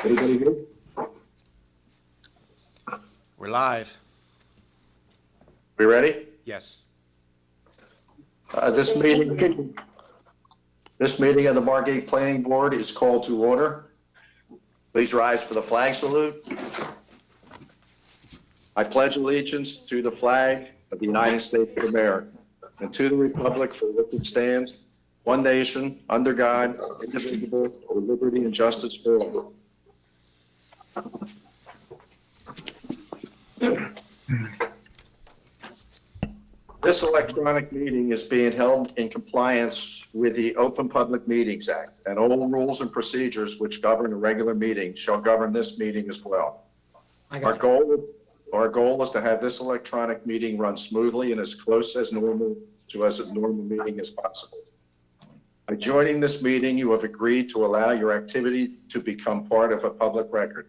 Everybody good? We're live. We ready? Yes. This meeting of the Margate Planning Board is called to order. Please rise for the flag salute. I pledge allegiance to the flag of the United States of America and to the republic for which it stands, one nation, under God, indivisible, with liberty and justice for all. This electronic meeting is being held in compliance with the Open Public Meetings Act, and all rules and procedures which govern a regular meeting shall govern this meeting as well. Our goal is to have this electronic meeting run smoothly and as close as normal to as a normal meeting as possible. By joining this meeting, you have agreed to allow your activity to become part of a public record.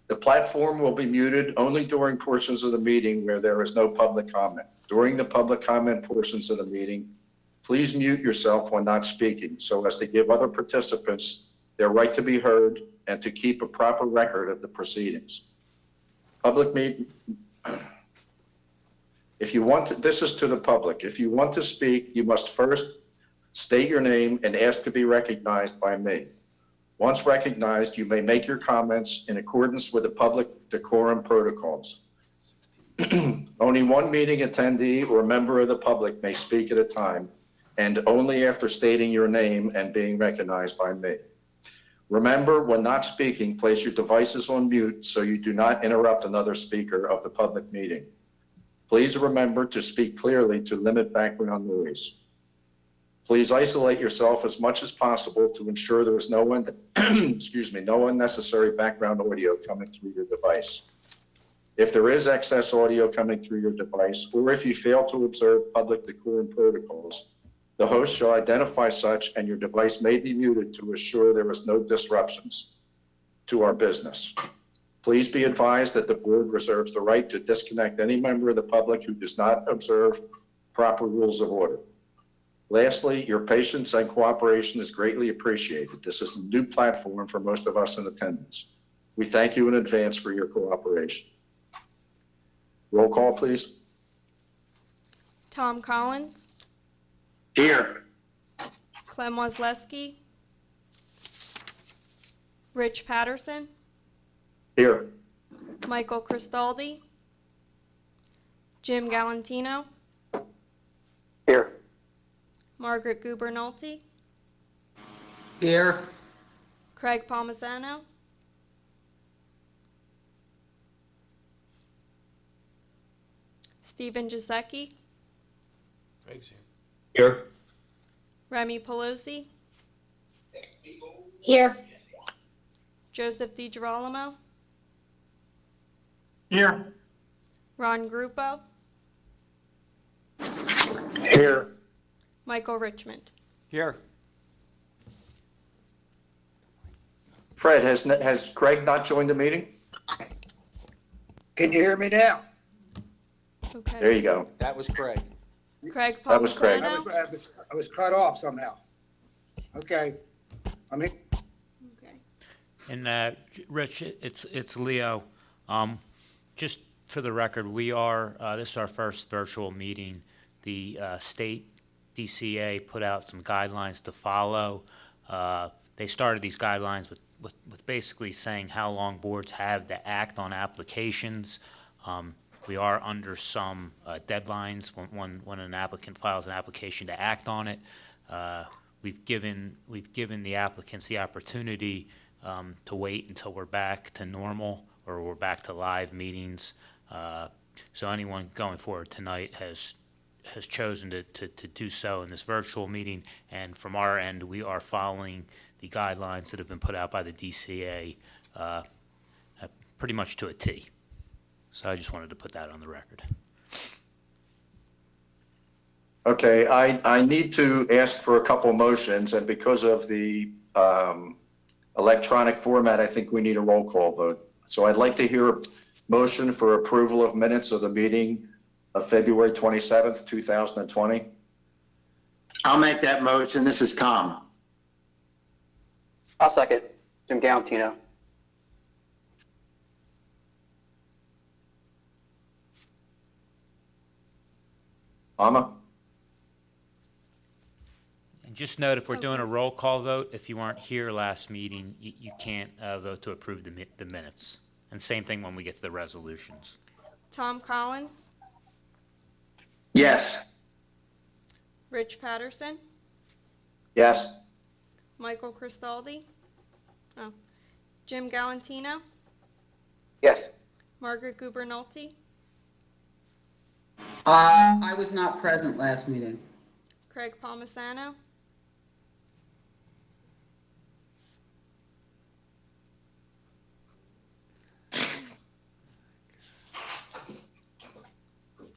The platform will be muted only during portions of the meeting where there is no public comment. During the public comment portions of the meeting, please mute yourself when not speaking so as to give other participants their right to be heard and to keep a proper record of the proceedings. Public meeting. This is to the public. If you want to speak, you must first state your name and ask to be recognized by me. Once recognized, you may make your comments in accordance with the public decorum protocols. Only one meeting attendee or member of the public may speak at a time, and only after stating your name and being recognized by me. Remember, when not speaking, place your devices on mute so you do not interrupt another speaker of the public meeting. Please remember to speak clearly to limit background noise. Please isolate yourself as much as possible to ensure there is no no unnecessary background audio coming through your device. If there is excess audio coming through your device, or if you fail to observe public decorum protocols, the host shall identify such and your device may be muted to assure there is no disruptions to our business. Please be advised that the board reserves the right to disconnect any member of the public who does not observe proper rules of order. Lastly, your patience and cooperation is greatly appreciated. This is a new platform for most of us in attendance. We thank you in advance for your cooperation. Roll call, please. Tom Collins. Here. Clem Wozleski. Rich Patterson. Here. Michael Cristaldi. Jim Galantino. Here. Margaret Gubernalti. Here. Craig Palmisano. Stephen Giuseppe. Craig's here. Here. Remy Pelosi. Here. Joseph DiGirolamo. Here. Ron Gruppo. Here. Michael Richmond. Here. Fred, has Craig not joined the meeting? Can you hear me now? Okay. There you go. That was Craig. Craig Palmisano. That was Craig. I was cut off somehow. Okay. I mean, Okay. And Rich, it's Leo. Just for the record, this is our first virtual meeting. The state DCA put out some guidelines to follow. They started these guidelines with basically saying how long boards have to act on applications. We are under some deadlines when an applicant files an application to act on it. We've given the applicants the opportunity to wait until we're back to normal or we're back to live meetings. So anyone going forward tonight has chosen to do so in this virtual meeting, and from our end, we are following the guidelines that have been put out by the DCA pretty much to a T. So I just wanted to put that on the record. Okay, I need to ask for a couple motions, and because of the electronic format, I think we need a roll call vote. So I'd like to hear a motion for approval of minutes of the meeting of February 27th, 2020. I'll make that motion. This is Tom. I'll second. Jim Galantino. Mama? And just note, if we're doing a roll call vote, if you weren't here last meeting, you can't vote to approve the minutes. And same thing when we get to the resolutions. Tom Collins, Yes. Rich Patterson, Yes. Michael Cristaldi, oh, Jim Galantino, Yes. Margaret Gubernolti, I was not present last meeting. Craig Palmisano,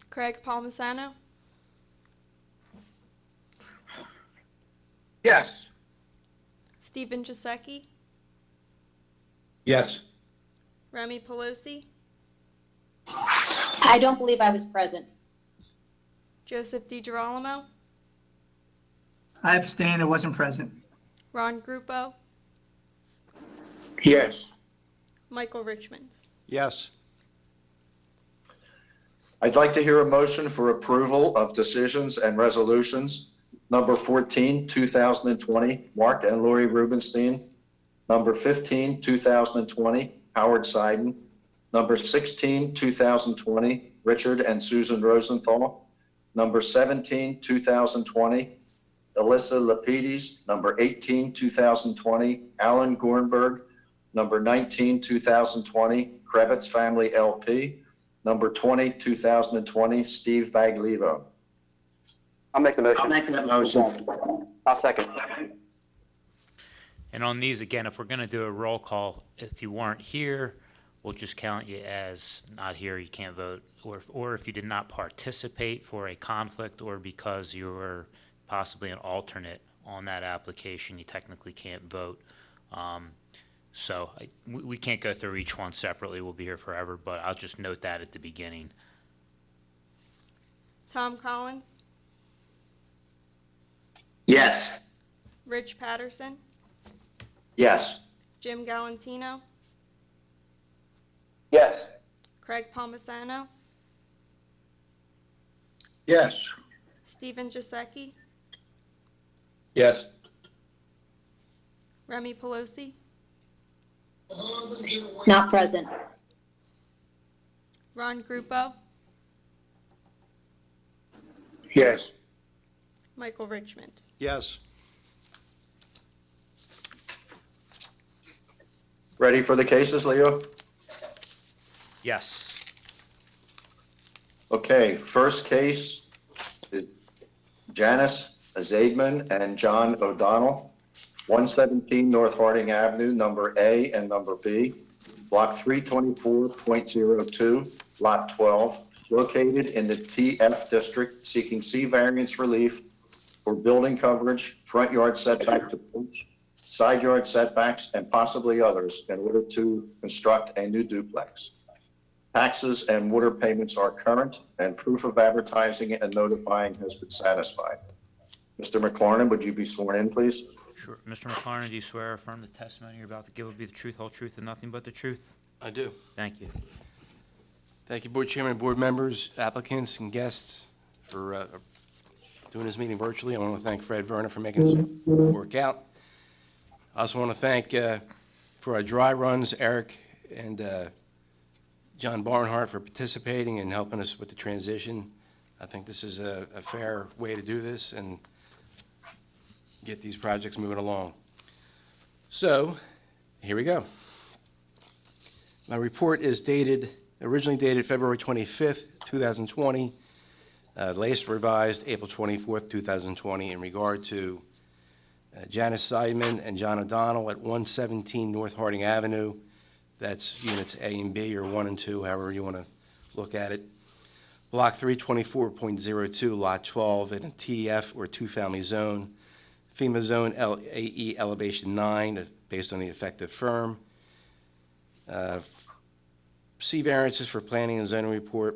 Craig Palmisano, Yes. Stephen Giesecke, Yes. Remy Pelosi, I don't believe I was present. Joseph DiGirolamo, I abstained. I wasn't present. Ron Grupo, Yes. Michael Richmond. Yes. I'd like to hear a motion for approval of decisions and resolutions. Number 14, 2020, Mark and Lori Rubenstein. Number 15, 2020, Howard Seiden. Number 16, 2020, Richard and Susan Rosenthal. Number 17, 2020, Alyssa Lapidus. Number 18, 2020, Alan Gornberg. Number 19, 2020, Krebitz Family LP. Number 20, 2020, Steve Baglivo. I'll make the motion. I'll make that motion. I'll second. And on these, again, if we're going to do a roll call, if you weren't here, we'll just count you as not here, you can't vote. Or if you did not participate for a conflict or because you were possibly an alternate on that application, you technically can't vote. So we can't go through each one separately. We'll be here forever, but I'll just note that at the beginning. Tom Collins, Yes. Rich Patterson, Yes. Jim Galantino, Yes. Craig Palmisano, Yes. Stephen Giesecke, Yes. Remy Pelosi, Not present. Ron Grupo, Yes. Michael Richmond. Yes. Ready for the cases, Leo? Yes. Okay, first case, Janice Zaidman and John O'Donnell, 117 North Harding Avenue, number A and number B, block 324.02, lot 12, located in the TF district, seeking C variance relief for building coverage, front yard setback to porch, side yard setbacks, and possibly others in order to construct a new duplex. Taxes and water payments are current, and proof of advertising and notifying has been satisfied. Mr. McLaurin, would you be sworn in, please? Sure. Mr. McLaren, do you swear or affirm the testimony you're about to give will be the truth, whole truth, and nothing but the truth? I do. Thank you. Thank you, Board Chairman, board members, applicants, and guests for doing this meeting virtually. I want to thank Fred Verner for making this work out. I also want to thank, for our dry runs, Eric and John Barnhart for participating and helping us with the transition. I think this is a fair way to do this and get these projects moving along. So, here we go. My report is originally dated February 25th, 2020, latest revised April 24th, 2020, in regard to Janice Seidman and John O'Donnell at 117 North Harding Avenue. That's units A and B, or 1 and 2, however you want to look at it. Block 324.02, lot 12, in a TF or two-family zone. FEMA zone AE elevation 9, based on the effective firm. C variances for planning and zoning report.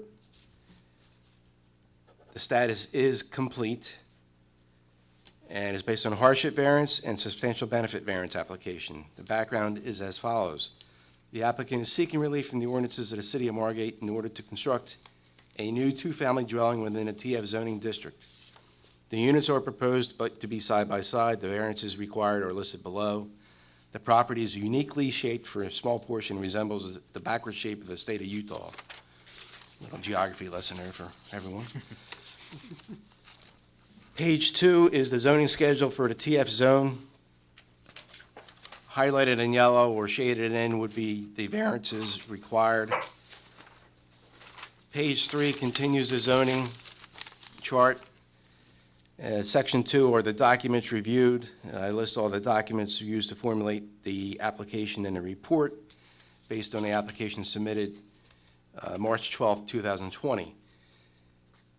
The status is complete, and is based on a hardship variance and substantial benefit variance application. The background is as follows. The applicant is seeking relief from the ordinances of the City of Margate in order to construct a new two-family dwelling within a TF zoning district. The units are proposed to be side by side. The variances required are listed below. The property is uniquely shaped for a small portion, resembles the backward shape of the state of Utah. Little geography lesson there for everyone. Page 2 is the zoning schedule for the TF zone. Highlighted in yellow or shaded in would be the variances required. Page 3 continues the zoning chart. Section 2 are the documents reviewed. I list all the documents used to formulate the application and the report based on the application submitted March 12, 2020.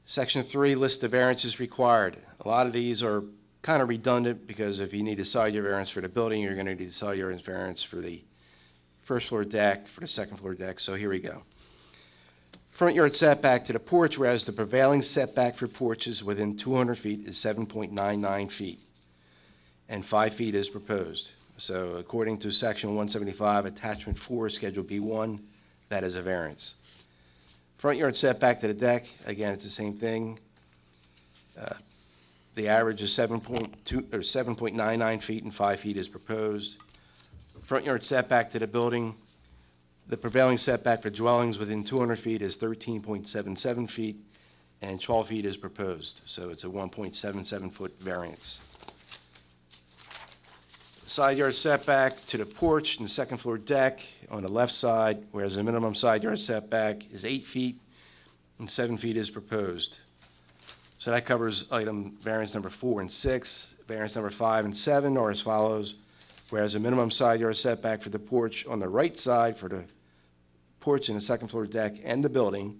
Section 3 lists the variances required. A lot of these are kind of redundant because if you need a side yard variance for the building, you're going to need a side yard variance for the first floor deck, for the second floor deck. So here we go. Front yard setback to the porch, whereas the prevailing setback for porches within 200 feet is 7.99 feet, and 5 feet is proposed. So according to Section 175, Attachment 4, Schedule B1, that is a variance. Front yard setback to the deck, again, it's the same thing. The average is 7.99 feet, and 5 feet is proposed. Front yard setback to the building, the prevailing setback for dwellings within 200 feet is 13.77 feet, and 12 feet is proposed. So it's a 1.77-foot variance. Side yard setback to the porch and second floor deck on the left side, whereas the minimum side yard setback is 8 feet, and 7 feet is proposed. So that covers item variance number 4 and 6. Variance number 5 and 7 are as follows. Whereas the minimum side yard setback for the porch on the right side for the porch and the second floor deck and the building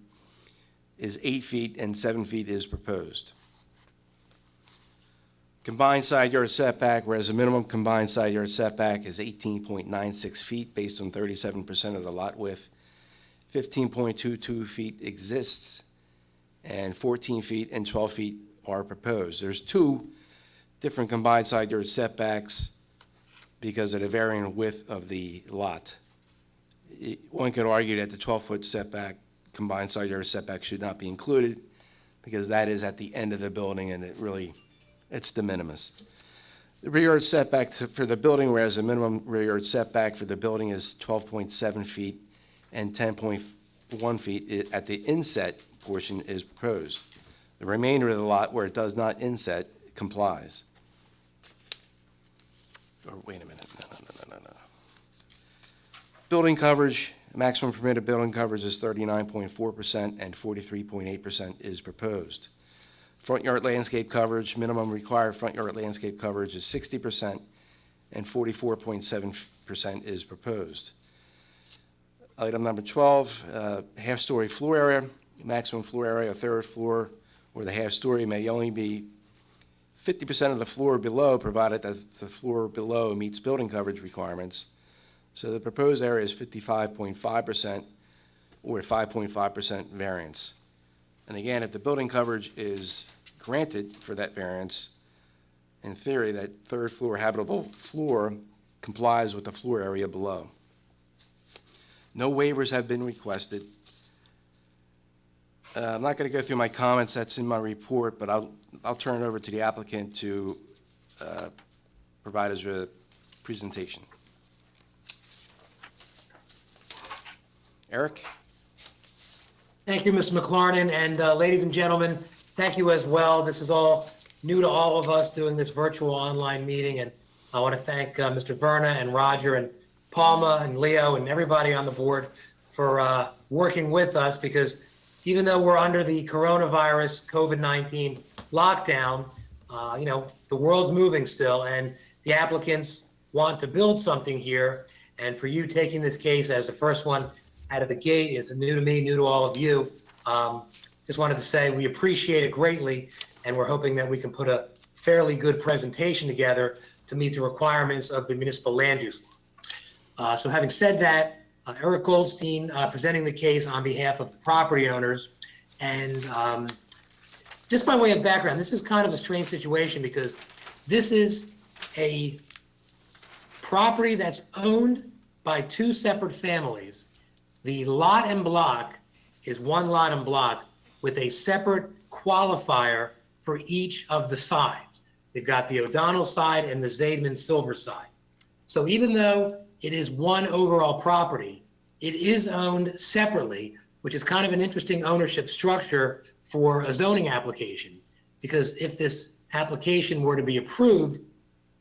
is 8 feet and 7 feet is proposed. Combined side yard setback, whereas the minimum combined side yard setback is 18.96 feet based on 37% of the lot width. 15.22 feet exists, and 14 feet and 12 feet are proposed. There's 2 different combined side yard setbacks because of the varying width of the lot. One could argue that the 12-foot setback, combined side yard setback, should not be included because that is at the end of the building and it's de minimis. The rear yard setback for the building, whereas the minimum rear yard setback for the building is 12.7 feet and 10.1 feet at the inset portion is proposed. The remainder of the lot where it does not inset complies. Or wait a minute, no. Building coverage, maximum permitted building coverage is 39.4% and 43.8% is proposed. Front yard landscape coverage, minimum required front yard landscape coverage is 60% and 44.7% is proposed. Item number 12, half-story floor area, maximum floor area, a third floor, where the half-story may only be 50% of the floor below, provided that the floor below meets building coverage requirements. So the proposed area is 55.5% or a 5.5% variance. And again, if the building coverage is granted for that variance, in theory, that third floor habitable floor complies with the floor area below. No waivers have been requested. I'm not going to go through my comments, that's in my report, but I'll turn it over to the applicant to provide us with a presentation. Eric? Thank you, Mr. McLarnon, and ladies and gentlemen, thank you as well. This is all new to all of us doing this virtual online meeting, and I want to thank Mr. Verna and Roger and Palma and Leo and everybody on the board for working with us, because even though we're under the coronavirus COVID-19 lockdown, the world's moving still, and the applicants want to build something here. And for you taking this case as the first one out of the gate is new to me, new to all of you. Just wanted to say we appreciate it greatly, and we're hoping that we can put a fairly good presentation together to meet the requirements of the municipal land use law. So having said that, Eric Goldstein presenting the case on behalf of the property owners. And just by way of background, this is kind of a strange situation because This is a property that's owned by two separate families. The lot and block is one lot and block with a separate qualifier for each of the sides. We've got the O'Donnell side and the Zaidman Silver side. So even though it is one overall property, it is owned separately, which is kind of an interesting ownership structure for a zoning application. Because if this application were to be approved,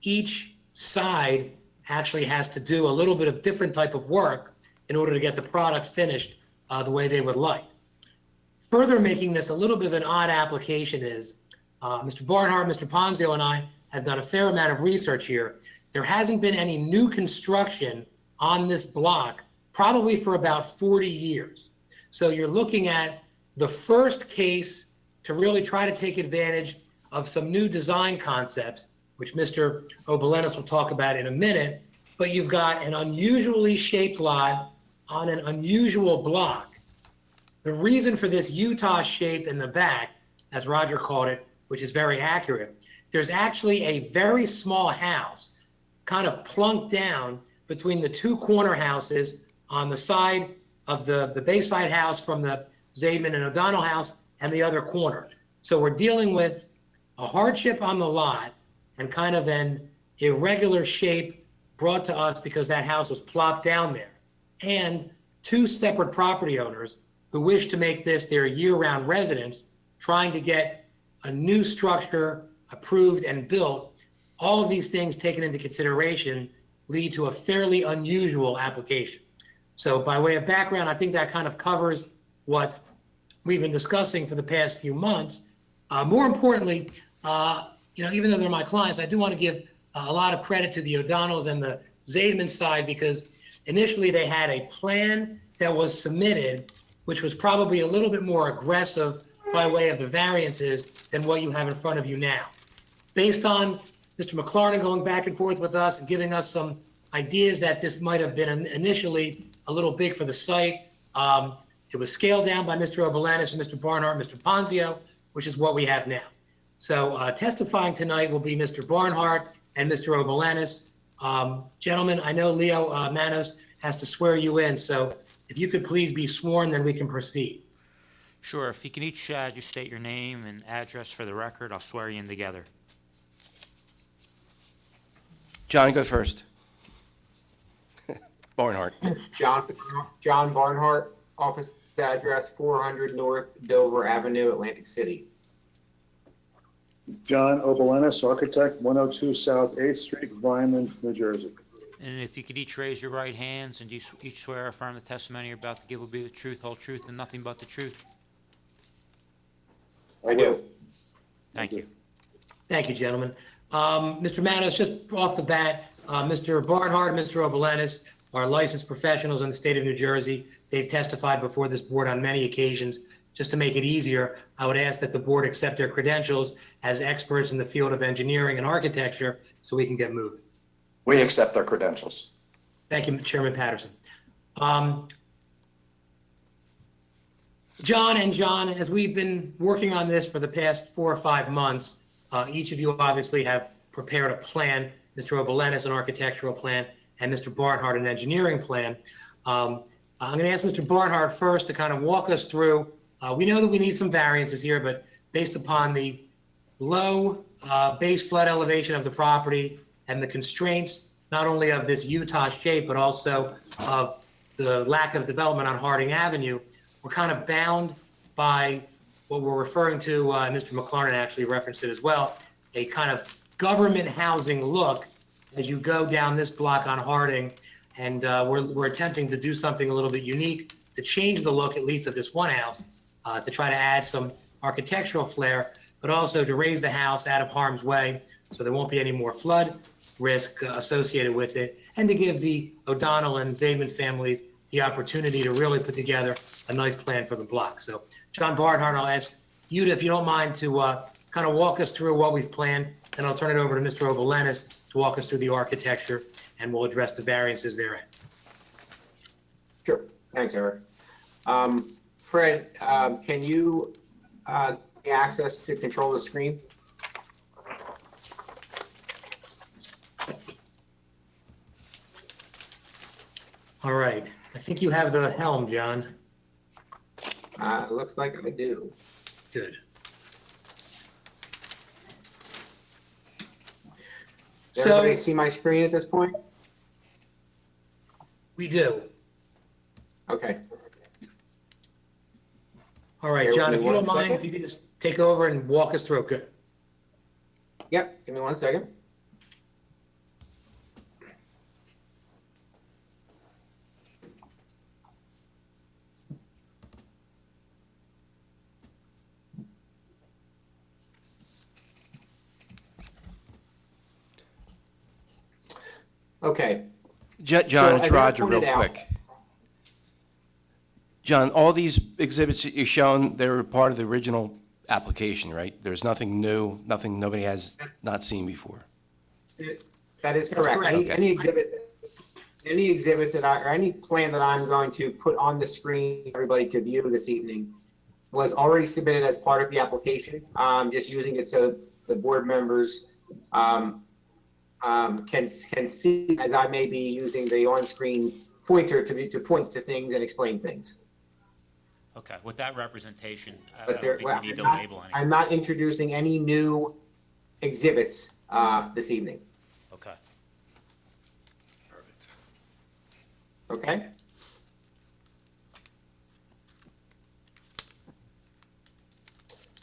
each side actually has to do a little bit of different type of work in order to get the product finished the way they would like. Further making this a little bit of an odd application is Mr. Barnhart, Mr. Ponzio, and I have done a fair amount of research here. There hasn't been any new construction on this block probably for about 40 years. So you're looking at the first case to really try to take advantage of some new design concepts, which Mr. Obelenis will talk about in a minute, but you've got an unusually shaped lot on an unusual block. The reason for this Utah shape in the back, as Roger called it, which is very accurate, there's actually a very small house kind of plunked down between the two corner houses on the side of the Bayside house from the Zaidman and O'Donnell house and the other corner. So we're dealing with a hardship on the lot and kind of an irregular shape brought to us because that house was plopped down there. And two separate property owners who wish to make this their year-round residence, trying to get a new structure approved and built. All of these things taken into consideration lead to a fairly unusual application. So by way of background, I think that kind of covers what we've been discussing for the past few months. More importantly, even though they're my clients, I do want to give a lot of credit to the O'Donnells and the Zaidman side, because initially they had a plan that was submitted, which was probably a little bit more aggressive by way of the variances than what you have in front of you now. Based on Mr. McLaren going back and forth with us and giving us some ideas that this might have been initially a little big for the site, it was scaled down by Mr. Obelenis and Mr. Barnhart and Mr. Ponzio, which is what we have now. So testifying tonight will be Mr. Barnhart and Mr. Obelenis. Gentlemen, I know Leo Manos has to swear you in, so if you could please be sworn, then we can proceed. Sure, if you can each just state your name and address for the record, I'll swear you in together. John, go first. Barnhart. John Barnhart, office address 400 North Dover Avenue, Atlantic City. John Obelenis, architect, 102 South 8th Street, Vineland, New Jersey. And if you could each raise your right hands, and do you each swear or affirm the testimony you're about to give will be the truth, whole truth, and nothing but the truth? I do. Thank you. Thank you, gentlemen. Mr. Manos, just off the bat, Mr. Barnhart and Mr. Obelenis are licensed professionals in the state of New Jersey. They've testified before this board on many occasions. Just to make it easier, I would ask that the board accept their credentials as experts in the field of engineering and architecture so we can get moving. We accept their credentials. Thank you, Chairman Patterson. John, as we've been working on this for the past 4 or 5 months, each of you obviously have prepared a plan, Mr. Obelenis an architectural plan, and Mr. Barnhart an engineering plan. I'm going to ask Mr. Barnhart first to kind of walk us through. We know that we need some variances here, but based upon the low base flood elevation of the property and the constraints not only of this Utah shape, but also of the lack of development on Harding Avenue, we're kind of bound by what we're referring to, Mr. McLaren actually referenced it as well, a kind of government housing look as you go down this block on Harding. And we're attempting to do something a little bit unique to change the look, at least of this one house, to try to add some architectural flair, but also to raise the house out of harm's way so there won't be any more flood risk associated with it, and to give the O'Donnell and Zaidman families the opportunity to really put together a nice plan for the block. So John Barnhart, I'll ask you to, if you don't mind, to kind of walk us through what we've planned, and I'll turn it over to Mr. Obelenis to walk us through the architecture, and we'll address the variances therein. Sure. Thanks, Eric. Fred, can you get access to control the screen? All right. I think you have the helm, John. It looks like I do. Good. Does So everybody see my screen at this point? we do. Okay. All right, Bear with John, me if you don't one mind, second. if you could just take over and walk us through. Good. Yep, give me 1 second. Okay, John, So, it's as I Roger, real pointed out- quick. John, all these exhibits that you've shown, they were part of the original application, right? There's nothing new, nothing nobody has not seen before. that is That's correct. correct. Any, Okay. any exhibit that or any plan that I'm going to put on the screen, for everybody to view this evening, was already submitted as part of the application. Just using it so the board members, can see, as I may be using the on-screen pointer to point to things and explain things. Okay, with that representation, I But don't there, think well, we need to I'm not- label any. I'm not introducing any new exhibits this evening, Okay. Perfect. okay?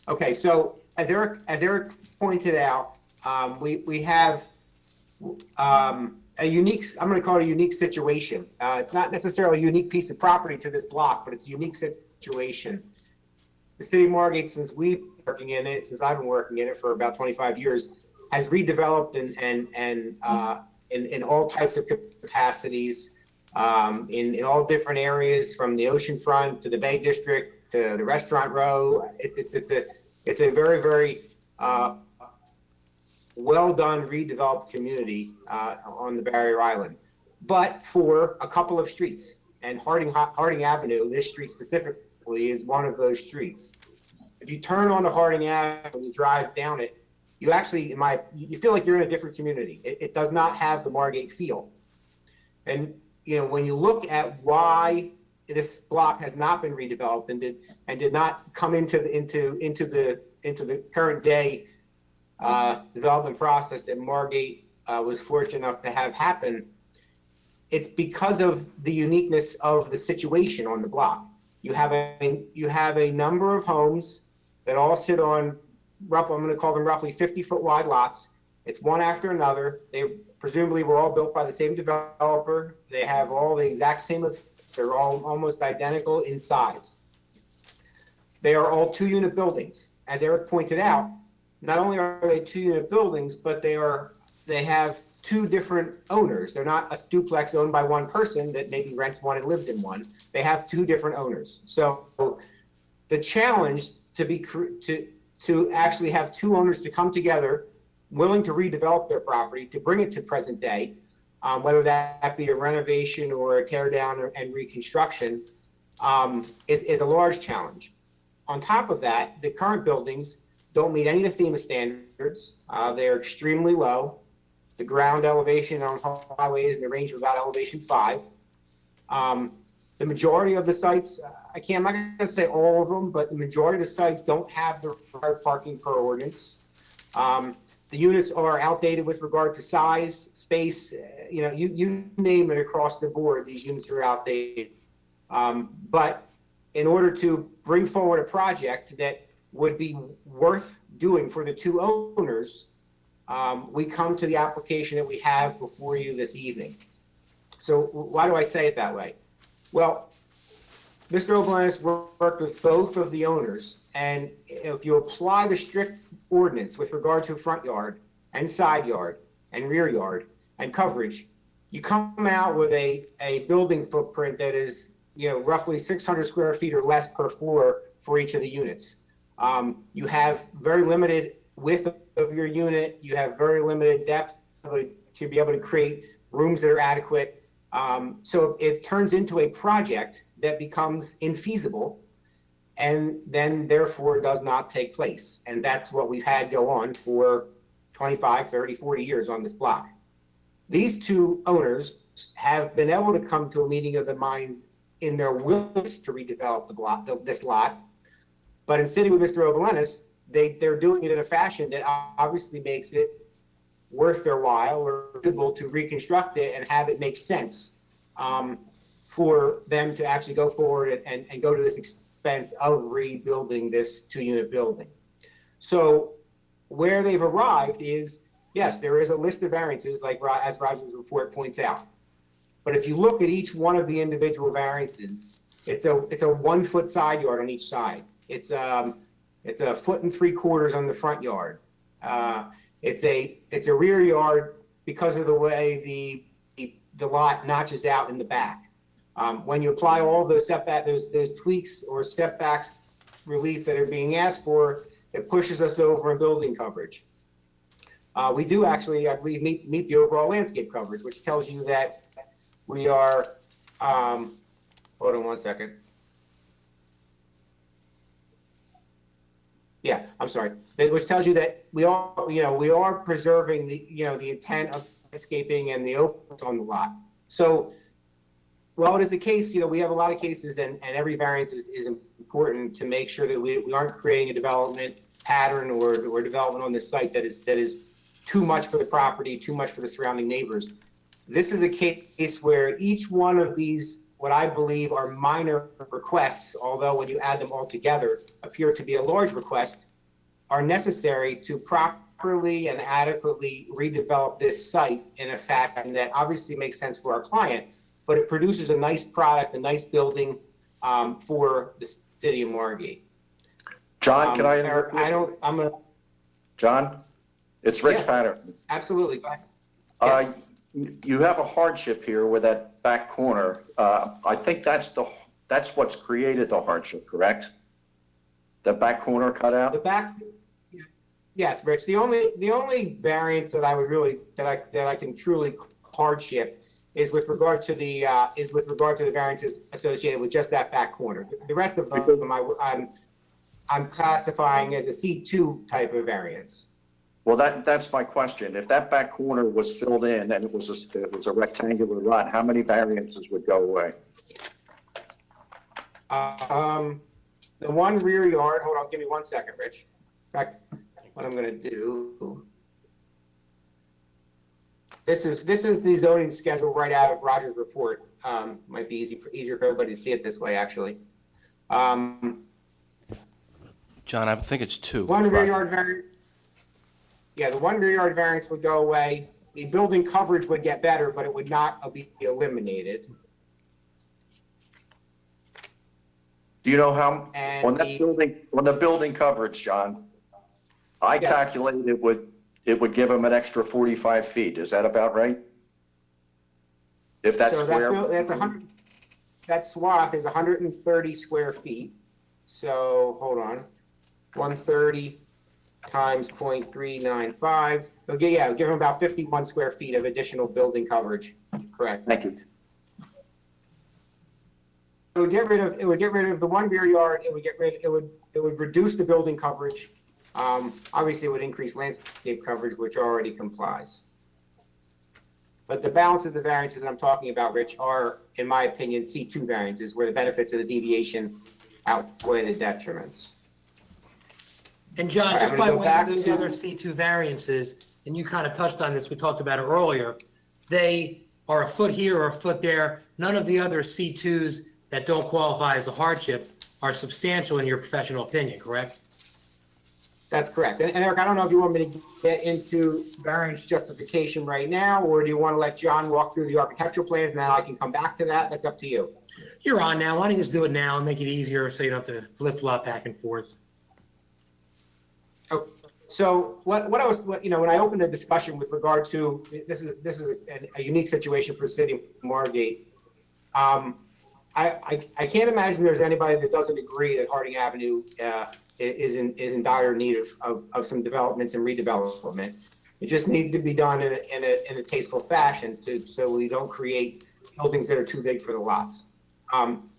Okay, so as Eric pointed out, we have a unique, I'm going to call it a unique situation. It's not necessarily a unique piece of property to this block, but it's a unique situation. The city of Margate, since I've been working in it for about 25 years, has redeveloped in all types of capacities, in all different areas, from the oceanfront to the Bay District to the restaurant row. It's a very, very well done redeveloped community on the barrier island, but for a couple of streets. And Harding Avenue, this street specifically, is one of those streets. If you turn onto Harding Avenue and you drive down it, you actually, you feel like you're in a different community. It does not have the Margate feel. And when you look at why this block has not been redeveloped and did not come into the current day development process that Margate was fortunate enough to have happen, it's because of the uniqueness of the situation on the block. You have a number of homes that all sit on I'm going to call them roughly 50-foot wide lots. It's one after another. They presumably were all built by the same developer. They have all the exact same, they're all almost identical in size. They are all 2-unit buildings. As Eric pointed out, not only are they 2-unit buildings, but they have 2 different owners. They're not a duplex owned by one person that maybe rents one and lives in one. They have 2 different owners. So the challenge to actually have 2 owners to come together, willing to redevelop their property, to bring it to present day, whether that be a renovation or a tear down and reconstruction, is a large challenge. On top of that, the current buildings don't meet any of the FEMA standards. They're extremely low. The ground elevation on highway is in the range of about elevation 5. The majority of the sites, I'm not going to say all of them, but the majority of the sites don't have the required parking per ordinance. The units are outdated with regard to size, space, you name it across the board, these units are outdated. But in order to bring forward a project that would be worth doing for the 2 owners, we come to the application that we have before you this evening. So why do I say it that way? Well, Mr. Oblanis worked with both of the owners, and if you apply the strict ordinance with regard to front yard and side yard and rear yard and coverage, you come out with a building footprint that is roughly 600 square feet or less per floor for each of the units. You have very limited width of your unit. You have very limited depth to be able to create rooms that are adequate. So it turns into a project that becomes infeasible and then therefore does not take place. And that's what we've had go on for 25, 30, 40 years on this block. These 2 owners have been able to come to a meeting of the minds in their willingness to redevelop this lot. But in sitting with Mr. Obelenis, they're doing it in a fashion that obviously makes it worth their while or able to reconstruct it and have it make sense for them to actually go forward and go to this expense of rebuilding this 2-unit building. So where they've arrived is, yes, there is a list of variances, like as Roger's report points out. But if you look at each one of the individual variances, it's a 1-foot side yard on each side. It's a 1 3/4 on the front yard. It's a rear yard because of the way the lot notches out in the back. When you apply all those those tweaks or setbacks relief that are being asked for, it pushes us over in building coverage. We do actually, I believe, meet the overall landscape coverage, which tells you that we are, hold on one second. Yeah, I'm sorry. Which tells you that we are preserving the intent of landscaping and the openness on the lot. So, well, it is a case, we have a lot of cases, and every variance is important to make sure that we aren't creating a development pattern or development on this site that is too much for the property, too much for the surrounding neighbors. This is a case where each one of these, what I believe are minor requests, although when you add them all together appear to be a large request, are necessary to properly and adequately redevelop this site in a fashion that obviously makes sense for our client, but it produces a nice product, a nice building for the city of Margate. John, can I Eric, interrupt? John, it's Rich Yes. Patterson. Absolutely. Go ahead. Yes. You have a hardship here with that back corner. I think that's what's created the hardship, correct? The back corner cut out? The back, yes, Rich. The only variance that I would really that I can truly hardship is with regard to the variances associated with just that back corner. The rest of them I'm classifying as a C2 type of variance. Well, that's my question. If that back corner was filled in and it was a rectangular lot, how many variances would go away? The one rear yard, hold on, give me 1 second, Rich. In fact, what I'm gonna do, this is the zoning schedule right out of Roger's report. Might be easier for everybody to see it this way, actually. John, I think it's 2. One rear yard variance. Yeah, the one rear yard variance would go away. The building coverage would get better, but it would not be eliminated. Do you know how, And on the building coverage, John, I Yes. calculated it would give them an extra 45 feet. Is that about right? If that's So square. that swath is 130 square feet. So hold on, 130 times 0.395. Okay, yeah, give them about 51 square feet of additional building coverage. Correct. Thank you. It would get rid of the one rear yard. It would reduce the building coverage. Obviously, it would increase landscape coverage, which already complies. But the balance of the variances that I'm talking about, Rich, are, in my opinion, C2 variances, where the benefits of the deviation outweigh the detriments. And John, All right, just I'm by gonna go way of back those to- other C2 variances, and you kind of touched on this, we talked about it earlier, they are a foot here or a foot there. None of the other C2s that don't qualify as a hardship are substantial in your professional opinion, correct? That's correct. And Eric, I don't know if you want me to get into variance justification right now, or do you want to let John walk through the architectural plans and then I can come back to that? That's up to you. You're on now. Why don't you just do it now and make it easier so you don't have to flip-flop back and forth? Oh, so when I opened the discussion with regard to, this is a unique situation for the city of Margate. I can't imagine there's anybody that doesn't agree that Harding Avenue is in dire need of some developments and redevelopment. It just needs to be done in a tasteful fashion so we don't create buildings that are too big for the lots.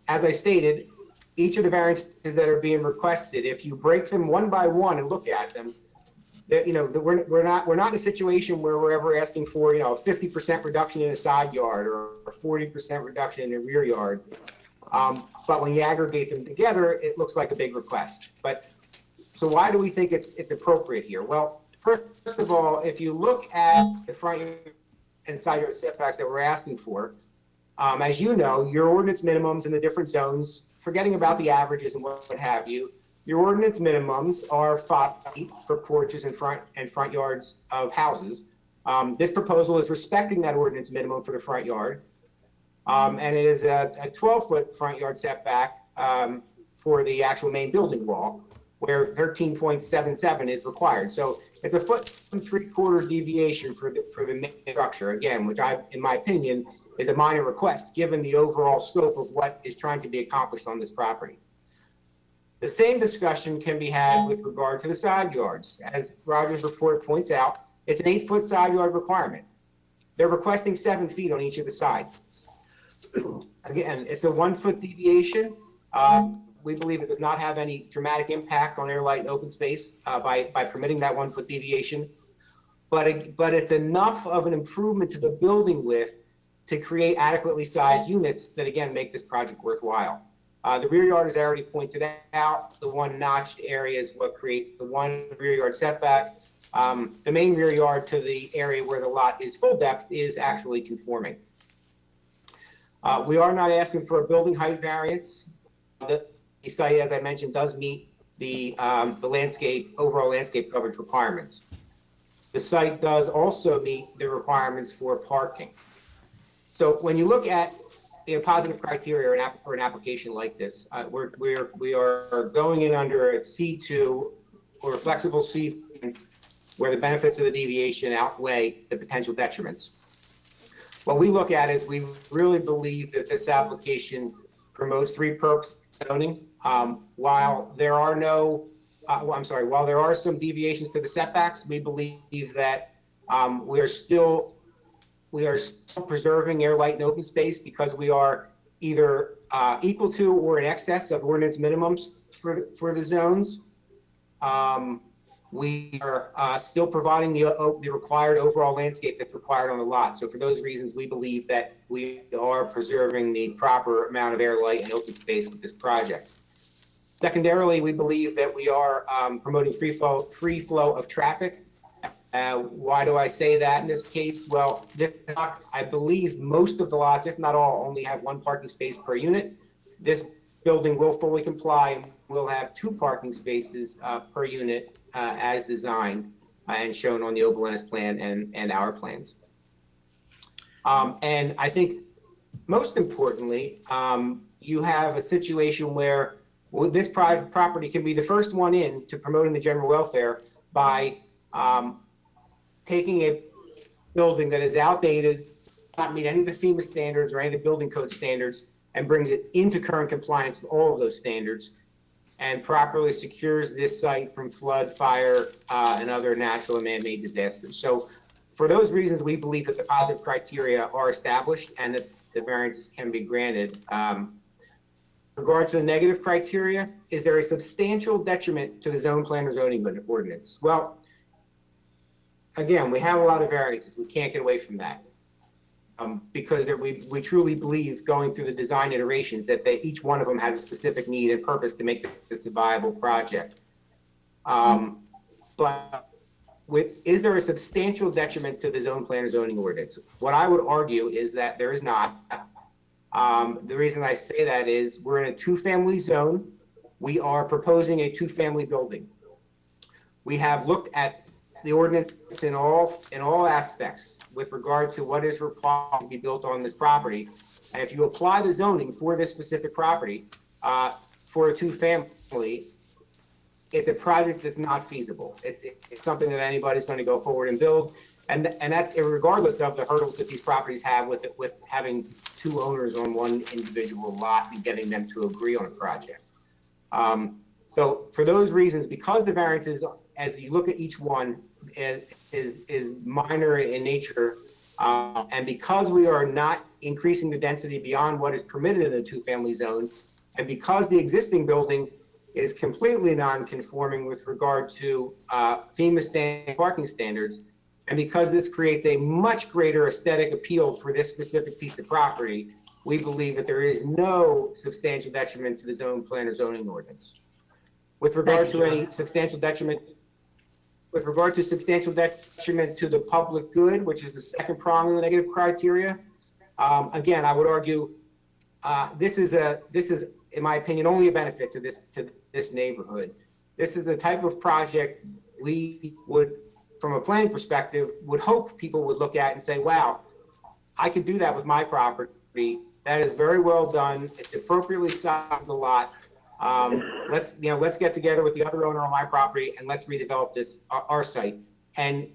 As I stated, each of the variances that are being requested, if you break them one by one and look at them, that, we're not in a situation where we're ever asking for, a 50% reduction in a side yard or a 40% reduction in a rear yard. But when you aggregate them together, it looks like a big request. So why do we think it's appropriate here? Well, first of all, if you look at the front yard and side yard setbacks that we're asking for, as you know, your ordinance minimums in the different zones, forgetting about the averages and what have you, your ordinance minimums are 5 feet for porches and front yards of houses. This proposal is respecting that ordinance minimum for the front yard. And it is a 12-foot front yard setback for the actual main building wall, where 13.77 is required. So it's a 1.75 foot deviation for the main structure, again, which in my opinion, is a minor request given the overall scope of what is trying to be accomplished on this property. The same discussion can be had with regard to the side yards. As Roger's report points out, it's an 8-foot side yard requirement. They're requesting 7 feet on each of the sides. Again, it's a 1-foot deviation. We believe it does not have any dramatic impact on air, light, and open space by permitting that 1-foot deviation. But it's enough of an improvement to the building width to create adequately sized units that, again, make this project worthwhile. The rear yard, as I already pointed out, the one notched area is what creates the one rear yard setback. The main rear yard to the area where the lot is full depth is actually conforming. We are not asking for a building height variance. The site, as I mentioned, does meet the overall landscape coverage requirements. The site does also meet the requirements for parking. So when you look at positive criteria for an application like this, we are going in under a C2 or a flexible C where the benefits of the deviation outweigh the potential detriments. What we look at is we really believe that this application promotes three-purpose zoning. While there are some deviations to the setbacks, we believe that we are still preserving air, light, and open space because we are either equal to or in excess of ordinance minimums for the zones. We are still providing the required overall landscape that's required on the lot. So for those reasons, we believe that we are preserving the proper amount of air, light, and open space with this project. Secondarily, we believe that we are promoting free flow of traffic. Why do I say that in this case? Well, I believe most of the lots, if not all, only have 1 parking space per unit. This building will fully comply and will have 2 parking spaces per unit as designed and shown on the Oberlinus plan and our plans. And I think most importantly, you have a situation where this property can be the first one in to promoting the general welfare by taking a building that is outdated, not meet any of the FEMA standards or any of the building code standards, and brings it into current compliance with all of those standards, and properly secures this site from flood, fire, and other natural and man-made disasters. So for those reasons, we believe that the positive criteria are established and that the variances can be granted. With regard to the negative criteria, is there a substantial detriment to the zone plan or zoning ordinance? Well, again, we have a lot of variances. We can't get away from that. Because we truly believe, going through the design iterations, that each one of them has a specific need and purpose to make this a viable project. But is there a substantial detriment to the zone plan or zoning ordinance? What I would argue is that there is not. The reason I say that is we're in a 2-family zone. We are proposing a 2-family building. We have looked at the ordinance in all aspects with regard to what is required to be built on this property. And if you apply the zoning for this specific property for a 2-family, it's a project that's not feasible. It's something that anybody's going to go forward and build. And that's regardless of the hurdles that these properties have with having 2 owners on one individual lot and getting them to agree on a project. So for those reasons, because the variances, as you look at each one, is minor in nature, and because we are not increasing the density beyond what is permitted in a 2-family zone, and because the existing building is completely non-conforming with regard to FEMA parking standards. And because this creates a much greater aesthetic appeal for this specific piece of property, we believe that there is no substantial detriment to the zone plan or zoning ordinance. With regard to any substantial detriment, with regard to substantial detriment to the public good, which is the second prong of the negative criteria, again, I would argue this is, in my opinion, only a benefit to this neighborhood. This is the type of project we would, from a planning perspective, would hope people would look at and say, wow, I could do that with my property. That is very well done. It's appropriately sized the lot. Let's get together with the other owner on my property and let's redevelop this, our site. And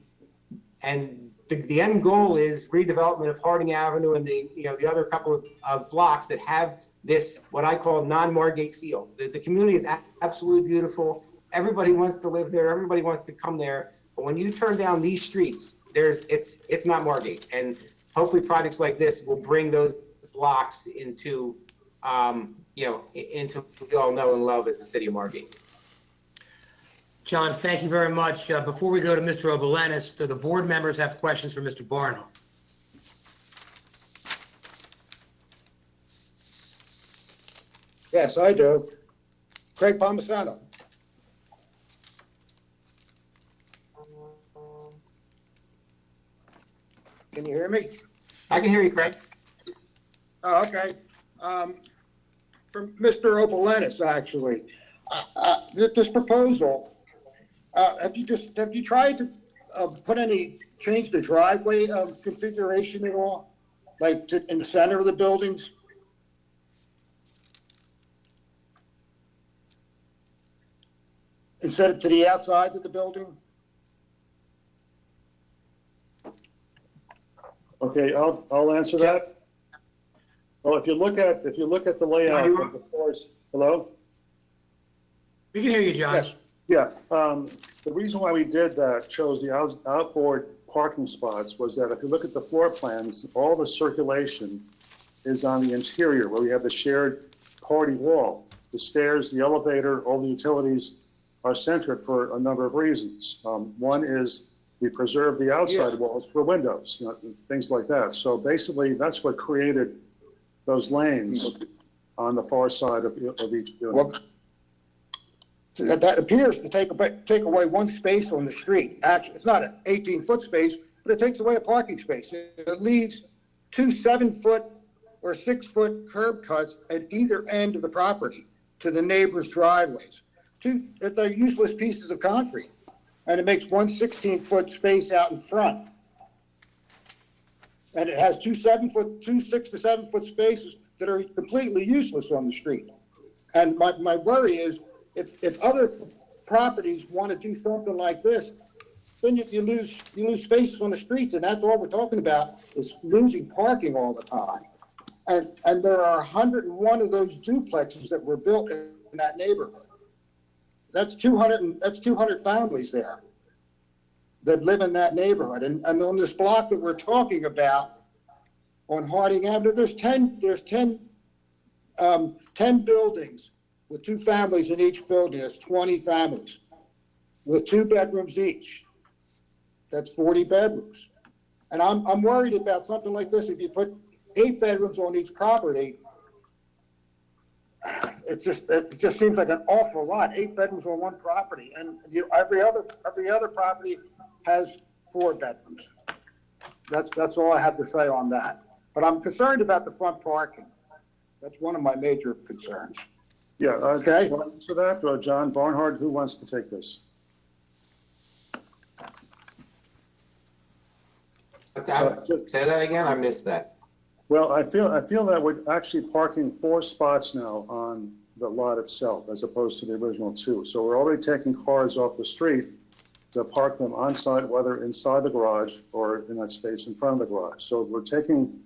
the end goal is redevelopment of Harding Avenue and the other couple of blocks that have this, what I call non-Margate feel. The community is absolutely beautiful. Everybody wants to live there. Everybody wants to come there. But when you turn down these streets, it's not Margate. And hopefully projects like this will bring those blocks into, into what we all know and love as the city of Margate. John, thank you very much. Before we go to Mr. Obelenis, do the board members have questions for Mr. Barnhart? Yes, I do. Craig Palmisano. Can you hear me? I can hear you, Craig. Oh, okay. From Mr. Obelenis, actually. This proposal, have you tried to change the driveway configuration at all? Like in the center of the buildings? Instead of to the outsides of the building? Okay, I'll answer that. Well, if you look at the layout of the floors, hello? We can hear you, John. Yes. Yeah, the reason why we did that, chose the outboard parking spots, was that if you look at the floor plans, all the circulation is on the interior where we have the shared party wall. The stairs, the elevator, all the utilities are centered for a number of reasons. One is we preserve the outside walls for windows, things like that. So basically, that's what created those lanes on the far side of each building. Well, that appears to take away one space on the street. Actually, it's not an 18-foot space, but it takes away a parking space. It leaves 2 7-foot or 6-foot curb cuts at either end of the property to the neighbors' driveways. They're useless pieces of concrete, and it makes one 16-foot space out in front. And it has 2 6 to 7-foot spaces that are completely useless on the street. And my worry is, if other properties want to do something like this, then you lose spaces on the streets, and that's all we're talking about, is losing parking all the time. And there are 101 of those duplexes that were built in that neighborhood. That's 200 families there that live in that neighborhood. And on this block that we're talking about on Harding Avenue, there's 10 buildings with 2 families in each building. That's 20 families with 2 bedrooms each. That's 40 bedrooms. And I'm worried about something like this. If you put 8 bedrooms on each property, it just seems like an awful lot. 8 bedrooms on one property, and every other property has 4 bedrooms. That's all I have to say on that. But I'm concerned about the front parking. That's one of my major concerns. Yeah, okay. So that, John Barnhart, who wants to take this? Say that again, I missed that. Well, I feel that we're actually parking 4 spots now on the lot itself, as opposed to the original 2. So we're already taking cars off the street to park them on site, whether inside the garage or in that space in front of the garage. So we're taking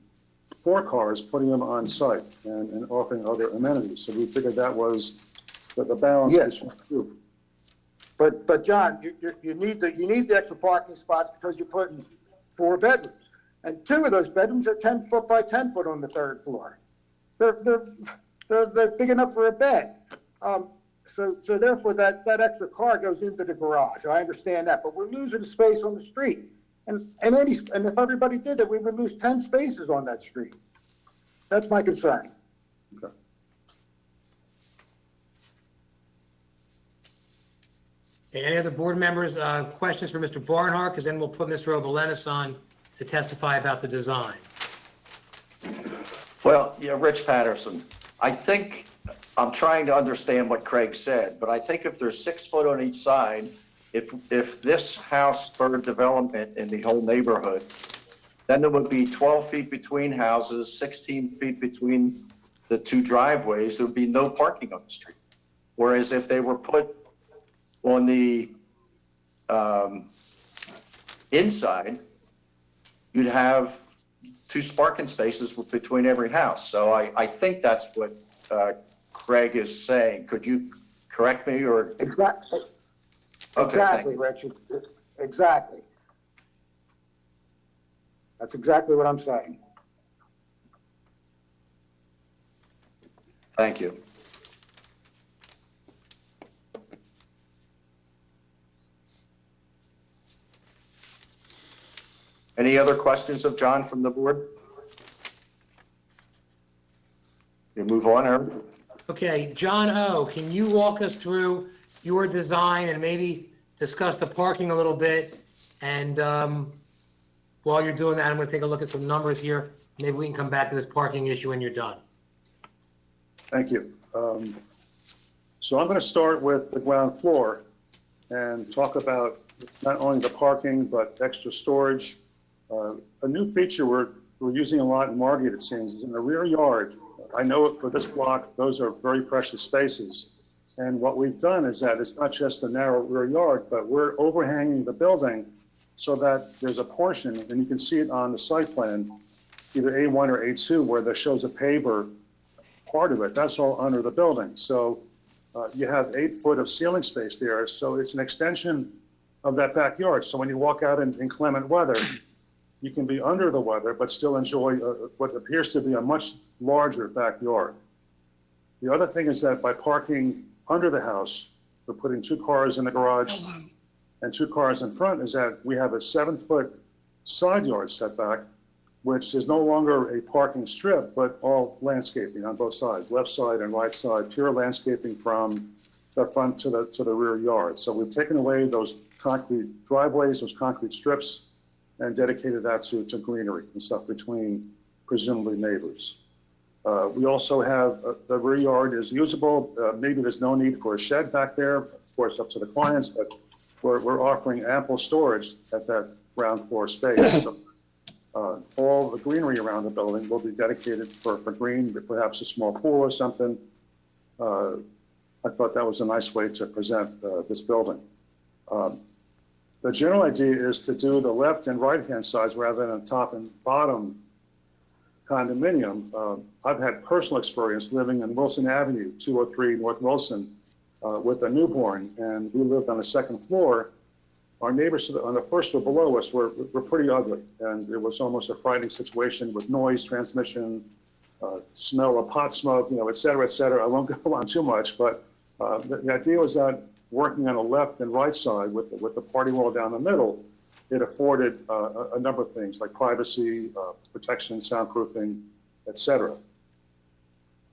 4 cars, putting them on site and offering other amenities. So we figured that was the balance. Yes. But John, you need the extra parking spots because you're putting 4 bedrooms. And 2 of those bedrooms are 10 foot by 10 foot on the 3rd floor. They're big enough for a bed. So therefore, that extra car goes into the garage. I understand that, but we're losing space on the street. And if everybody did that, we would lose 10 spaces on that street. That's my concern. Okay. Any other board members, questions for Mr. Barnhart? Because then we'll put Mr. Obelenis on to testify about the design. Well, yeah, Rich Patterson, I think, I'm trying to understand what Craig said, but I think if there's 6 foot on each side, if this house spurred development in the whole neighborhood, then there would be 12 feet between houses, 16 feet between the 2 driveways, there would be no parking on the street. Whereas if they were put on the inside, you'd have 2 parking spaces between every house. So I think that's what Craig is saying. Could you correct me or? Exactly. Okay, Exactly, Richard. Exactly. That's exactly what I'm saying. Thank you. Any other questions of John from the board? We move on, Aaron. Okay, John O., can you walk us through your design and maybe discuss the parking a little bit? And while you're doing that, I'm going to take a look at some numbers here. Maybe we can come back to this parking issue when you're done. Thank you. So I'm going to start with the ground floor and talk about not only the parking, but extra storage. A new feature we're using a lot in Margate, it seems, is in the rear yard. I know for this block, those are very precious spaces. And what we've done is that it's not just a narrow rear yard, but we're overhanging the building so that there's a portion, and you can see it on the site plan, either A1 or A2, where that shows a paver part of it. That's all under the building. So you have 8 foot of ceiling space there. So it's an extension of that backyard. So when you walk out in inclement weather, you can be under the weather, but still enjoy what appears to be a much larger backyard. The other thing is that by parking under the house, we're putting 2 cars in the garage and 2 cars in front, is that we have a 7 foot side yard setback, which is no longer a parking strip, but all landscaping on both sides, left side and right side, pure landscaping from the front to the rear yard. So we've taken away those concrete driveways, those concrete strips, and dedicated that to greenery and stuff between presumably neighbors. We also have, the rear yard is usable. Maybe there's no need for a shed back there. Of course, up to the clients, but we're offering ample storage at that ground floor space. So, all the greenery around the building will be dedicated for green, perhaps a small pool or something. I thought that was a nice way to present this building. The general idea is to do the left and right-hand sides rather than a top and bottom condominium. I've had personal experience living in Wilson Avenue, 203 North Wilson, with a newborn, and we lived on the 2nd floor. Our neighbors on the first floor below us were pretty ugly, and it was almost a frightening situation with noise transmission, smell of pot smoke, et cetera, et cetera. I won't go on too much, but the idea was that working on the left and right side with the party wall down the middle, it afforded a number of things like privacy, protection, soundproofing, et cetera.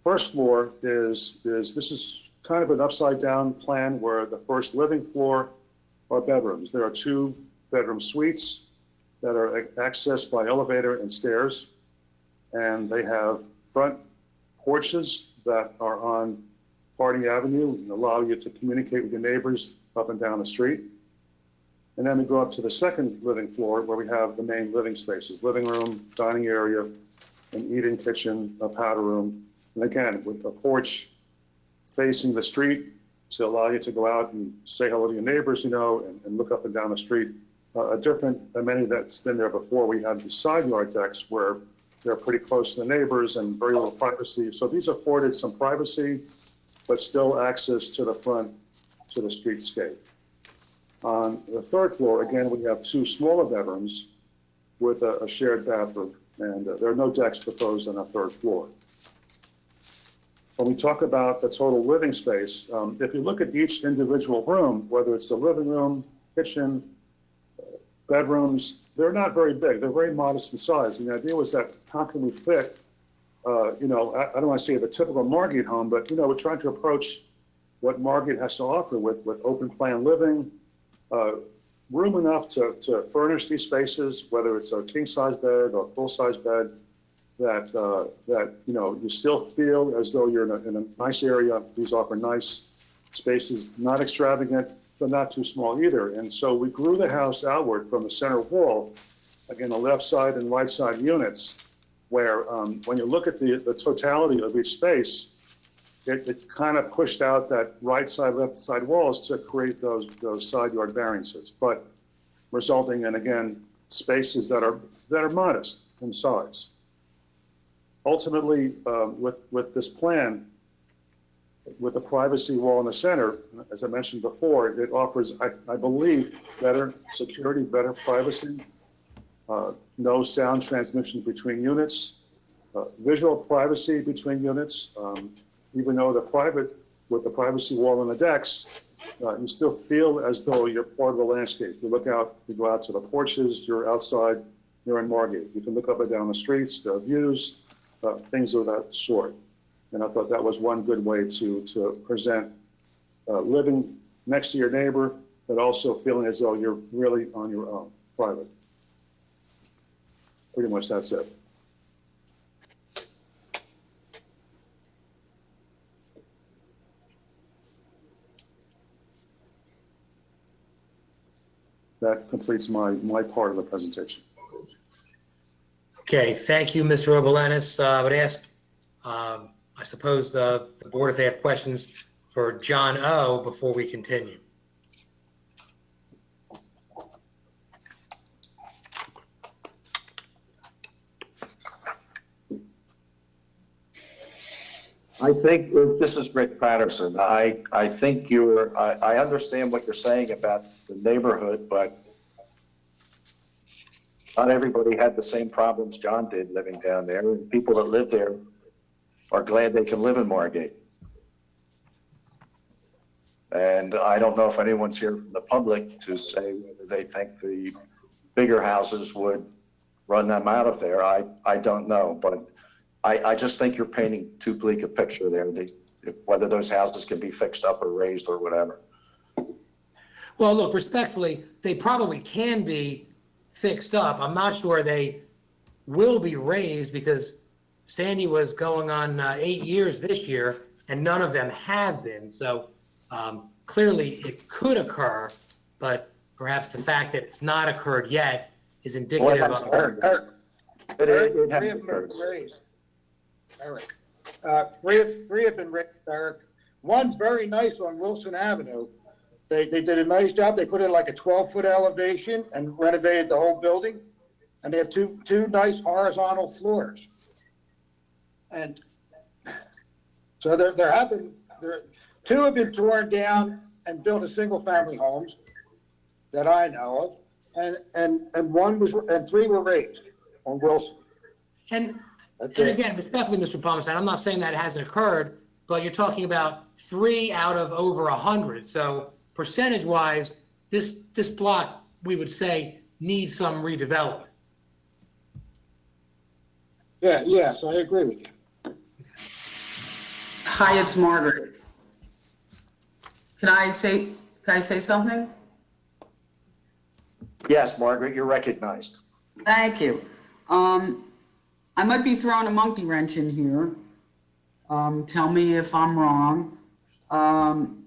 First floor this is kind of an upside down plan where the first living floor are bedrooms. There are 2 bedroom suites that are accessed by elevator and stairs, and they have front porches that are on Party Avenue and allow you to communicate with your neighbors up and down the street. And then we go up to the 2nd living floor where we have the main living spaces, living room, dining area, an eat-in kitchen, a powder room. And again, with a porch facing the street to allow you to go out and say hello to your neighbors, and look up and down the street. A different amenity that's been there before. We have the side yard decks where they're pretty close to the neighbors and very little privacy. So these afforded some privacy, but still access to the front, to the streetscape. On the 3rd floor, again, we have 2 smaller bedrooms with a shared bathroom, and there are no decks proposed on the 3rd floor. when we talk about the total living space, if you look at each individual room, whether it's the living room, kitchen, bedrooms, they're not very big. They're very modest in size. And the idea was that how can we fit, I don't want to say the typical Margate home, but, we're trying to approach what Margate has to offer with open plan living, room enough to furnish these spaces, whether it's a king size bed or full size bed, that you still feel as though you're in a nice area. These offer nice spaces, not extravagant, but not too small either. And so we grew the house outward from the center wall, again, the left side and right side units, where when you look at the totality of each space, it kind of pushed out that right side, left side walls to create those side yard variances, but resulting in, again, spaces that are modest in size. Ultimately, with this plan, with the privacy wall in the center, as I mentioned before, it offers, I believe, better security, better privacy, no sound transmission between units, visual privacy between units. Even though with the privacy wall on the decks, you still feel as though you're part of the landscape. You look out, you go out to the porches, you're outside, you're in Margate. You can look up and down the streets, the views, things of that sort. And I thought that was one good way to present living next to your neighbor, but also feeling as though you're really on your own, private. Pretty much that's it. That completes my part of the presentation. Okay, thank you, Mr. Obelenis. I would ask, I suppose, the board if they have questions for John O. before we continue. I think, this is Rick Patterson. I think I understand what you're saying about the neighborhood, but not everybody had the same problems John did living down there. And people that live there are glad they can live in Margate. And I don't know if anyone's here from the public to say whether they think the bigger houses would run them out of there. I don't know, but I just think you're painting too bleak a picture there, whether those houses can be fixed up or raised or whatever. Well, look, respectfully, they probably can be fixed up. I'm not sure they will be raised because Sandy was going on 8 years this year and none of them have been. So clearly it could occur, but perhaps the fact that it's not occurred yet is indicative of. It hasn't occurred. Eric, three have been raised, Eric. One's very nice on Wilson Avenue. They did a nice job. They put in like a 12-foot elevation and renovated the whole building. And they have two nice horizontal floors. And so two have been torn down and built as single-family homes that I know of, and three were raised on Wilson. And again, respectfully, Mr. Palmerstein, I'm not saying that it hasn't occurred, but you're talking about 3 out of over 100. So percentage-wise, this block, we would say, needs some redevelopment. Yes, I agree with you. Hi, it's Margaret. Can I say something? Yes, Margaret, you're recognized. Thank you. I might be throwing a monkey wrench in here. Tell me if I'm wrong. I'm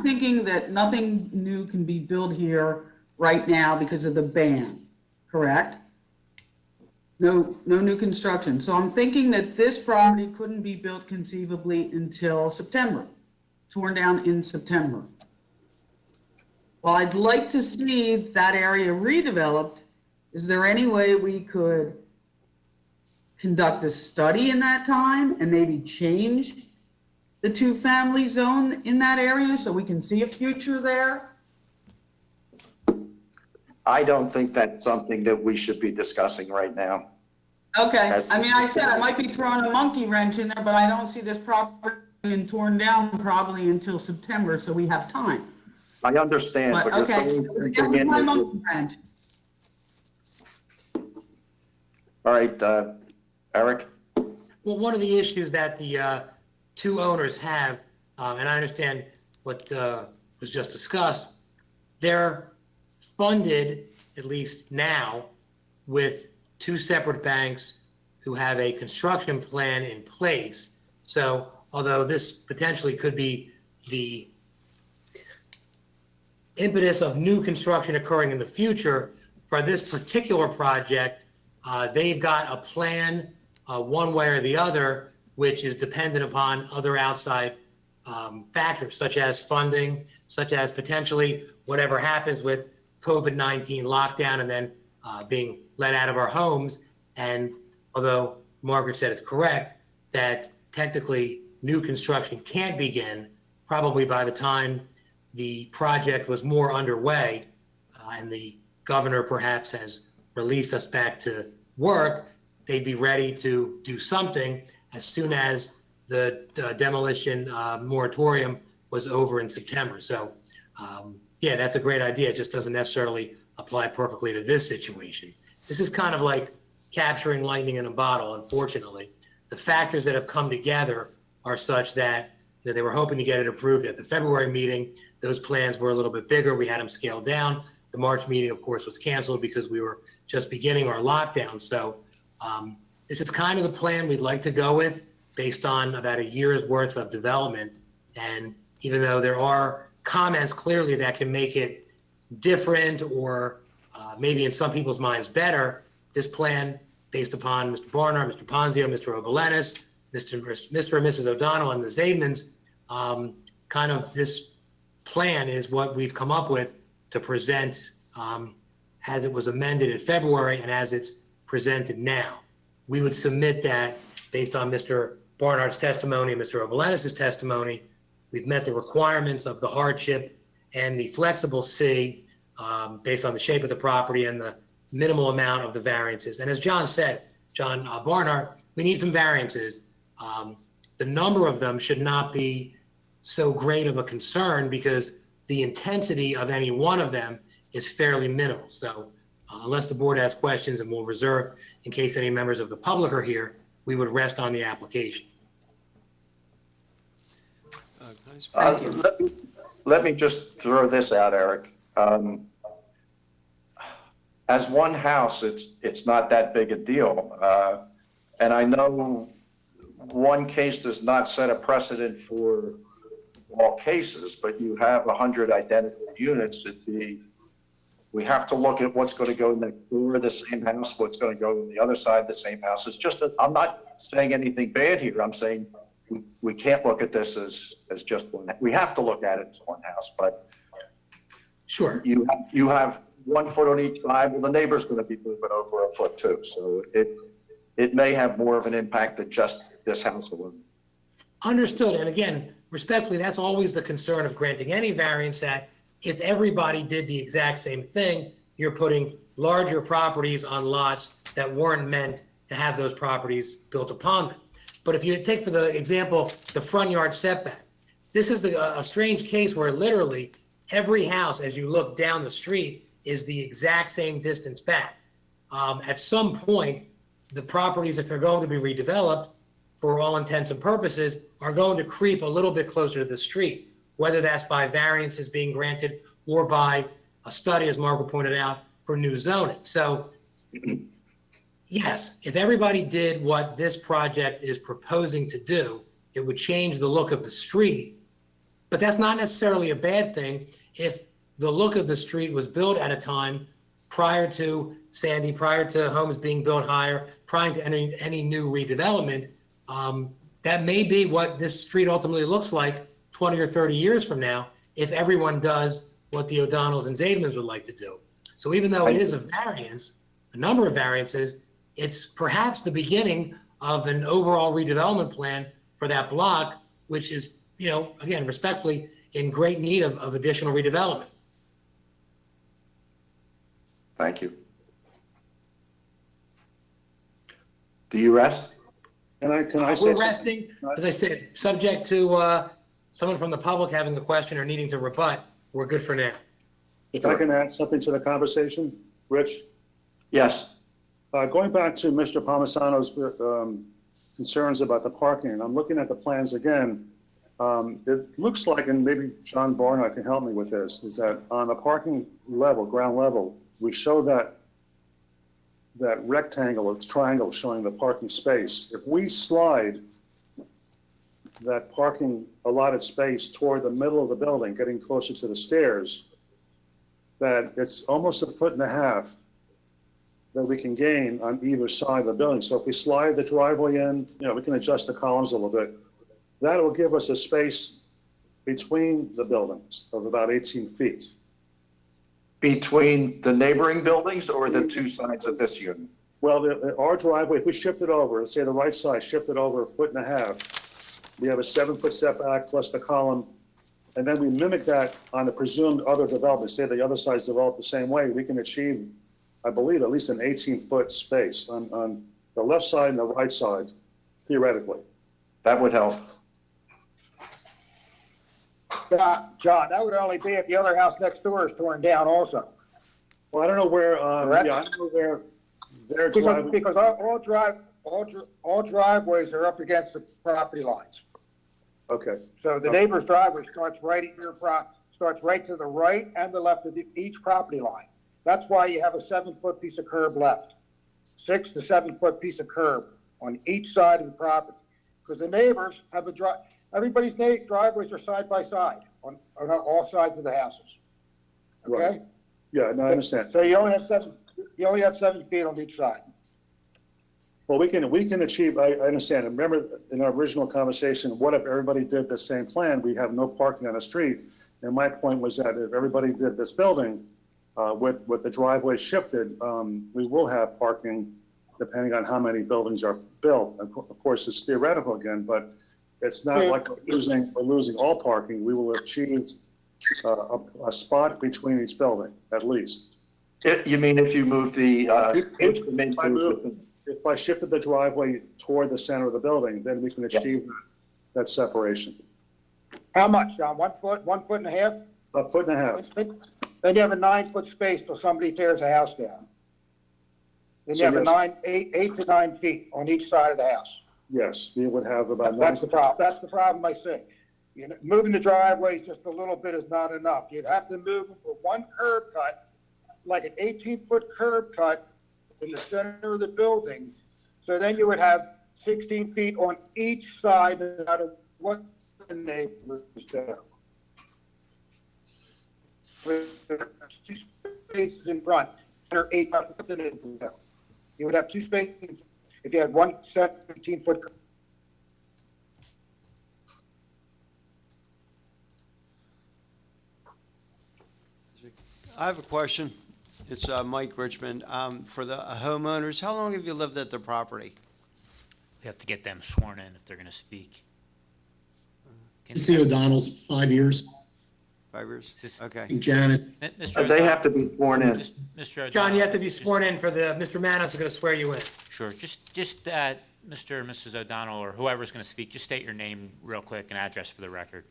thinking that nothing new can be built here right now because of the ban, correct? No new construction. So I'm thinking that this property couldn't be built conceivably until September, torn down in September. Well, I'd like to see that area redeveloped. Is there any way we could conduct a study in that time and maybe change the 2-family zone in that area so we can see a future there? I don't think that's something that we should be discussing right now. Okay, I mean, I said I might be throwing a monkey wrench in there, but I don't see this property being torn down probably until September, so we have time. I understand, But, but you're okay, throwing that something was in my that monkey you- wrench. All right, Eric? Well, one of the issues that the two owners have, and I understand what was just discussed, they're funded, at least now, with two separate banks who have a construction plan in place. So although this potentially could be the impetus of new construction occurring in the future, for this particular project, they've got a plan one way or the other, which is dependent upon other outside factors, such as funding, such as potentially whatever happens with COVID-19 lockdown and then being let out of our homes. And although Margaret said it's correct that technically new construction can't begin, probably by the time the project was more underway and the governor perhaps has released us back to work, they'd be ready to do something as soon as the demolition moratorium was over in September. So yeah, that's a great idea. It just doesn't necessarily apply perfectly to this situation. This is kind of like capturing lightning in a bottle, unfortunately. The factors that have come together are such that they were hoping to get it approved at the February meeting. Those plans were a little bit bigger. We had them scaled down. The March meeting, of course, was canceled because we were just beginning our lockdown. So this is kind of the plan we'd like to go with based on about a year's worth of development. And even though there are comments clearly that can make it different or maybe in some people's minds better, this plan based upon Mr. Barnard, Mr. Ponzio, Mr. Oglenis, Mr. and Mrs. O'Donnell and the Zaidmans, kind of this plan is what we've come up with to present as it was amended in February and as it's presented now. We would submit that based on Mr. Barnard's testimony and Mr. Oglenis' testimony. We've met the requirements of the hardship and the flexible C based on the shape of the property and the minimal amount of the variances. And as John said, John Barnard, we need some variances. The number of them should not be so great of a concern because the intensity of any one of them is fairly minimal. So unless the board has questions, and we'll reserve in case any members of the public are here, we would rest on the application. Let me just throw this out, Eric. As one house, it's not that big a deal. And I know one case does not set a precedent for all cases, but you have 100 identical units. We have to look at what's going to go next door of the same house, what's going to go on the other side of the same house. It's just, I'm not saying anything bad here. I'm saying we can't look at this as just one. We have to look at it as one house, but sure, you have 1 foot on each side. Well, the neighbor's going to be moving over a foot too, so it may have more of an impact than just this house alone. Understood. And again, respectfully, that's always the concern of granting any variance, that if everybody did the exact same thing, you're putting larger properties on lots that weren't meant to have those properties built upon them. But if you take for the example, the front yard setback, this is a strange case where literally every house, as you look down the street, is the exact same distance back. At some point, the properties, if they're going to be redeveloped, for all intents and purposes, are going to creep a little bit closer to the street, whether that's by variances being granted or by a study, as Margaret pointed out, for new zoning. So yes, if everybody did what this project is proposing to do, it would change the look of the street. But that's not necessarily a bad thing if the look of the street was built at a time prior to Sandy, prior to homes being built higher, prior to any new redevelopment. That may be what this street ultimately looks like 20 or 30 years from now, if everyone does what the O'Donnells and Zaidmans would like to do. So even though it is a variance, a number of variances, it's perhaps the beginning of an overall redevelopment plan for that block, which is, again, respectfully, in great need of additional redevelopment. Thank you. Do you rest? Can I say We're something? resting, as I said, subject to someone from the public having a question or needing to rebut, we're good for now. If I can add something to the conversation, Rich? Yes. Going back to Mr. Palmisano's concerns about the parking, and I'm looking at the plans again. It looks like, and maybe John Barnard can help me with this, is that on the parking level, ground level, we show that rectangle or triangle showing the parking space. If we slide that parking allotted space toward the middle of the building, getting closer to the stairs, that it's almost 1.5 feet that we can gain on either side of the building. So if we slide the driveway in, we can adjust the columns a little bit. That'll give us a space between the buildings of about 18 feet. Between the neighboring buildings or the two sides of this unit? Well, our driveway, if we shift it over, let's say the right side, shift it over 1.5 feet, we have a 7-foot setback plus the column, and then we mimic that on the presumed other development. Say the other side's developed the same way, we can achieve, I believe, at least an 18-foot space on the left side and the right side, theoretically. That would help. John, that would only be if the other house next door is torn down also. Well, I don't know where, Correct? yeah, I don't know where their driveway. Because all driveways are up against the property lines. Okay, So the neighbor's driveway starts right at starts right to the right and the left of each property line. That's why you have a 7-foot piece of curb left, 6 to 7-foot piece of curb on each side of the property. Because the neighbors have everybody's driveways are side by side on all sides of the houses. Okay? Right. Yeah, no, I understand. So you only have 7 feet on each side. Well, we can achieve, I understand. Remember in our original conversation, what if everybody did the same plan? We have no parking on the street. And my point was that if everybody did this building, with the driveway shifted, we will have parking depending on how many buildings are built. Of course, it's theoretical again, but it's not like we're losing all parking. We will achieve a spot between each building, at least. You mean if you move the If I shifted the driveway toward the center of the building, then we can achieve that separation. How much, John? 1 foot, 1.5 feet? 1.5 feet. Then you have a 9-foot space till somebody tears a house down. Then you So have yes. 8 to 9 feet on each side of the house. Yes, we would have about. That's the problem. That's the problem I see. Moving the driveway just a little bit is not enough. You'd have to move them for one curb cut, like an 18-foot curb cut in the center of the building. So then you would have 16 feet on each side, no matter what the neighbors do. With two spaces in front, or 8 foot the neighbors do. You would have 2 spaces if you had one 17-foot. I have a question. It's Mike Richmond. For the homeowners, how long have you lived at the property? We have to get them sworn in if they're going to speak. C. O'Donnell's 5 years. 5 years? Okay. Janice. They have to be sworn in. Mr. John, you have to be sworn in for Mr. Manos is going to swear you in. Sure. Just Mr. and Mrs. O'Donnell or whoever's going to speak, just state your name real quick and address for the record.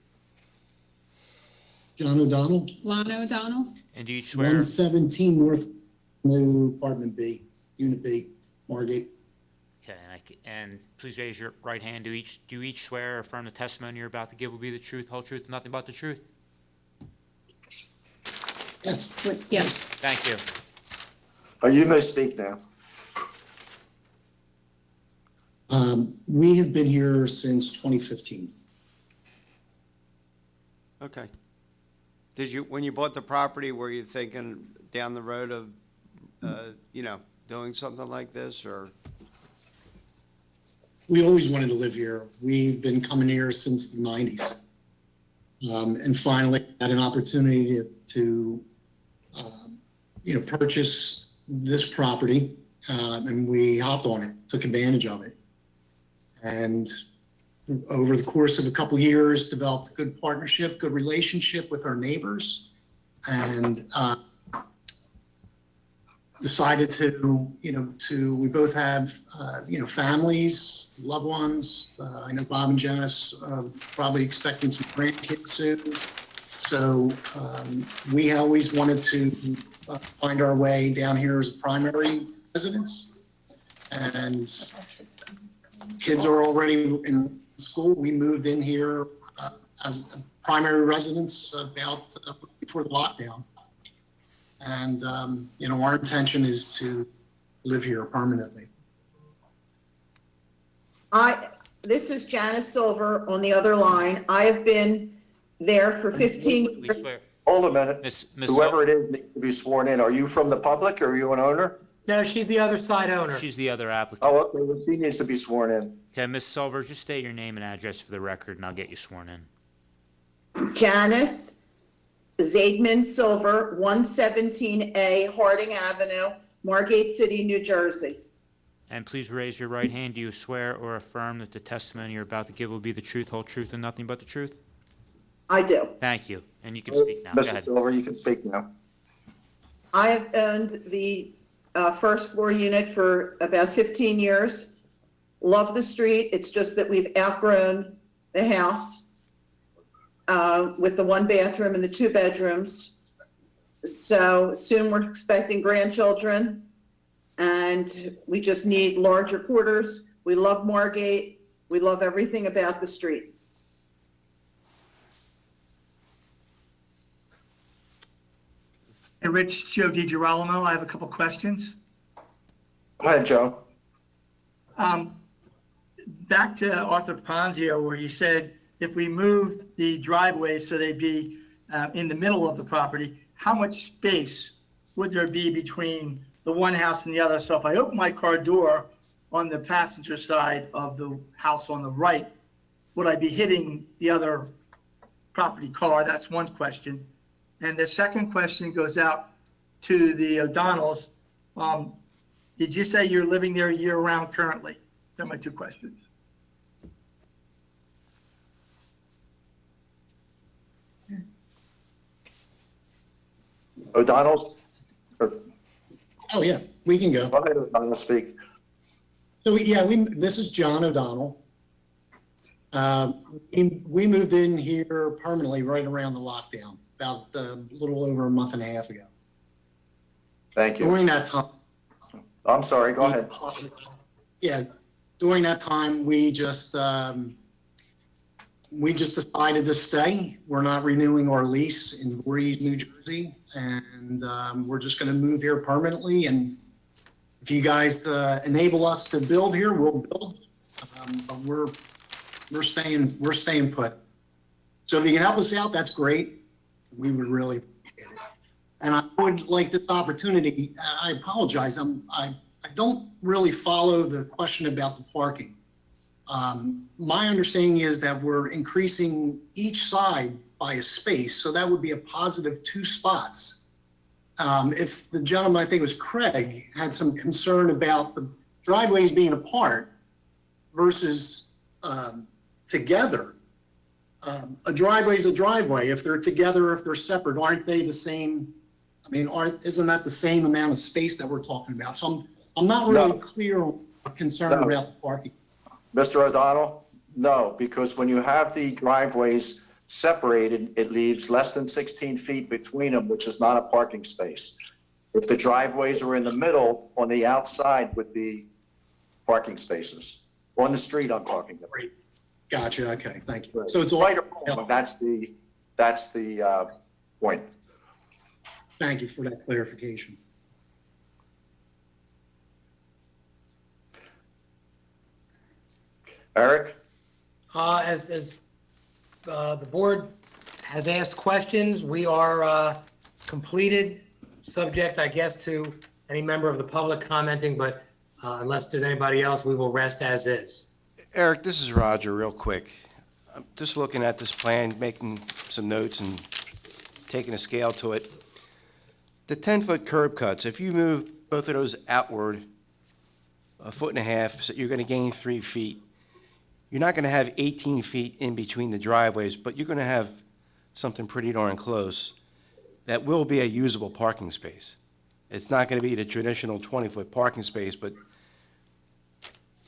John O'Donnell. Lana O'Donnell. And do you swear? 117 North New Apartment B, Unit B, Margate. Okay, and please raise your right hand. Do you each swear or affirm the testimony you're about to give will be the truth, whole truth, and nothing but the truth? Yes. Yes. Thank you. You may speak now. We have been here since 2015. Okay. When you bought the property, were you thinking down the road of, doing something like this, or? We always wanted to live here. We've been coming here since the 90s. And finally had an opportunity to purchase this property, and we hopped on it, took advantage of it. And over the course of a couple years, developed a good partnership, good relationship with our neighbors. And decided to, we both have, families, loved ones. I know Bob and Janice are probably expecting some grandkids soon. So we always wanted to find our way down here as a primary residence. And kids are already in school. We moved in here as a primary residence about before the lockdown. And, our intention is to live here permanently. This is Janice Silver on the other line. I have been there for 15 years. Hold a minute. Miss Whoever it is needs to be sworn in. Are you from the public or are you an owner? No, she's the other side owner. She's the other applicant. Oh, okay, well, she needs to be sworn in. Okay, Ms. Silver, just state your name and address for the record, and I'll get you sworn in. Janice Zaidman Silver, 117A Harding Avenue, Margate City, New Jersey. And please raise your right hand. Do you swear or affirm that the testimony you're about to give will be the truth, whole truth, and nothing but the truth? I do. Thank you. And you can speak now. Go Mr. ahead. Silver, you can speak now. I have owned the first floor unit for about 15 years. Love the street. It's just that we've outgrown the house with the 1 bathroom and the 2 bedrooms. So soon we're expecting grandchildren and we just need larger quarters. We love Margate. We love everything about the street. Hey, Rich, Joe DiGirolamo, I have a couple questions. Go ahead, Joe. Back to Arthur Ponzio, where you said if we moved the driveways so they'd be in the middle of the property, how much space would there be between the one house and the other? So if I open my car door on the passenger side of the house on the right, would I be hitting the other property car? That's one question. And the second question goes out to the O'Donnells. Did you say you're living there year-round currently? Those are my 2 questions. O'Donnell? Oh, yeah, we can go. Go ahead, O'Donnell, speak. So, yeah, this is John O'Donnell. We moved in here permanently right around the lockdown, about a little over a month and a half ago. Thank you. During that time. I'm sorry, go ahead. Yeah, during that time, we just decided to stay. We're not renewing our lease in Voorhees, New Jersey, and we're just going to move here permanently. And if you guys enable us to build here, we'll build. But we're staying put. So if you can help us out, that's great. We would really appreciate it. And I would like this opportunity. I apologize. I don't really follow the question about the parking. My understanding is that we're increasing each side by a space, so that would be a positive 2 spots. If the gentleman, I think it was Craig, had some concern about the driveways being apart versus together, a driveway is a driveway. If they're together, if they're separate, aren't they the same? I mean, isn't that the same amount of space that we're talking about? So I'm not really clear or concerned about the parking. Mr. O'Donnell? No, because when you have the driveways separated, it leaves less than 16 feet between them, which is not a parking space. If the driveways are in the middle, on the outside would be parking spaces. On the street, I'm talking about. Gotcha. Okay. Thank you. Right. So it's all Right or wrong, that's the point. Thank you for that clarification. Eric? As the board has asked questions, we are completed, subject, I guess, to any member of the public commenting, but unless there's anybody else, we will rest as is. Eric, this is Roger, real quick. I'm just looking at this plan, making some notes and taking a scale to it. The 10-foot curb cuts, if you move both of those outward 1.5 feet, so you're going to gain 3 feet. You're not going to have 18 feet in between the driveways, but you're going to have something pretty darn close that will be a usable parking space. It's not going to be the traditional 20-foot parking space, but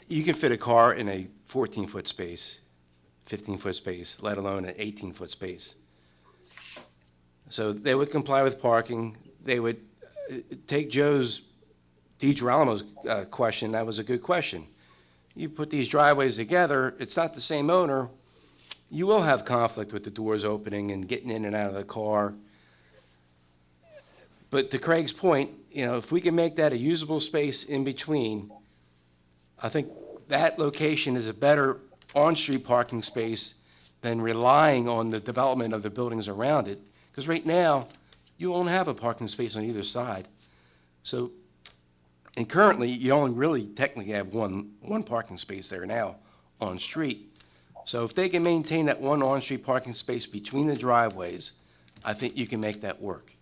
you can fit a car in a 14-foot space, 15-foot space, let alone an 18-foot space. So they would comply with parking. They would take DiGirolamo's question. That was a good question. You put these driveways together, it's not the same owner. You will have conflict with the doors opening and getting in and out of the car. But to Craig's point, if we can make that a usable space in between, I think that location is a better on-street parking space than relying on the development of the buildings around it. Because right now, you won't have a parking space on either side. So, and currently, you only really technically have one parking space there now on street. So if they can maintain that one on-street parking space between the driveways, I think you can make that work.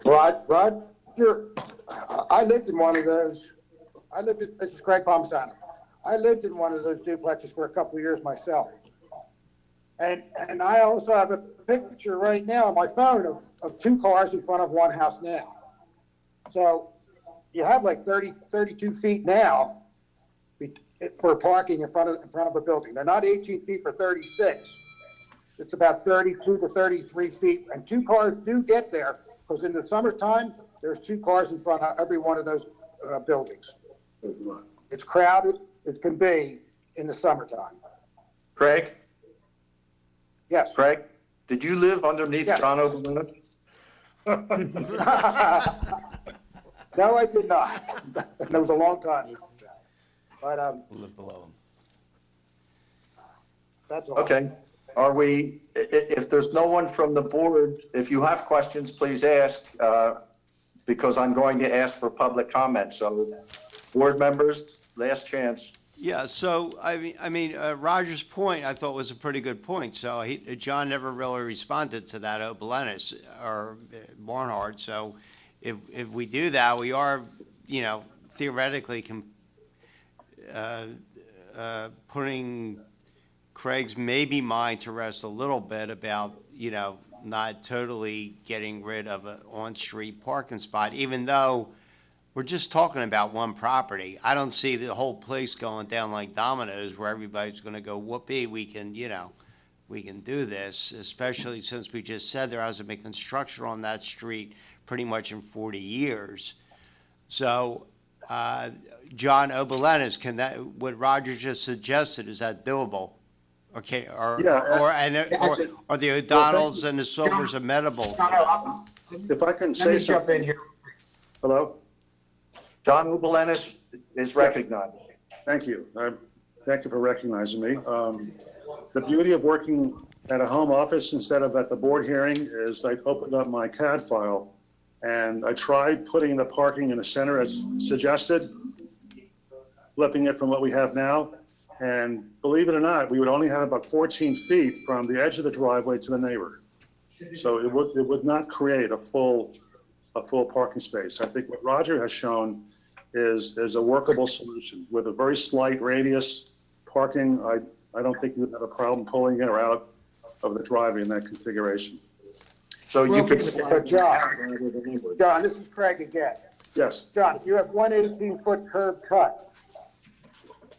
Roger, I lived in one of those. This is Craig Palmisano. I lived in one of those duplexes for a couple of years myself. And I also have a picture right now on my phone of two cars in front of one house now. So you have like 32 feet now for parking in front of a building. They're not 18 feet for 36. It's about 32 to 33 feet. And two cars do get there because in the summertime, there's two cars in front of every one of those buildings. It's crowded. It can be in the summertime. Craig? Yes. Craig, did you live underneath Yes. John Oberlin? No, I did not. That was a long time ago. But We'll live below them. that's all. Okay. If there's no one from the board, if you have questions, please ask, because I'm going to ask for public comment. So board members, last chance. Yeah, so, I mean, Roger's point, I thought was a pretty good point. So John never really responded to that Obelenis or Barnhart. So if we do that, we are, theoretically putting Craig's maybe mind to rest a little bit about, not totally getting rid of an on-street parking spot, even though we're just talking about one property. I don't see the whole place going down like dominoes where everybody's going to go, whoopee, we can do this, especially since we just said there hasn't been construction on that street pretty much in 40 years. So, John Obelenis, what Roger just suggested, is that doable? Okay, or the O'Donnells and the Silvers amenable? If I can Let say me jump something. in here. Hello? John Oberlin is recognized. Thank you. Thank you for recognizing me. The beauty of working at a home office instead of at the board hearing is I opened up my CAD file and I tried putting the parking in the center as suggested, flipping it from what we have now. And believe it or not, we would only have about 14 feet from the edge of the driveway to the neighbor. So it would not create a full parking space. I think what Roger has shown is a workable solution with a very slight radius parking. I don't think you would have a problem pulling in or out of the driveway in that configuration. So you could. John, this is Craig again. Yes. John, if you have one 18-foot curb cut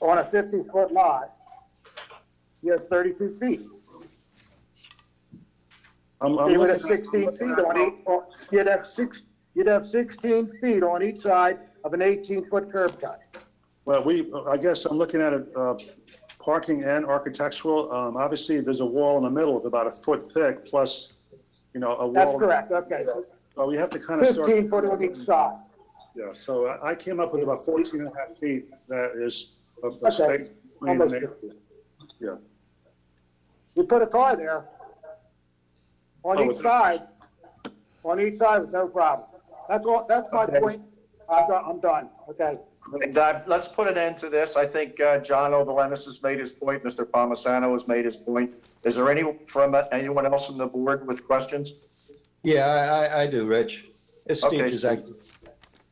on a 50-foot lot, you have 32 feet. You would have 16 feet on each, you'd have 16 feet on each side of an 18-foot curb cut. Well, I guess I'm looking at it, parking and architectural. Obviously, there's a wall in the middle of about a foot thick, plus, a wall. That's correct, okay. Well, we have to kind of start. 15 foot on each side. Yeah, so I came up with about 14 and a half feet. That is a Okay, space between almost the 50. Yeah. You put a car there on Oh, each side with no problem. That's all, that's my point. I'm done, okay? And let's put an end to this. I think John Obelenis has made his point. Mr. Palmisano has made his point. Is there anyone else from the board with questions? Yeah, I do, Rich. It's Steve Okay, Giesecke.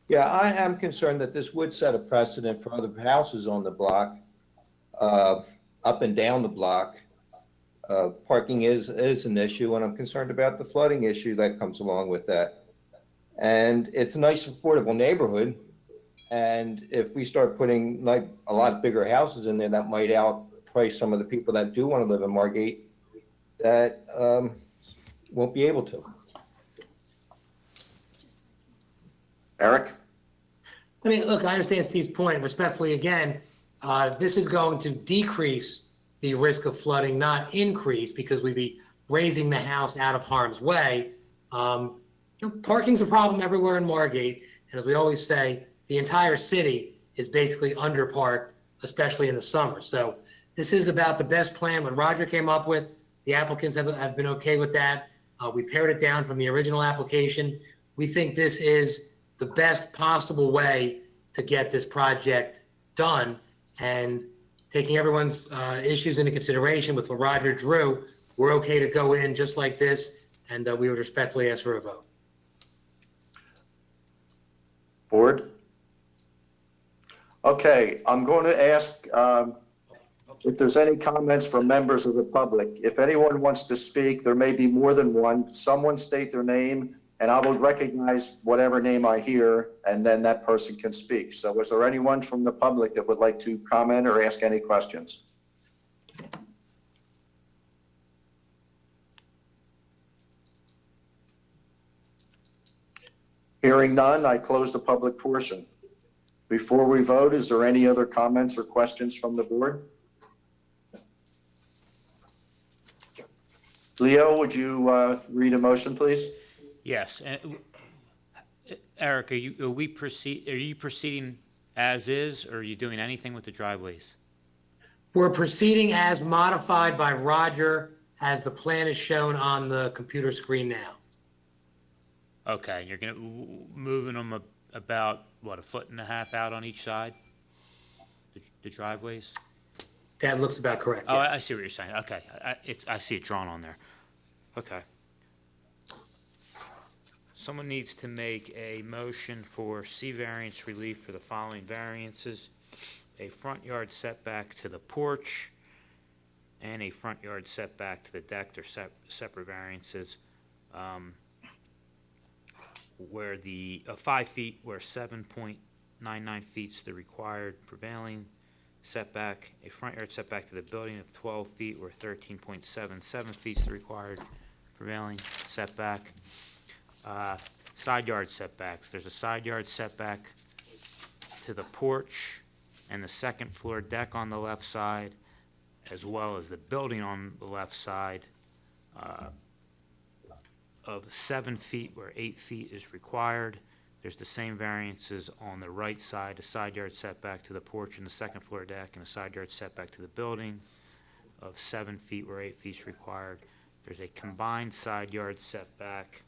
Yeah, I am concerned that this would set a precedent for other houses on the block, up and down the block. Parking is an issue, and I'm concerned about the flooding issue that comes along with that. And it's a nice, affordable neighborhood. And if we start putting like a lot bigger houses in there, that might outprice some of the people that do want to live in Margate that won't be able to. Eric? I mean, look, I understand Steve's point. Respectfully, again, this is going to decrease the risk of flooding, not increase, because we'd be raising the house out of harm's way. Parking's a problem everywhere in Margate, and as we always say, the entire city is basically underparked, especially in the summer. So this is about the best plan. What Roger came up with, the applicants have been okay with that. We pared it down from the original application. We think this is the best possible way to get this project done, and taking everyone's issues into consideration with what Roger drew, we're okay to go in just like this, and we would respectfully ask for a vote. Board? Okay, I'm going to ask if there's any comments from members of the public. If anyone wants to speak, there may be more than one. Someone state their name, and I will recognize whatever name I hear, and then that person can speak. So is there anyone from the public that would like to comment or ask any questions? Hearing none, I close the public portion. Before we vote, is there any other comments or questions from the board? Leo, would you read a motion, please? Yes. Eric, are you proceeding as is, or are you doing anything with the driveways? We're proceeding as modified by Roger, as the plan is shown on the computer screen now. Okay, you're gonna moving them about what, 1.5 feet out on each side, the driveways? That looks about correct. Oh, yes. I see what you're saying. Okay, I see it drawn on there. Okay. Someone needs to make a motion for C variance relief for the following variances: a front yard setback to the porch and a front yard setback to the deck. They're separate variances. Where the 5 feet, where 7.99 feet is the required prevailing setback, a front yard setback to the building of 12 feet, where 13.77 feet is the required prevailing setback. Side yard setbacks. There's a side yard setback to the porch and the second floor deck on the left side, as well as the building on the left side, of 7 feet where 8 feet is required. There's the same variances on the right side, a side yard setback to the porch and the second floor deck, and a side yard setback to the building of 7 feet where 8 feet is required. There's a combined side yard setback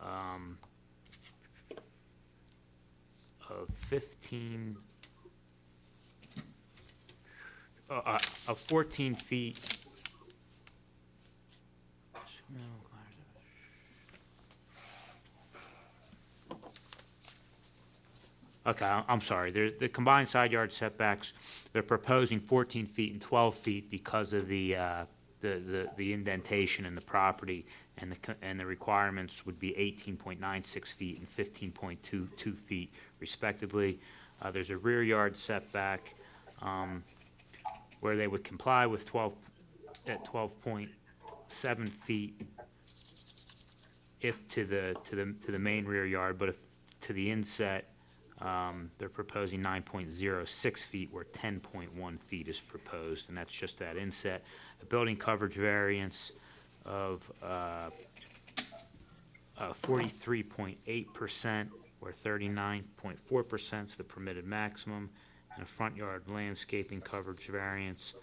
of 14 feet. Okay, I'm sorry. The combined side yard setbacks, they're proposing 14 feet and 12 feet because of the indentation in the property, and the requirements would be 18.96 feet and 15.22 feet respectively. There's a rear yard setback where they would comply with 12.7 feet if to the main rear yard, but if to the inset, they're proposing 9.06 feet where 10.1 feet is proposed, and that's just that inset. A building coverage variance of 43.8% where 39.4% is the permitted maximum, and a front yard landscaping coverage variance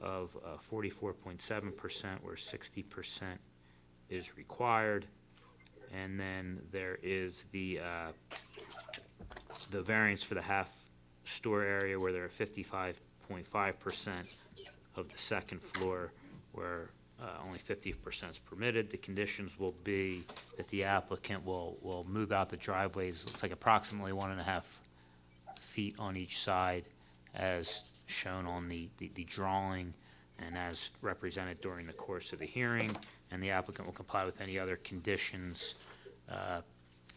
of 44.7% where 60% is required. And then there is the variance for the half store area where there are 55.5% of the second floor where only 50% is permitted. The conditions will be that the applicant will move out the driveways, looks like approximately 1.5 feet on each side as shown on the drawing and as represented during the course of the hearing, and the applicant will comply with any other conditions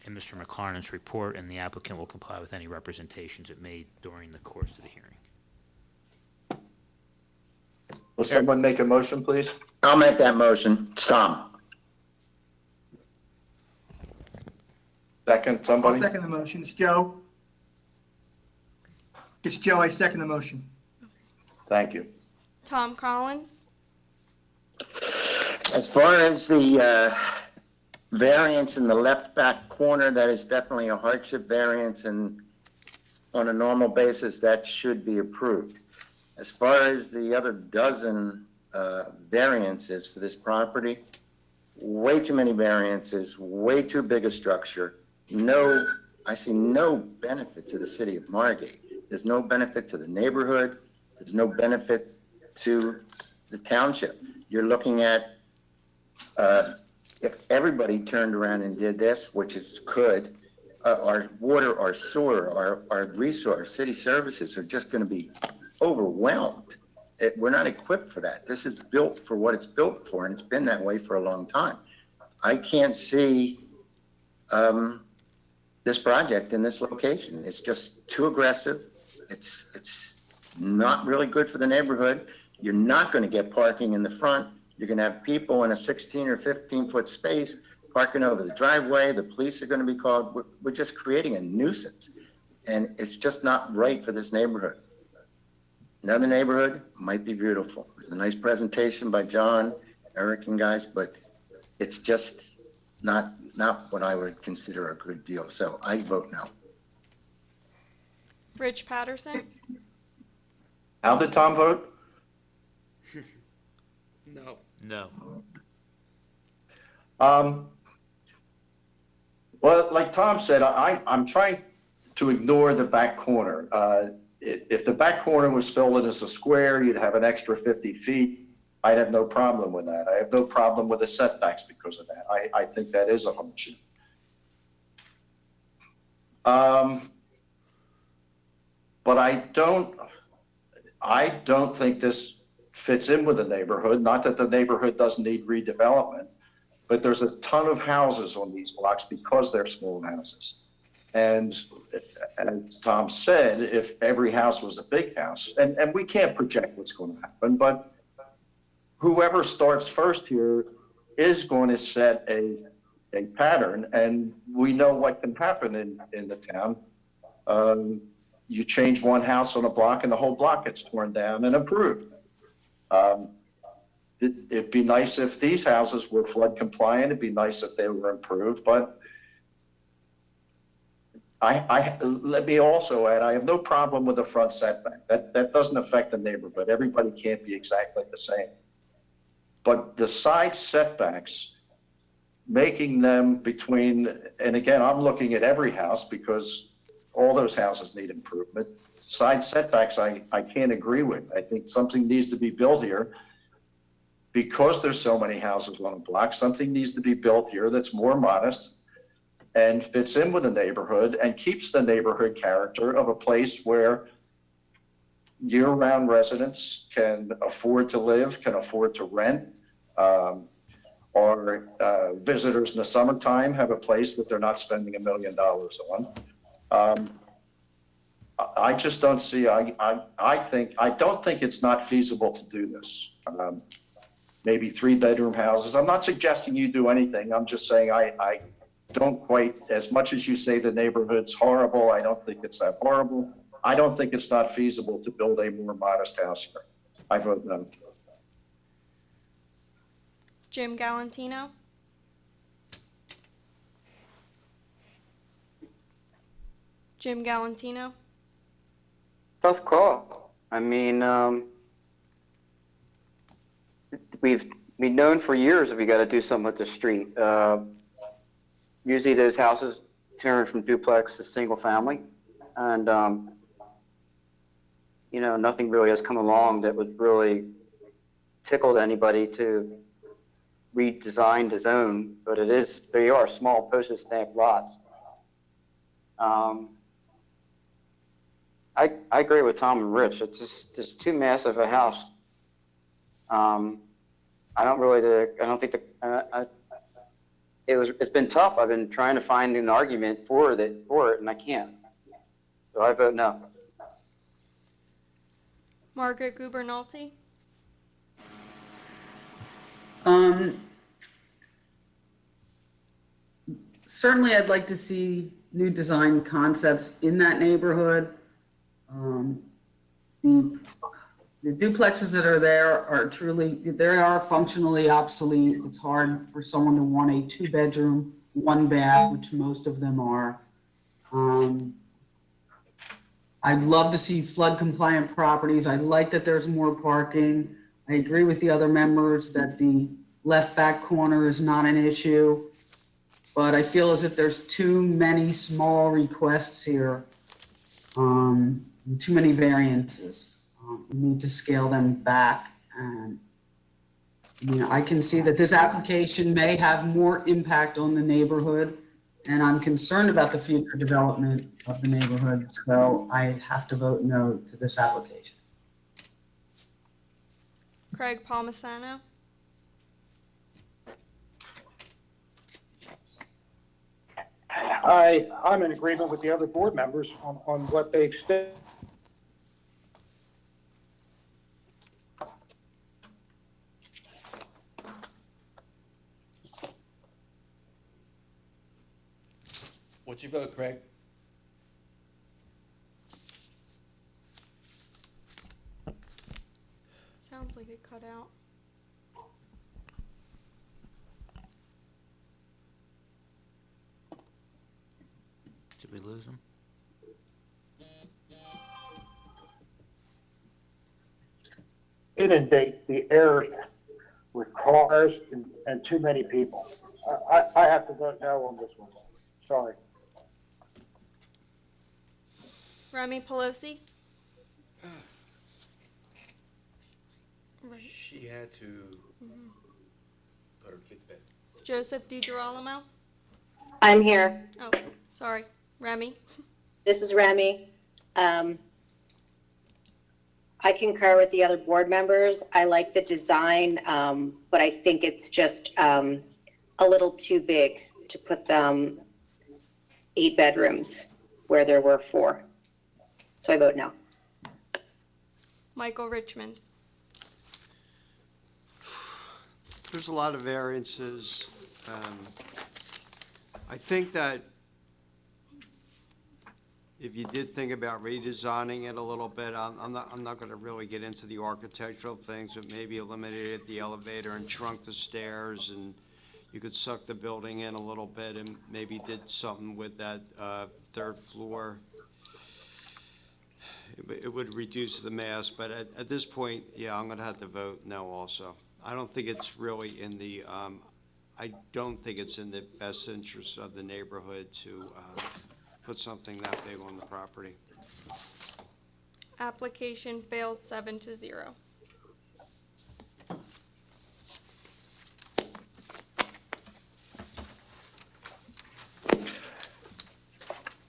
in Mr. McLaren's report, and the applicant will comply with any representations it made during the course of the hearing. Will someone make a motion, please? I'll make that motion. It's Tom. Second, I'll somebody? second the motion. It's Joe. It's Joe. I second the motion. Thank you. Tom Collins, As far as the variance in the left back corner, that is definitely a hardship variance, and on a normal basis, that should be approved. As far as the other dozen variances for this property, way too many variances, way too big a structure. I see no benefit to the city of Margate. There's no benefit to the neighborhood. There's no benefit to the township. You're looking at, if everybody turned around and did this, which is could, our water, our sewer, our resource, city services are just going to be overwhelmed. We're not equipped for that. This is built for what it's built for, and it's been that way for a long time. I can't see this project in this location. It's just too aggressive. It's not really good for the neighborhood. You're not going to get parking in the front. You're going to have people in a 16 or 15-foot space parking over the driveway. The police are going to be called. We're just creating a nuisance, and it's just not right for this neighborhood. Another neighborhood might be beautiful. It was a nice presentation by John, Eric, and guys, but it's just not what I would consider a good deal. So I vote no. Rich Patterson, How did Tom vote? No. No. Well, like Tom said, I'm trying to ignore the back corner. If the back corner was filled in as a square, you'd have an extra 50 feet. I'd have no problem with that. I have no problem with the setbacks because of that. I think that is a hardship. But I don't think this fits in with the neighborhood. Not that the neighborhood doesn't need redevelopment, but there's a ton of houses on these blocks because they're small houses. And as Tom said, if every house was a big house, and we can't project what's going to happen, but whoever starts first here is going to set a pattern, and we know what can happen in the town. You change one house on a block and the whole block gets torn down and improved. It'd be nice if these houses were flood compliant. It'd be nice if they were improved, but let me also add, I have no problem with the front setback. That doesn't affect the neighborhood. Everybody can't be exactly the same. But the side setbacks, making them between, and again, I'm looking at every house because all those houses need improvement. Side setbacks, I can't agree with. I think something needs to be built here because there's so many houses on a block. Something needs to be built here that's more modest and fits in with the neighborhood and keeps the neighborhood character of a place where year-round residents can afford to live, can afford to rent, or visitors in the summertime have a place that they're not spending $1 million on. I just don't see, I don't think it's not feasible to do this. Maybe 3-bedroom houses. I'm not suggesting you do anything. I'm just saying I don't quite, as much as you say the neighborhood's horrible, I don't think it's that horrible. I don't think it's not feasible to build a more modest house here. I vote no. Jim Galantino, Jim Galantino, Tough call. I mean, we've known for years that we got to do something with the street. Usually those houses turn from duplex to single family, and nothing really has come along that would really tickle anybody to redesign the zone. But they are small postage stamp lots. I agree with Tom and Rich. It's just too massive a house. I it's been tough. I've been trying to find an argument for it, and I can't. So I vote no. Margaret Gubernalty, Certainly, I'd like to see new design concepts in that neighborhood. The duplexes that are there are truly, they are functionally obsolete. It's hard for someone to want a 2-bedroom, 1 bath, which most of them are. I'd love to see flood compliant properties. I like that there's more parking. I agree with the other members that the left back corner is not an issue, but I feel as if there's too many small requests here, and too many variances. We need to scale them back. And I can see that this application may have more impact on the neighborhood, and I'm concerned about the future development of the neighborhood, so I have to vote no to this application. Craig Palmisano, I'm in agreement with the other board members on what they've stated. What's your vote, Craig? sounds like it cut out. Did we lose him? Inundate the area with cars and too many people. I have to vote no on this one. Sorry. Remy Pelosi, She had to put her kid to bed. Joseph DiGirolamo. I'm here. Oh, sorry, Remy. This is Remy. I concur with the other board members. I like the design, but I think it's just a little too big to put 8 bedrooms where there were 4. So I vote no. Michael Richmond. There's a lot of variances. I think that if you did think about redesigning it a little bit, I'm not going to really get into the architectural things, but maybe eliminated the elevator and shrunk the stairs, and you could suck the building in a little bit and maybe did something with that 3rd floor. It would reduce the mass, but at this point, yeah, I'm going to have to vote no also. I don't think it's really in the, I don't think it's in the best interest of the neighborhood to put something that big on the property. Application fails 7-0.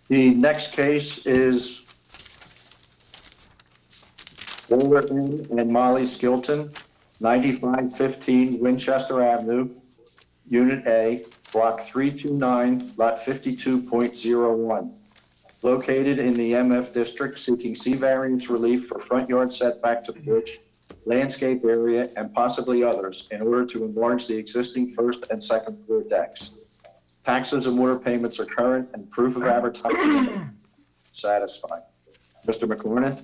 The next case is Walter and Molly Skilton, 9515 Winchester Avenue, Unit A, Block 329, Lot 52.01. Located in the MF District, seeking C variance relief for front yard setback to porch, landscape area, and possibly others in order to enlarge the existing 1st and 2nd floor decks. Taxes and water payments are current and proof of advertising satisfied. Mr. McLaurin?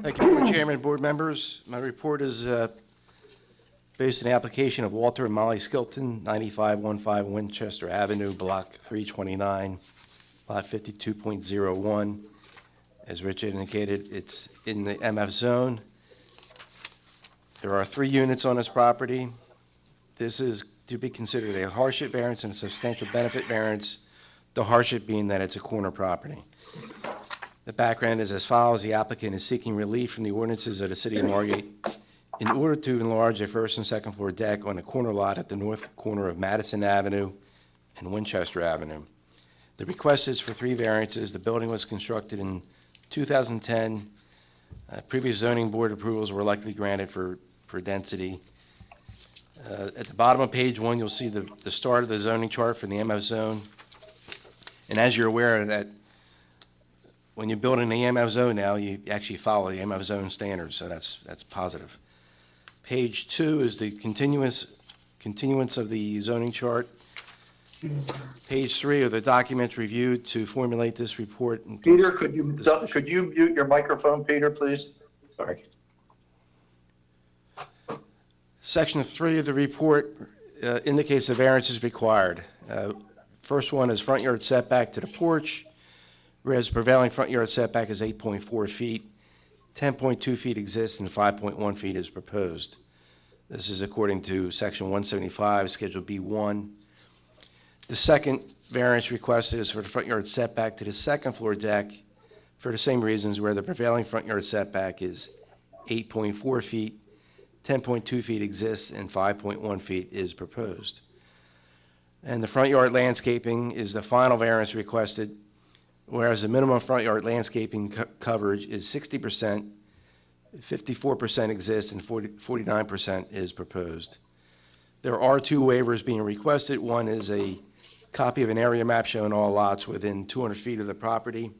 Thank you, Board Chairman, board members. My report is based on the application of Walter and Molly Skilton, 9515 Winchester Avenue, Block 329, Lot 52.01. As Richard indicated, it's in the MF zone. There are 3 units on this property. This is to be considered a hardship variance and a substantial benefit variance, the hardship being that it's a corner property. The background is as follows. The applicant is seeking relief from the ordinances of the City of Margate in order to enlarge a 1st and 2nd floor deck on a corner lot at the north corner of Madison Avenue and Winchester Avenue. The request is for 3 variances. The building was constructed in 2010. Previous zoning board approvals were likely granted for density. At the bottom of page 1, you'll see the start of the zoning chart for the MF zone. And as you're aware that when you build in the MF zone now, you actually follow the MF zone standards, so that's positive. Page 2 is the continuance of the zoning chart. Page 3 are the documents reviewed to formulate this report. Peter, could you mute your microphone, Peter, please? Sorry. Section 3 of the report indicates the variance is required. First one is front yard setback to the porch, whereas prevailing front yard setback is 8.4 feet, 10.2 feet exists, and 5.1 feet is proposed. This is according to Section 175, Schedule B1. The second variance requested is for the front yard setback to the second floor deck for the same reasons, where the prevailing front yard setback is 8.4 feet, 10.2 feet exists, and 5.1 feet is proposed. And the front yard landscaping is the final variance requested, whereas the minimum front yard landscaping coverage is 60%, 54% exists, and 49% is proposed. There are 2 waivers being requested. One is a copy of an area map showing all lots within 200 feet of the property,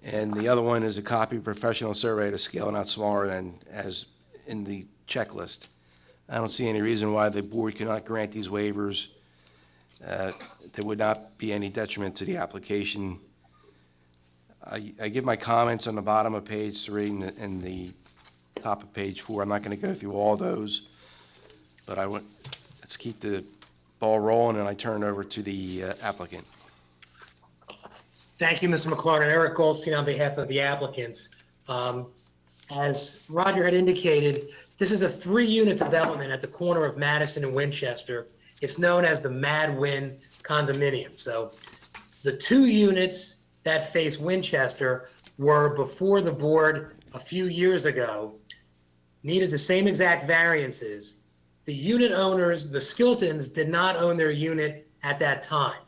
and the other one is a copy of professional survey at a scale not smaller than as in the checklist. I don't see any reason why the board cannot grant these waivers. There would not be any detriment to the application. I give my comments on the bottom of page 3 and the top of page 4. I'm not going to go through all those, but let's keep the ball rolling, and I turn it over to the applicant. Thank you, Mr. McLaurin. Eric Goldstein on behalf of the applicants. As Roger had indicated, this is a 3-unit development at the corner of Madison and Winchester. It's known as the Mad Win condominium. So the 2 units that face Winchester were before the board a few years ago, needed the same exact variances. The unit owners, the Skiltons, did not own their unit at that time.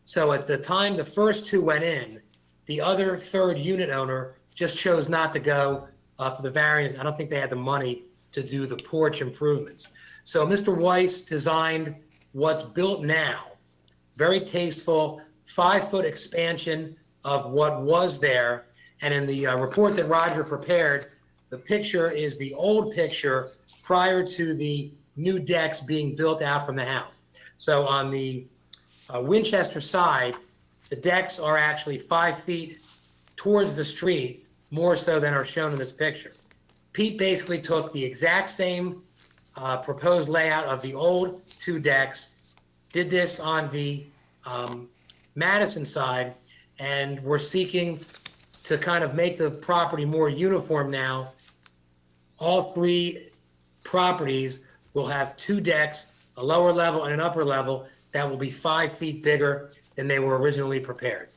So at the time the first 2 went in, the other 3rd unit owner just chose not to go for the variance. I don't think they had the money to do the porch improvements. So Mr. Weiss designed what's built now, very tasteful, 5-foot expansion of what was there. And in the report that Roger prepared, the picture is the old picture prior to the new decks being built out from the house. So on the Winchester side, the decks are actually 5 feet towards the street, more so than are shown in this picture. Pete basically took the exact same proposed layout of the old 2 decks, did this on the Madison side, and we're seeking to kind of make the property more uniform now. All 3 properties will have 2 decks, a lower level and an upper level, that will be 5 feet bigger than they were originally prepared.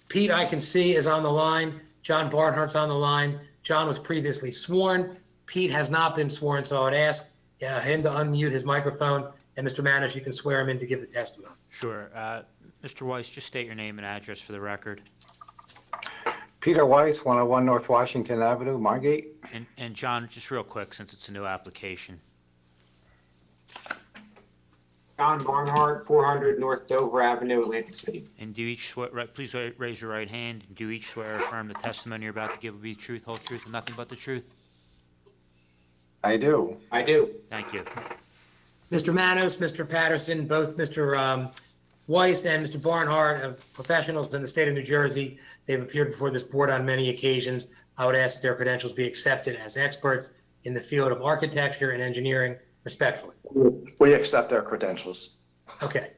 Pete, I can see, is on the line. John Barnhart's on the line. John was previously sworn. Pete has not been sworn, so I would ask him to unmute his microphone. And Mr. Manis, you can swear him in to give the testimony. Sure. Mr. Weiss, just state your name and address for the record. Peter Weiss, 101 North Washington Avenue, Margate. And John, just real quick, since it's a new application. John Barnhart, 400 North Dover Avenue, Atlantic City. And do each swear, please raise your right hand. Do each swear or affirm the testimony you're about to give will be the truth, whole truth, and nothing but the truth? I do. I do. Thank you. Mr. Manos, Mr. Patterson, both Mr. Weiss and Mr. Barnhart, professionals in the state of New Jersey. They've appeared before this board on many occasions. I would ask that their credentials be accepted as experts in the field of architecture and engineering, respectfully. We accept their credentials. Okay.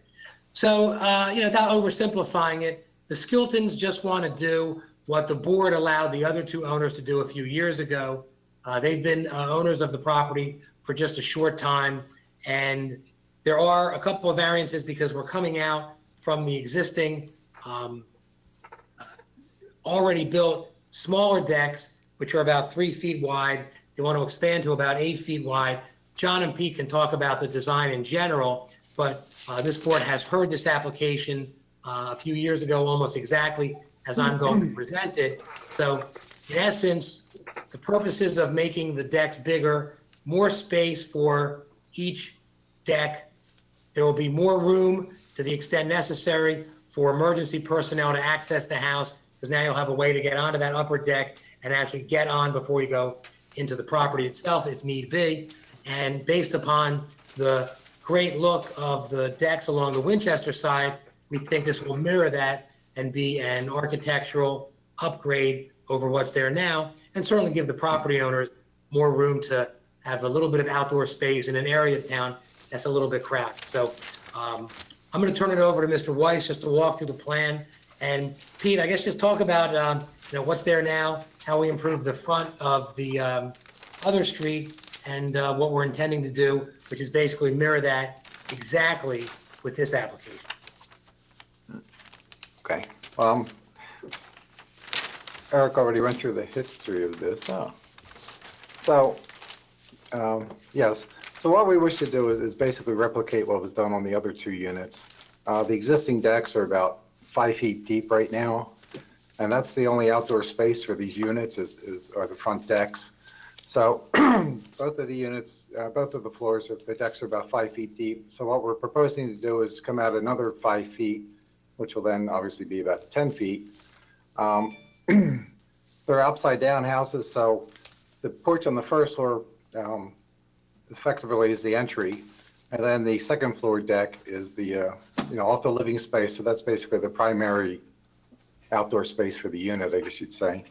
So, without oversimplifying it, the Skiltons just want to do what the board allowed the other 2 owners to do a few years ago. They've been owners of the property for just a short time, and there are a couple of variances because we're coming out from the existing already built smaller decks, which are about 3 feet wide. They want to expand to about 8 feet wide. John and Pete can talk about the design in general, but this board has heard this application a few years ago, almost exactly as I'm going to present it. So in essence, the purposes of making the decks bigger, more space for each deck. There will be more room to the extent necessary for emergency personnel to access the house, because now you'll have a way to get onto that upper deck and actually get on before you go into the property itself if need be. And based upon the great look of the decks along the Winchester side, we think this will mirror that and be an architectural upgrade over what's there now, and certainly give the property owners more room to have a little bit of outdoor space in an area of town that's a little bit cramped. So I'm going to turn it over to Mr. Weiss just to walk through the plan. And Pete, I guess just talk about what's there now, how we improve the front of the other street, and what we're intending to do, which is basically mirror that exactly with this application. Okay. Eric already went through the history of this. So, yes. So what we wish to do is basically replicate what was done on the other two units. The existing decks are about 5 feet deep right now, and that's the only outdoor space for these units are the front decks. So both of the units, both of the floors, the decks are about 5 feet deep. So what we're proposing to do is come out another 5 feet, which will then obviously be about 10 feet. They're upside down houses, so the porch on the first floor effectively is the entry, and then the second floor deck is the off the living space. So that's basically the primary outdoor space for the unit, I guess you'd say.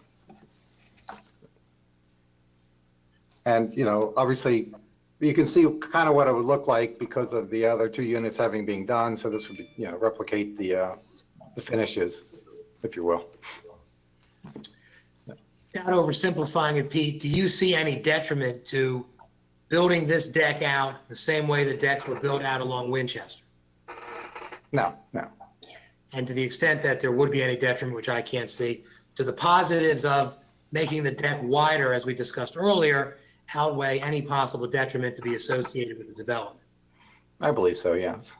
And obviously, you can see kind of what it would look like because of the other two units having been done. So this would be, replicate the finishes, if you will. Without oversimplifying it, Pete, do you see any detriment to building this deck out the same way the decks were built out along Winchester? No. And to the extent that there would be any detriment, which I can't see, to the positives of making the deck wider, as we discussed earlier, outweigh any possible detriment to be associated with the development? I believe so, yes.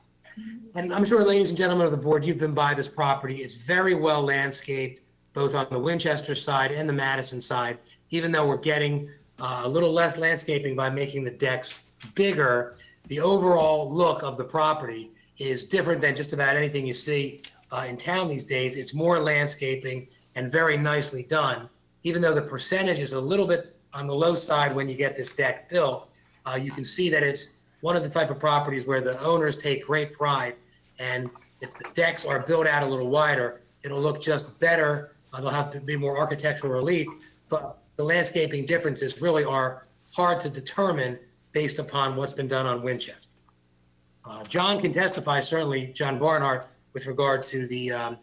And I'm sure, ladies and gentlemen of the board, you've been by this property. It's very well landscaped, both on the Winchester side and the Madison side, even though we're getting a little less landscaping by making the decks bigger. The overall look of the property is different than just about anything you see in town these days. It's more landscaping and very nicely done. Even though the percentage is a little bit on the low side when you get this deck built, you can see that it's one of the type of properties where the owners take great pride. And if the decks are built out a little wider, it'll look just better. There'll have to be more architectural relief, but the landscaping differences really are hard to determine based upon what's been done on Winchester. John can testify, certainly, John Barnhart, with regard to the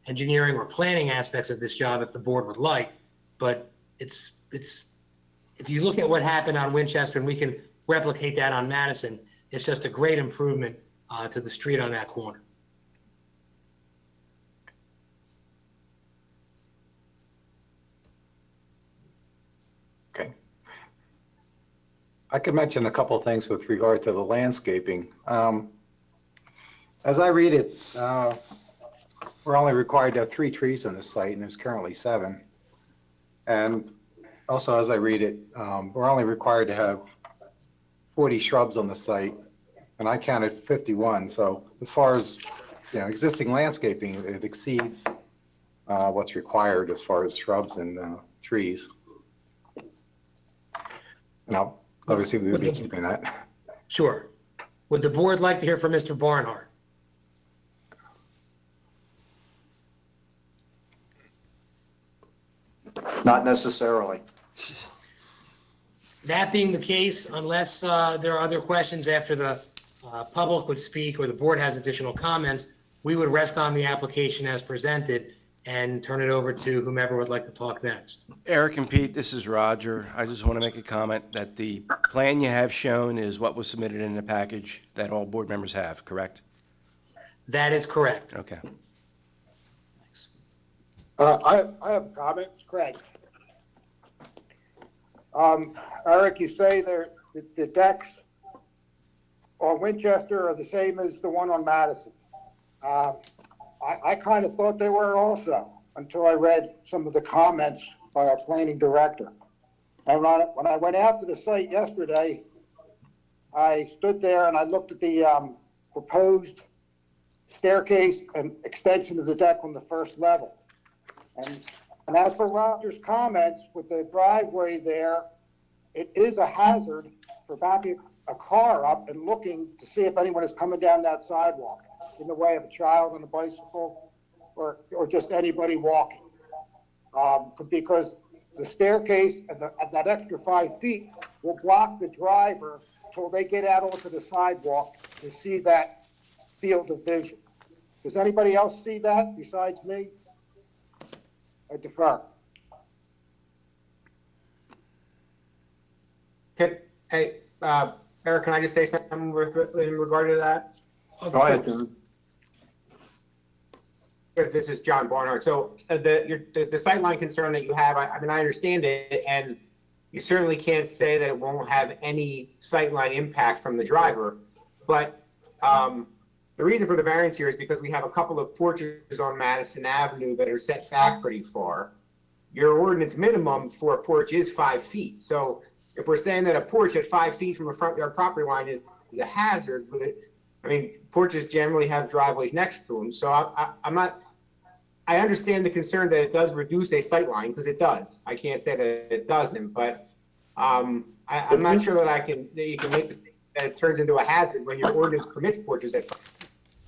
engineering or planning aspects of this job if the board would like. But it's if you look at what happened on Winchester and we can replicate that on Madison, it's just a great improvement to the street on that corner. Okay. I could mention a couple of things with regard to the landscaping. As I read it, we're only required to have 3 trees on the site, and there's currently 7. And also, as I read it, we're only required to have 40 shrubs on the site, and I counted 51. So as far as existing landscaping, it exceeds what's required as far as shrubs and trees. Now, obviously, we would be keeping that. Sure. Would the board like to hear from Mr. Barnhart? Not necessarily. That being the case, unless there are other questions after the public would speak or the board has additional comments, we would rest on the application as presented and turn it over to whomever would like to talk next. Eric and Pete, this is Roger. I just want to make a comment that the plan you have shown is what was submitted in the package that all board members have, correct? That is correct. Okay. I have comments, Craig. Eric, you say the decks on Winchester are the same as the one on Madison. I kind of thought they were also until I read some of the comments by our planning director. And when I went out to the site yesterday, I stood there and I looked at the proposed staircase and extension of the deck on the first level. And as per Roger's comments, with the driveway there, it is a hazard for backing a car up and looking to see if anyone is coming down that sidewalk in the way of a child on a bicycle or just anybody walking. Because the staircase and that extra 5 feet will block the driver till they get out onto the sidewalk to see that field of vision. Does anybody else see that besides me? I defer. Hey, Eric, can I just say something in regard to that? Go ahead. This is John Barnhart. So the sightline concern that you have, I mean, I understand it, and you certainly can't say that it won't have any sightline impact from the driver. But the reason for the variance here is because we have a couple of porches on Madison Avenue that are set back pretty far. Your ordinance minimum for a porch is 5 feet. So if we're saying that a porch at 5 feet from a front yard property line is a hazard, I mean, porches generally have driveways next to them. So I understand the concern that it does reduce a sight line, because it does. I can't say that it doesn't, but I'm not sure that you can make that it turns into a hazard when your ordinance permits porches at 5 feet.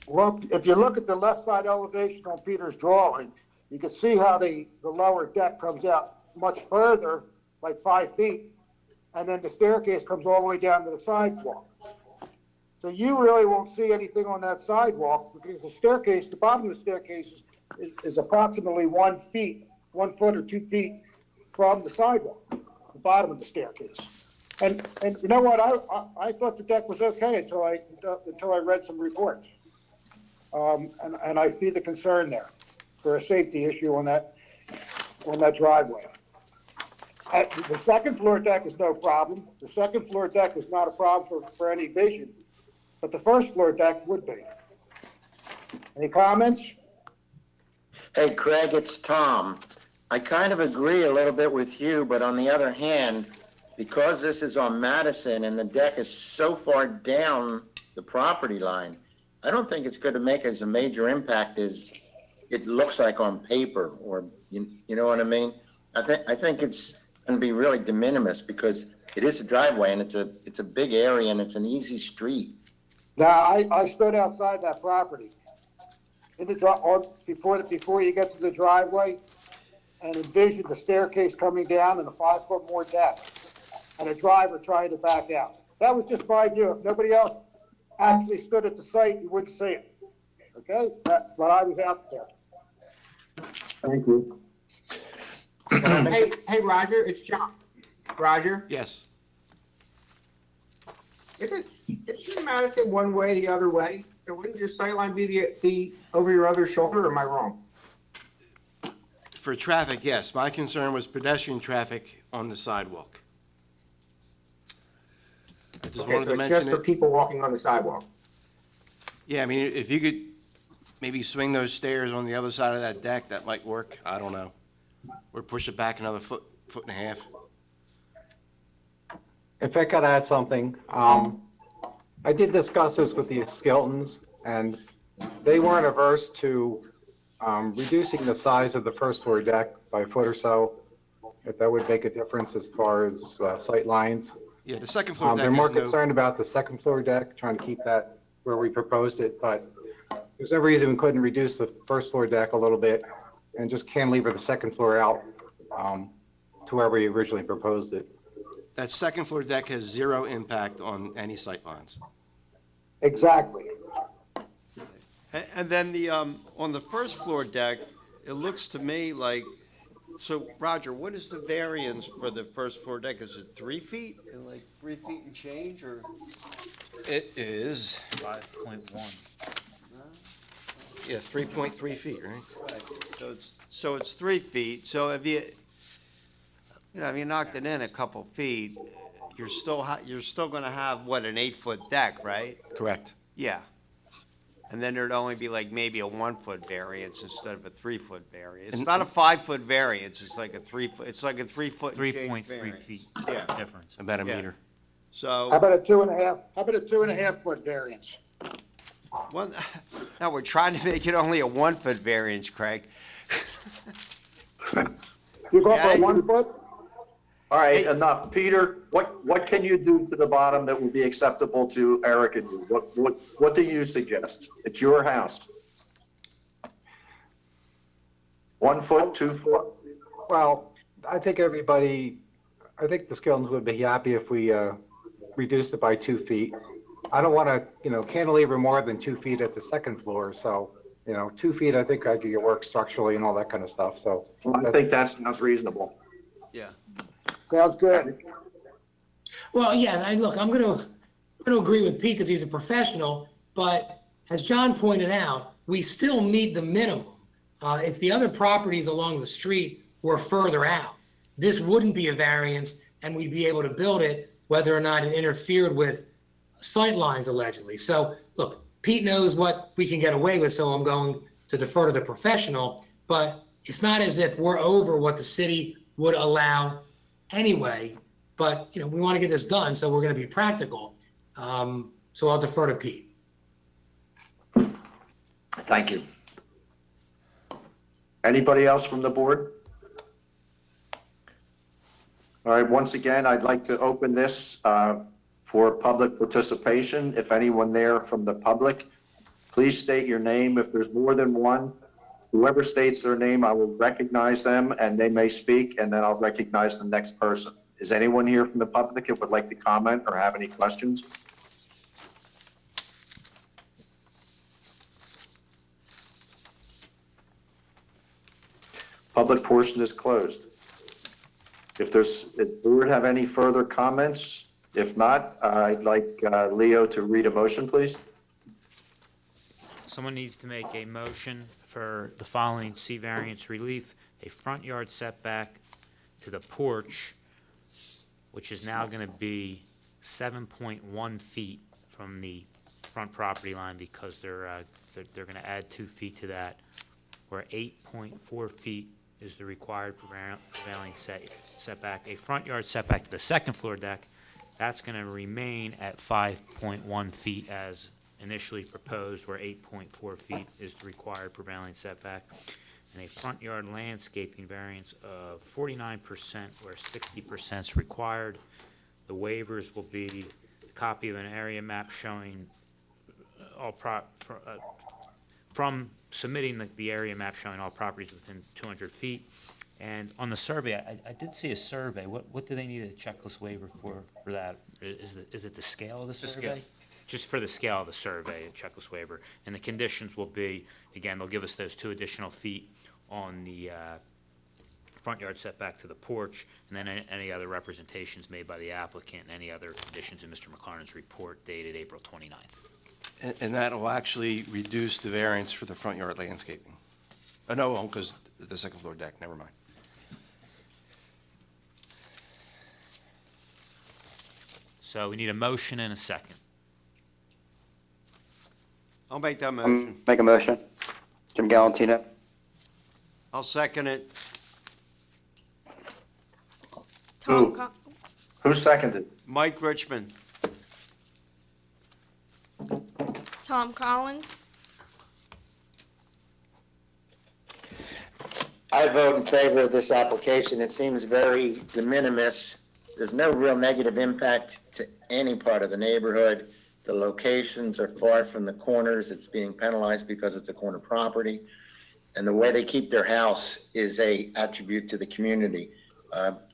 Well, if you look at the left side elevation on Peter's drawing, you can see how the lower deck comes out much further, like 5 feet, and then the staircase comes all the way down to the sidewalk. So you really won't see anything on that sidewalk, because the staircase, the bottom of the staircase is approximately 1 foot or 2 feet from the sidewalk, the bottom of the staircase. And you know what, I thought the deck was okay until I read some reports. And I see the concern there for a safety issue on that driveway. The second floor deck is no problem. The second floor deck is not a problem for any vision, but the first floor deck would be. Any comments? Hey, Craig, it's Tom. I kind of agree a little bit with you, but on the other hand, because this is on Madison and the deck is so far down the property line, I don't think it's going to make as a major impact as it looks like on paper, or you know what I mean? I think it's going to be really de minimis, because it is a driveway and it's a big area and it's an easy street. Now, I stood outside that property before you get to the driveway and envisioned the staircase coming down and a 5 foot more deck and a driver trying to back out. That was just my view. If nobody else actually stood at the site, you wouldn't see it. Okay? But I was out there. Thank you. Hey, Roger, it's John. Roger? Yes. Isn't Madison one way the other way? So wouldn't your sightline be over your other shoulder, or am I wrong? For traffic, yes. My concern was pedestrian traffic on the sidewalk. I just Okay, wanted so to it's mention just for it. people walking on the sidewalk. Yeah, I mean, if you could maybe swing those stairs on the other side of that deck, that might work. I don't know. Or push it back another foot and a half. If I could add something, I did discuss this with the Skiltons, and they weren't averse to reducing the size of the first floor deck by a foot or so, if that would make a difference as far as sight lines. Yeah, the second floor deck They're more has no- concerned about the second floor deck, trying to keep that where we proposed it, but there's no reason we couldn't reduce the first floor deck a little bit and just cantilever the second floor out to where we originally proposed it. That second floor deck has zero impact on any sight lines. Exactly. And then on the first floor deck, it looks to me like, so Roger, what is the variance for the first floor deck? Is it 3 feet, and like 3 feet and change, or? It is, 5.1. yeah, 3.3 feet, right? Right. So it's 3 feet. So if you knocked it in a couple feet, you're still going to have, what, an 8-foot deck, right? Correct. Yeah. And then there'd only be like maybe a 1 foot variance instead of a 3 foot variance. It's not a 5 foot variance. It's like a 3 foot. It's like a 3 foot. and change 3.3 variance. feet Yeah. difference. About a Yeah. meter. So. How about a 2.5 foot variance? Well, no, we're trying to make it only a 1 foot variance, Craig. You go for Yeah. a 1 foot? All right, enough. Peter, what can you do to the bottom that would be acceptable to Eric and you? What do you suggest? It's your house. 1 foot, 2 foot? Well, I think the Skillings would be happy if we reduced it by 2 feet. I don't want to, cantilever more than 2 feet at the second floor, so, 2 feet, I think I could get work structurally and all that kind of stuff, so. I think that sounds reasonable. Yeah. Sounds good. Well, yeah, look, I'm gonna agree with Pete because he's a professional, but as John pointed out, we still meet the minimum. If the other properties along the street were further out, this wouldn't be a variance and we'd be able to build it whether or not it interfered with sight lines allegedly. So look, Pete knows what we can get away with, so I'm going to defer to the professional, but it's not as if we're over what the city would allow anyway, but we want to get this done, so we're going to be practical. So I'll defer to Pete. Thank you. Anybody else from the board? All right, once again, I'd like to open this for public participation. If anyone there from the public, please state your name. If there's more than one, whoever states their name, I will recognize them and they may speak, and then I'll recognize the next person. Is anyone here from the public that would like to comment or have any questions? Public portion is closed. If the board have any further comments, if not, I'd like Leo to read a motion, please. Someone needs to make a motion for the following C variance relief: a front yard setback to the porch, which is now going to be 7.1 feet from the front property line because they're going to add 2 feet to that, where 8.4 feet is the required prevailing setback. A front yard setback to the second floor deck, that's going to remain at 5.1 feet as initially proposed, where 8.4 feet is the required prevailing setback. And a front yard landscaping variance of 49%, where 60% is required. The waivers will be a copy of an area map showing from submitting the area map showing all properties within 200 feet. And on the survey, I did see a survey. What do they need a checklist waiver for that? Is it the scale of the survey? Just for the scale of the survey, a checklist waiver. And the conditions will be, again, they'll give us those 2 additional feet on the front yard setback to the porch, and then any other representations made by the applicant, and any other conditions in Mr. McLaren's report dated April 29th. And that'll actually reduce the variance for the front yard landscaping. Oh, no, because the second floor deck, never mind. So we need a motion and a second. I'll make that motion. Make a motion. Jim Galantino. I'll second it. Who seconded? Mike Richmond. Tom Collins, I vote in favor of this application. It seems very de minimis. There's no real negative impact to any part of the neighborhood. The locations are far from the corners. It's being penalized because it's a corner property. And the way they keep their house is a attribute to the community.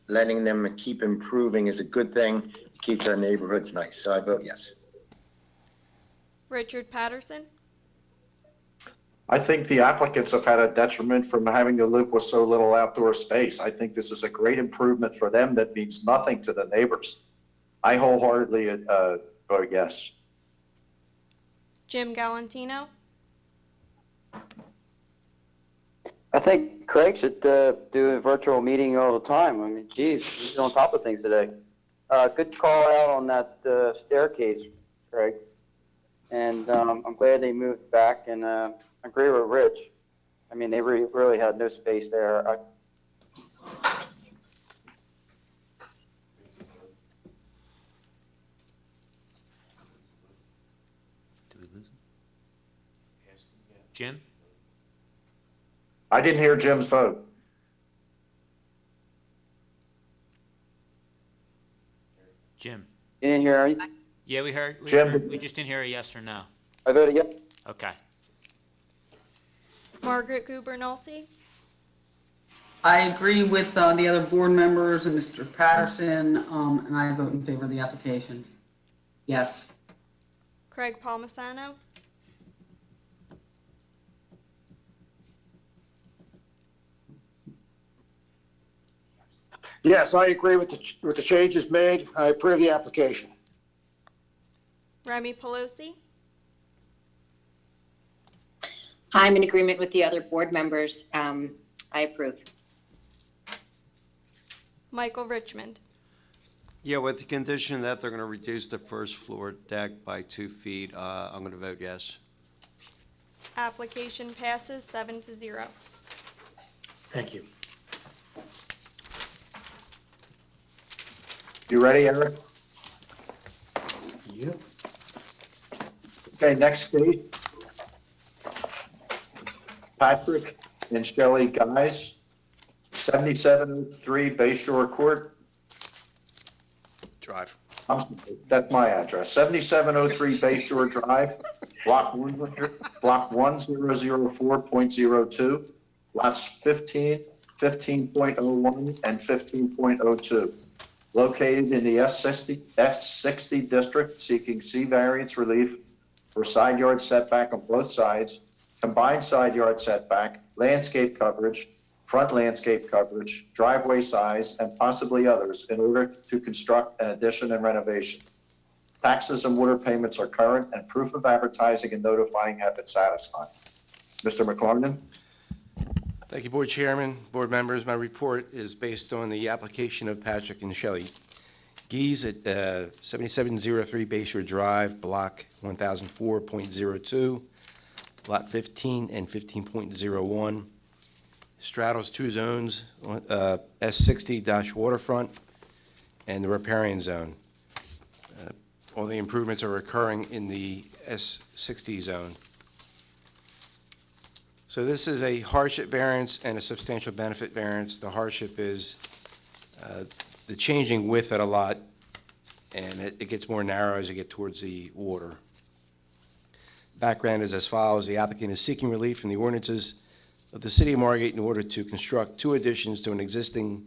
Letting them keep improving is a good thing. It keeps our neighborhoods nice. So I vote yes. Richard Patterson, I think the applicants have had a detriment from having to live with so little outdoor space. I think this is a great improvement for them that means nothing to the neighbors. I wholeheartedly vote yes. Jim Galantino, I think Craig should do a virtual meeting all the time. I mean, geez, he's on top of things today. Good call out on that staircase, Craig. And I'm glad they moved back, and I agree with Rich. I mean, they really had no space there. Jim? I didn't hear Jim's vote. Jim? You didn't hear anything? Yeah, we heard. Jim? We just didn't hear a yes or no. I voted yes. Okay. Margaret Gubernolty, I agree with the other board members and Mr. Patterson, and I vote in favor of the application. Yes. Craig Palmisano, Yes, I agree with the changes made. I approve the application. Remy Pelosi, I'm in agreement with the other board members. I approve. Michael Richmond. Yeah, with the condition that they're going to reduce the first floor deck by 2 feet, I'm going to vote yes. Application passes 7-0. Thank you. You ready, Eric? Yep. Okay, next case. Patrick and Shelley Guys, 7703 Bay Shore Court. Drive. That's my address, 7703 Bay Shore Drive, block 1004.02, lots 15, 15.01, and 15.02. Located in the S60 district, seeking C variance relief for side yard setback on both sides, combined side yard setback, landscape coverage, front landscape coverage, driveway size, and possibly others in order to construct an addition and renovation. Taxes and water payments are current, and proof of advertising and notifying have been satisfied. Mr. McLarnon? Thank you, Board Chairman, Board members. My report is based on the application of Patrick and Shelley Gees at 7703 Bayshore Drive, Block 1004.02, Lot 15 and 15.01. Straddles two zones, S60-waterfront and the riparian zone. All the improvements are occurring in the S60 zone. So this is a hardship variance and a substantial benefit variance. The hardship is the changing width at a lot, and it gets more narrow as you get towards the water. Background is as follows. The applicant is seeking relief from the ordinances of the City of Margate in order to construct two additions to an existing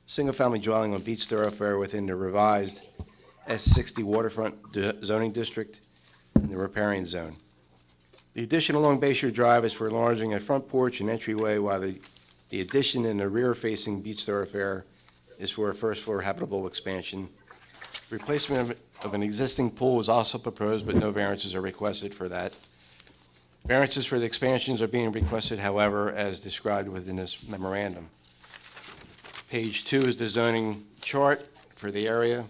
single-family dwelling on Beach Thoroughfare within the revised S60 waterfront zoning district and the riparian zone. The addition along Bayshore Drive is for enlarging a front porch and entryway, while the addition in the rear-facing Beach Thoroughfare is for a first-floor habitable expansion. Replacement of an existing pool is also proposed, but no variances are requested for that. Variances for the expansions are being requested, however, as described within this memorandum. Page 2 is the zoning chart for the area.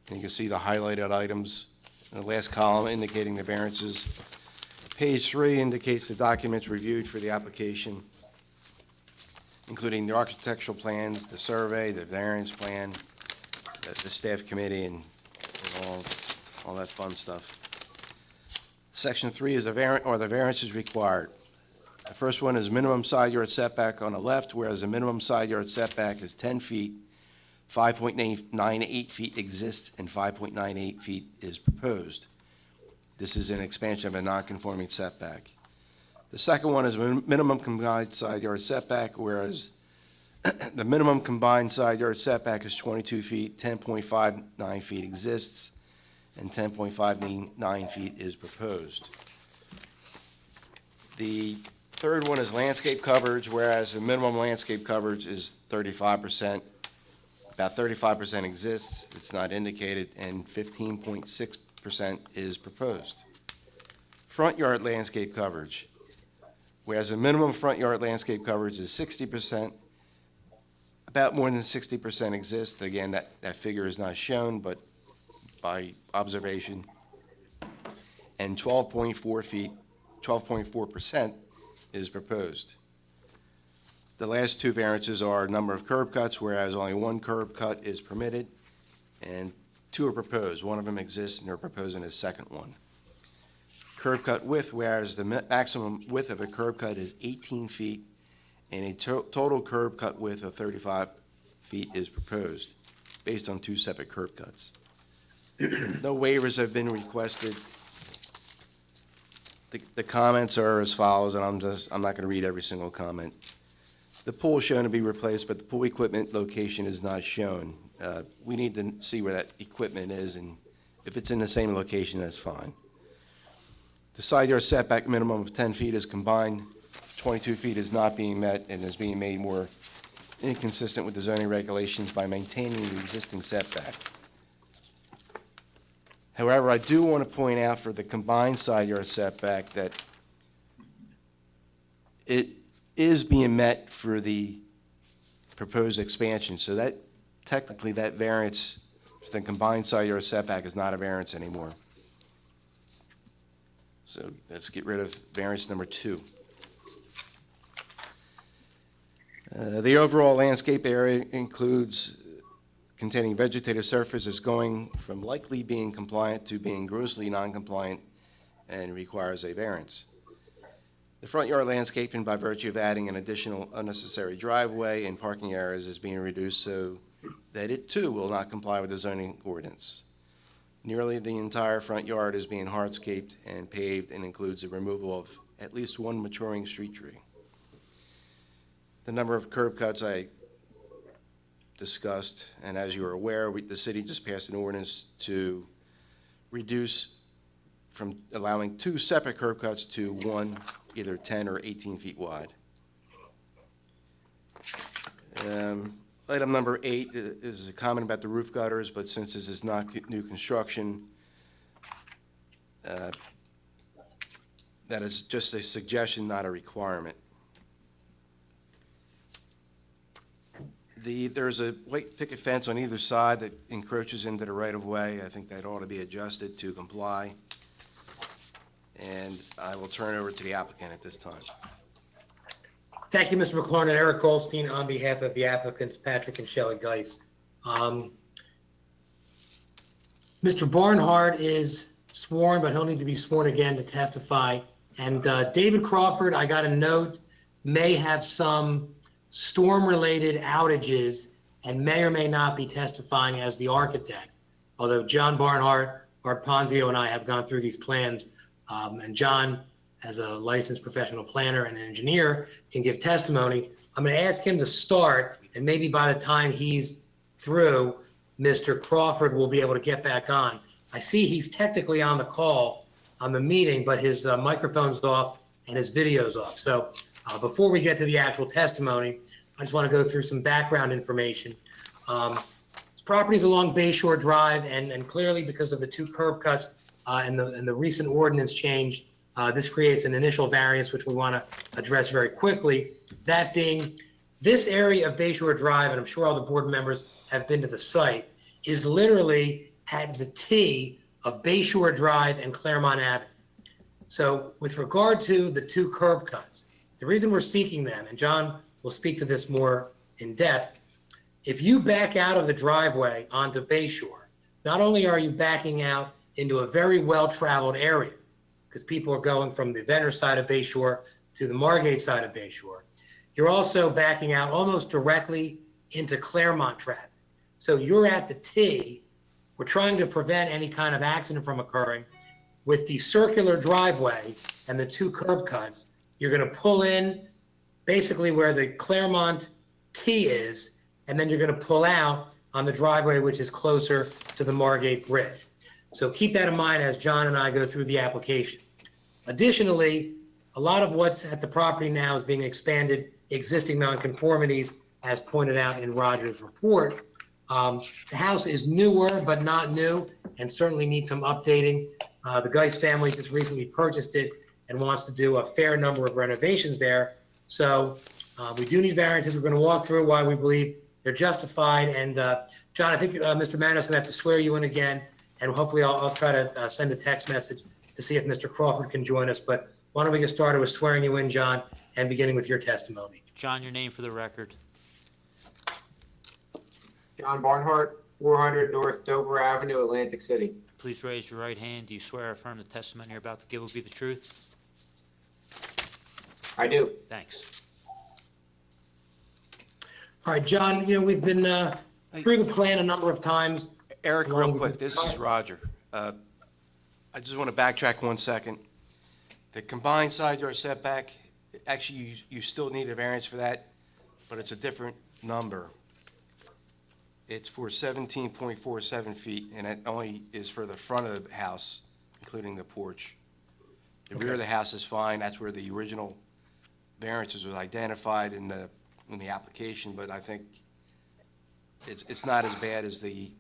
And you can see the highlighted items in the last column indicating the variances. Page 3 indicates the documents reviewed for the application, including the architectural plans, the survey, the variance plan, the staff committee, and all that fun stuff. Section 3 is the variances required. The first one is minimum side yard setback on the left, whereas the minimum side yard setback is 10 feet, 5.98 feet exists, and 5.98 feet is proposed. This is an expansion of a non-conforming setback. The second one is minimum combined side yard setback, whereas the minimum combined side yard setback is 22 feet, 10.59 feet exists, and 10.59 feet is proposed. The third one is landscape coverage, whereas the minimum landscape coverage is 35%. About 35% exists, it's not indicated, and 15.6% is proposed. Front yard landscape coverage, whereas the minimum front yard landscape coverage is 60%, about more than 60% exists. Again, that figure is not shown, but by observation. And 12.4% is proposed. The last two variances are number of curb cuts, whereas only one curb cut is permitted, and two are proposed. One of them exists, and they're proposing a second one. curb cut width, whereas the maximum width of a curb cut is 18 feet, and a total curb cut width of 35 feet is proposed, based on 2 separate curb cuts. No waivers have been requested. The comments are as follows, and I'm not going to read every single comment. The pool is shown to be replaced, but the pool equipment location is not shown. We need to see where that equipment is, and if it's in the same location, that's fine. The side yard setback minimum of 10 feet is combined. 22 feet is not being met and is being made more inconsistent with the zoning regulations by maintaining the existing setback. However, I do want to point out for the combined side yard setback that it is being met for the proposed expansion, so that technically that variance for the combined side yard setback is not a variance anymore. So let's get rid of variance number 2. The overall landscape area includes containing vegetative surfaces going from likely being compliant to being grossly non-compliant and requires a variance. The front yard landscaping, by virtue of adding an additional unnecessary driveway and parking areas, is being reduced so that it too will not comply with the zoning ordinance. Nearly the entire front yard is being hardscaped and paved and includes the removal of at least 1 maturing street tree. The number of curb cuts I discussed, and as you are aware, the city just passed an ordinance to reduce from allowing 2 separate curb cuts to 1, either 10 or 18 feet wide. Item number 8 is a comment about the roof gutters, but since this is not new construction, that is just a suggestion, not a requirement. There's a white picket fence on either side that encroaches into the right-of-way. I think that ought to be adjusted to comply. And I will turn it over to the applicant at this time. Thank you, Mr. McLaurin. Eric Goldstein on behalf of the applicants, Patrick and Shelley Geis. Mr. Barnhart is sworn, but he'll need to be sworn again to testify. And David Crawford, I got a note, may have some storm-related outages and may or may not be testifying as the architect. Although John Barnhart, Art Ponzio, and I have gone through these plans, and John, as a licensed professional planner and engineer, can give testimony. I'm going to ask him to start, and maybe by the time he's through, Mr. Crawford will be able to get back on. I see he's technically on the call on the meeting, but his microphone's off and his video's off. So before we get to the actual testimony, I just want to go through some background information. This property is along Bayshore Drive, and clearly because of the 2 curb cuts and the recent ordinance change, this creates an initial variance, which we want to address very quickly. That being, this area of Bayshore Drive, and I'm sure all the board members have been to the site, is literally at the T of Bayshore Drive and Claremont Avenue. So with regard to the 2 curb cuts, the reason we're seeking them, and John will speak to this more in depth, if you back out of the driveway onto Bayshore, not only are you backing out into a very well-traveled area, because people are going from the Venter side of Bayshore to the Margate side of Bayshore, you're also backing out almost directly into Claremont traffic. So you're at the T. We're trying to prevent any kind of accident from occurring. With the circular driveway and the 2 curb cuts, you're going to pull in basically where the Claremont T is, and then you're going to pull out on the driveway, which is closer to the Margate Bridge. So keep that in mind as John and I go through the application. Additionally, a lot of what's at the property now is being expanded, existing nonconformities, as pointed out in Roger's report. The house is newer, but not new, and certainly needs some updating. The Geis family just recently purchased it and wants to do a fair number of renovations there. So we do need variances. We're going to walk through why we believe they're justified. And John, I think Mr. Manos is going to have to swear you in again, and hopefully I'll try to send a text message to see if Mr. Crawford can join us. But why don't we get started with swearing you in, John, and beginning with your testimony. John, your name for the record. John Barnhart, 400 North Dover Avenue, Atlantic City. please raise your right hand. Do you swear or affirm the testimony you're about to give will be the truth? I do. Thanks. All right, John, we've been through the plan a number of times. Eric, along real with quick, Mr. this is Roger. I just want to backtrack 1 second. The combined side yard setback, actually, you still need a variance for that, but it's a different number. It's for 17.47 feet, and it only is for the front of the house, including the porch. The rear of the house is fine. That's where the original variances was identified in the application, but I think it's not as bad as the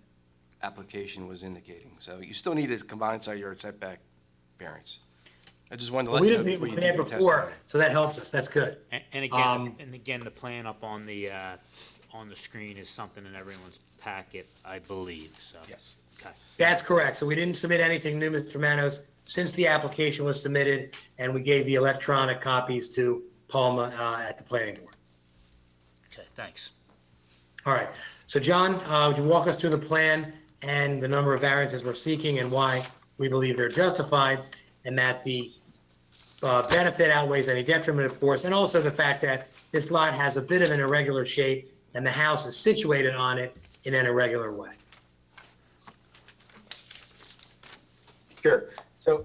application was indicating. So you still need a combined side yard setback variance. I just wanted to let We you know didn't before meet you with do that your before, testimony. so that helps us. That's good. And again, the plan up on the screen is something in everyone's packet, I believe, so. Yes. Okay. That's correct. So we didn't submit anything new, Mr. Manos, since the application was submitted, and we gave the electronic copies to Palma at the planning board. Okay, thanks. All right. So John, would you walk us through the plan and the number of variances we're seeking and why we believe they're justified, and that the benefit outweighs any detriment, of course, and also the fact that this lot has a bit of an irregular shape and the house is situated on it in an irregular way. Sure. So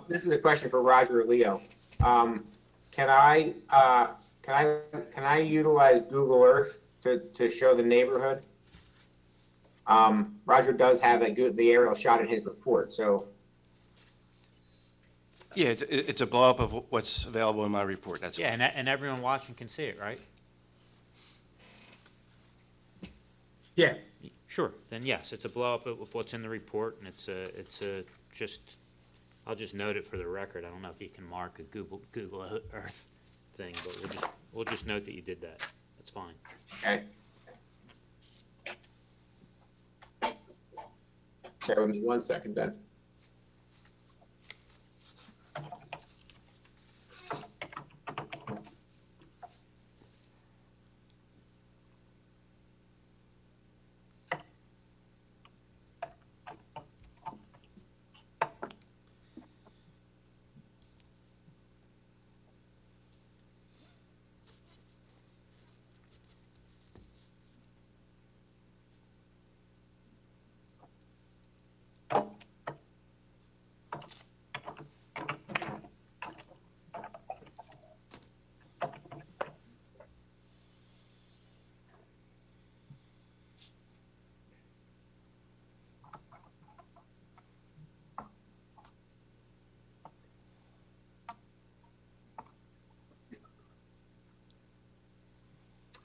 this is a question for Roger or Leo. Can I utilize Google Earth to show the neighborhood? Roger does have the aerial shot in his report, so. Yeah, it's a blow-up of what's available in my report, that's Yeah, and everyone watching can see it, right? Yeah. Sure, then yes, it's a blow-up of what's in the report, and I'll just note it for the record. I don't know if you can mark a Google Earth thing, but we'll just note that you did that. That's fine. Okay. Bear with me 1 second then.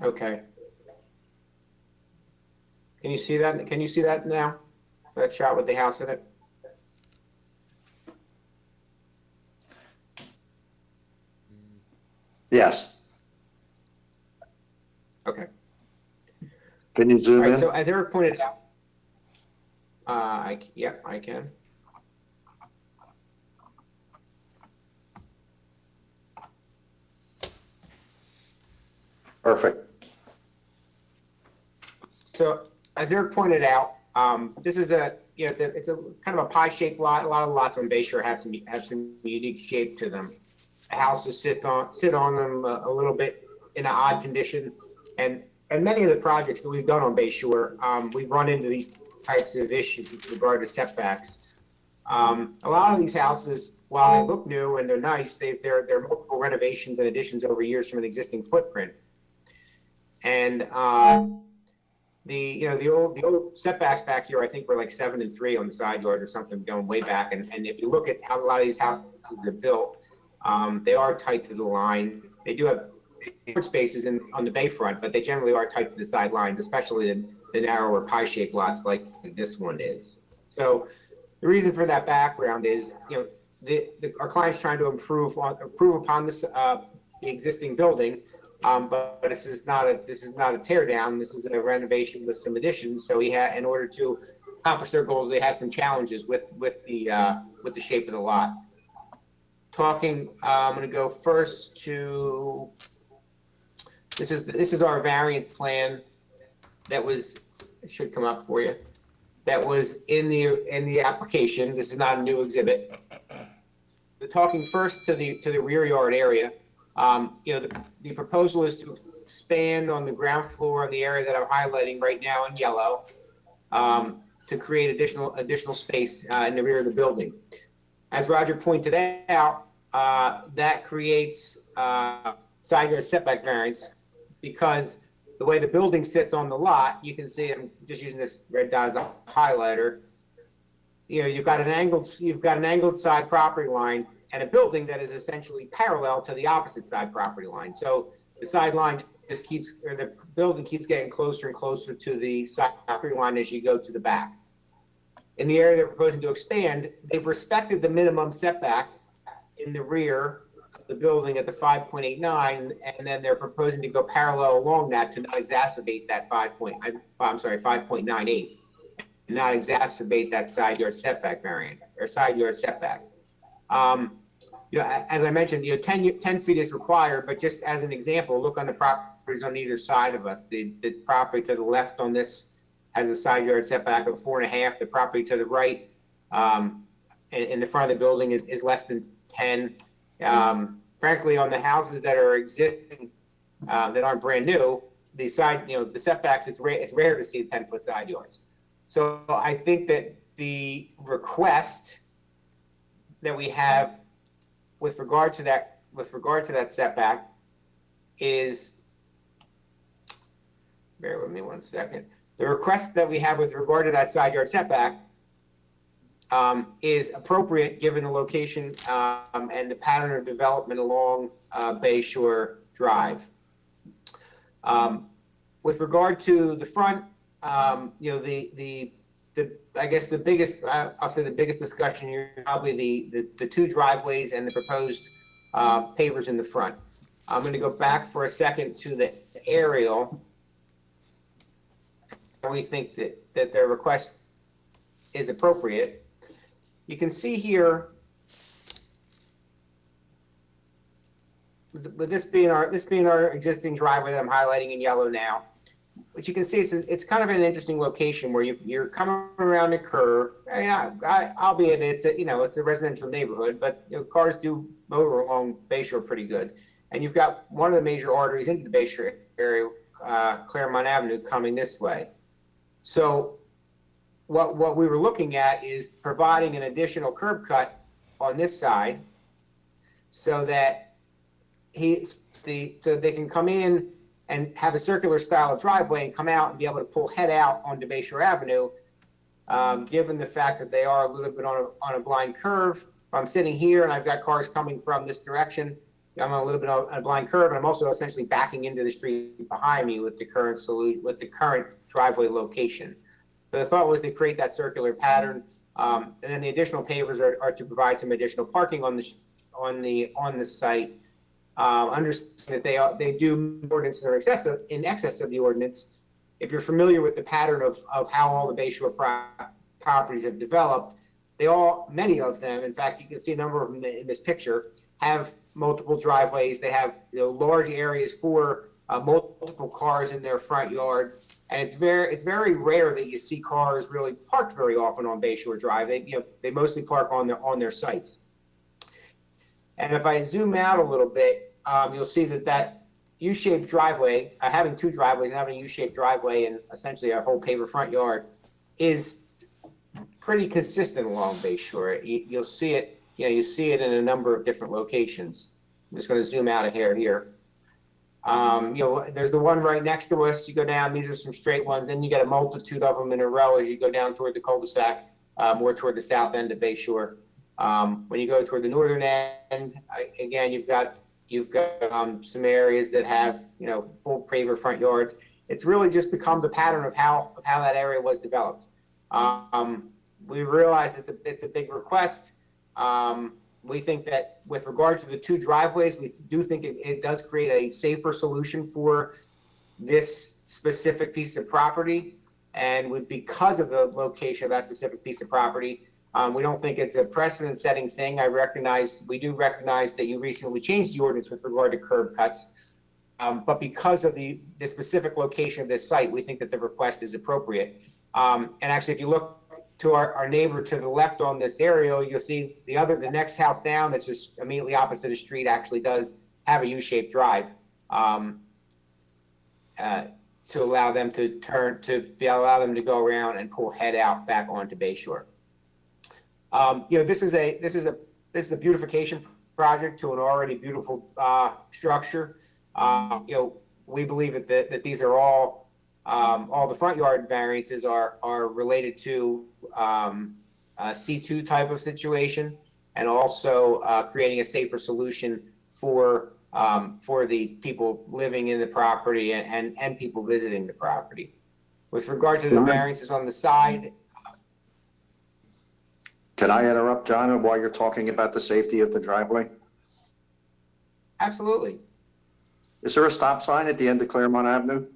Okay. Can you see that? Can you see that now? That shot with the house in it? Yes. Okay. Can you All zoom right, in? so as Eric pointed out, yep, I can. Perfect. So as Eric pointed out, this is it's a kind of a pie-shaped lot. A lot of lots on Bay Shore have some unique shape to them. The houses sit on them a little bit in an odd condition, and many of the projects that we've done on Bay Shore, we've run into these types of issues with regard to setbacks. A lot of these houses, while they look new and they're nice, they're multiple renovations and additions over years from an existing footprint. And the old setbacks back here, I think were like 7 and 3 on the side yard or something going way back. And if you look at how a lot of these houses are built, they are tight to the line. They do have spaces on the bayfront, but they generally are tight to the sidelines, especially the narrower pie-shaped lots like this one is. So the reason for that background is, our client's trying to improve upon this the existing building, but this is not a tear down. This is a renovation with some additions. So in order to accomplish their goals, they have some challenges with the shape of the lot. I'm going to go first to this is our variance plan that should come up for you. that was in the application. This is not a new exhibit. Talking first to the rear yard area, the proposal is to expand on the ground floor in the area that I'm highlighting right now in yellow, to create additional space in the rear of the building. As Roger pointed out, that creates side yard setback variance because the way the building sits on the lot, you can see, I'm just using this red dot as a highlighter. You've got an angled side property line and a building that is essentially parallel to the opposite side property line. So the sideline the building keeps getting closer and closer to the side property line as you go to the back. In the area they're proposing to expand, they've respected the minimum setback in the rear of the building at the 5.89, and then they're proposing to go parallel along that to not exacerbate that 5.98, and not exacerbate that side yard setback variance or side yard setback. As I mentioned, 10 feet is required, but just as an example, look on the properties on either side of us. The property to the left on this has a side yard setback of 4.5. The property to the right, in the front of the building is less than 10. Frankly, on the houses that are existing, that aren't brand new, the setbacks, it's rare to see 10-foot side yards. So I think that the request that we have with regard to that setback is, bear with me one second. The request that we have with regard to that side yard setback is appropriate given the location and the pattern of development along Bayshore Drive. With regard to the front, I guess the biggest, I'll say the biggest discussion here is probably the two driveways and the proposed pavers in the front. I'm going to go back for a second to the aerial. We think that their request is appropriate. You can see here, with this being our existing driveway that I'm highlighting in yellow now, but you can see it's kind of an interesting location where you're coming around a curve. Albeit it's a residential neighborhood, but cars do motor along Bayshore pretty good. And you've got one of the major arteries into the Bayshore area, Claremont Avenue, coming this way. So what we were looking at is providing an additional curb cut on this side so that so they can come in and have a circular style of driveway and come out and be able to pull head out onto Bayshore Avenue, given the fact that they are a little bit on a blind curve. If I'm sitting here and I've got cars coming from this direction, I'm a little bit on a blind curve, and I'm also essentially backing into the street behind me with the current driveway location. So the thought was to create that circular pattern, and then the additional pavers are to provide some additional parking on the site. Understand that they do ordinance in excess of the ordinance. If you're familiar with the pattern of how all the Bayshore properties have developed, many of them, in fact, you can see a number of them in this picture, have multiple driveways. They have large areas for multiple cars in their front yard, and it's very rare that you see cars really parked very often on Bayshore Drive. They mostly park on their sites. And if I zoom out a little bit, you'll see that U-shaped driveway, having two driveways and having a U-shaped driveway and essentially a whole paver front yard, is pretty consistent along Bayshore. You'll see it. You see it in a number of different locations. I'm just going to zoom out a hair here. There's the one right next to us. You go down, these are some straight ones. Then you get a multitude of them in a row as you go down toward the cul-de-sac, more toward the south end of Bayshore. When you go toward the northern end, again, you've got some areas that have, full paver front yards. It's really just become the pattern of how that area was developed. We realize it's a big request. We think that with regard to the two driveways, we do think it does create a safer solution for this specific piece of property. And because of the location of that specific piece of property, we don't think it's a precedent-setting thing. We do recognize that you recently changed the ordinance with regard to curb cuts. But because of the specific location of this site, we think that the request is appropriate. And actually, if you look to our neighbor to the left on this aerial, you'll see the next house down that's just immediately opposite the street actually does have a U-shaped drive to allow them to allow them to go around and pull head out back onto Bay Shore. This is a beautification project to an already beautiful structure. We believe that these are all the front yard variances are related to a C2 type of situation, and also creating a safer solution for the people living in the property and people visiting the property. With regard to the variances on the side. Can I interrupt, John, while you're talking about the safety of the driveway? Absolutely. Is there a stop sign at the end of Claremont Avenue?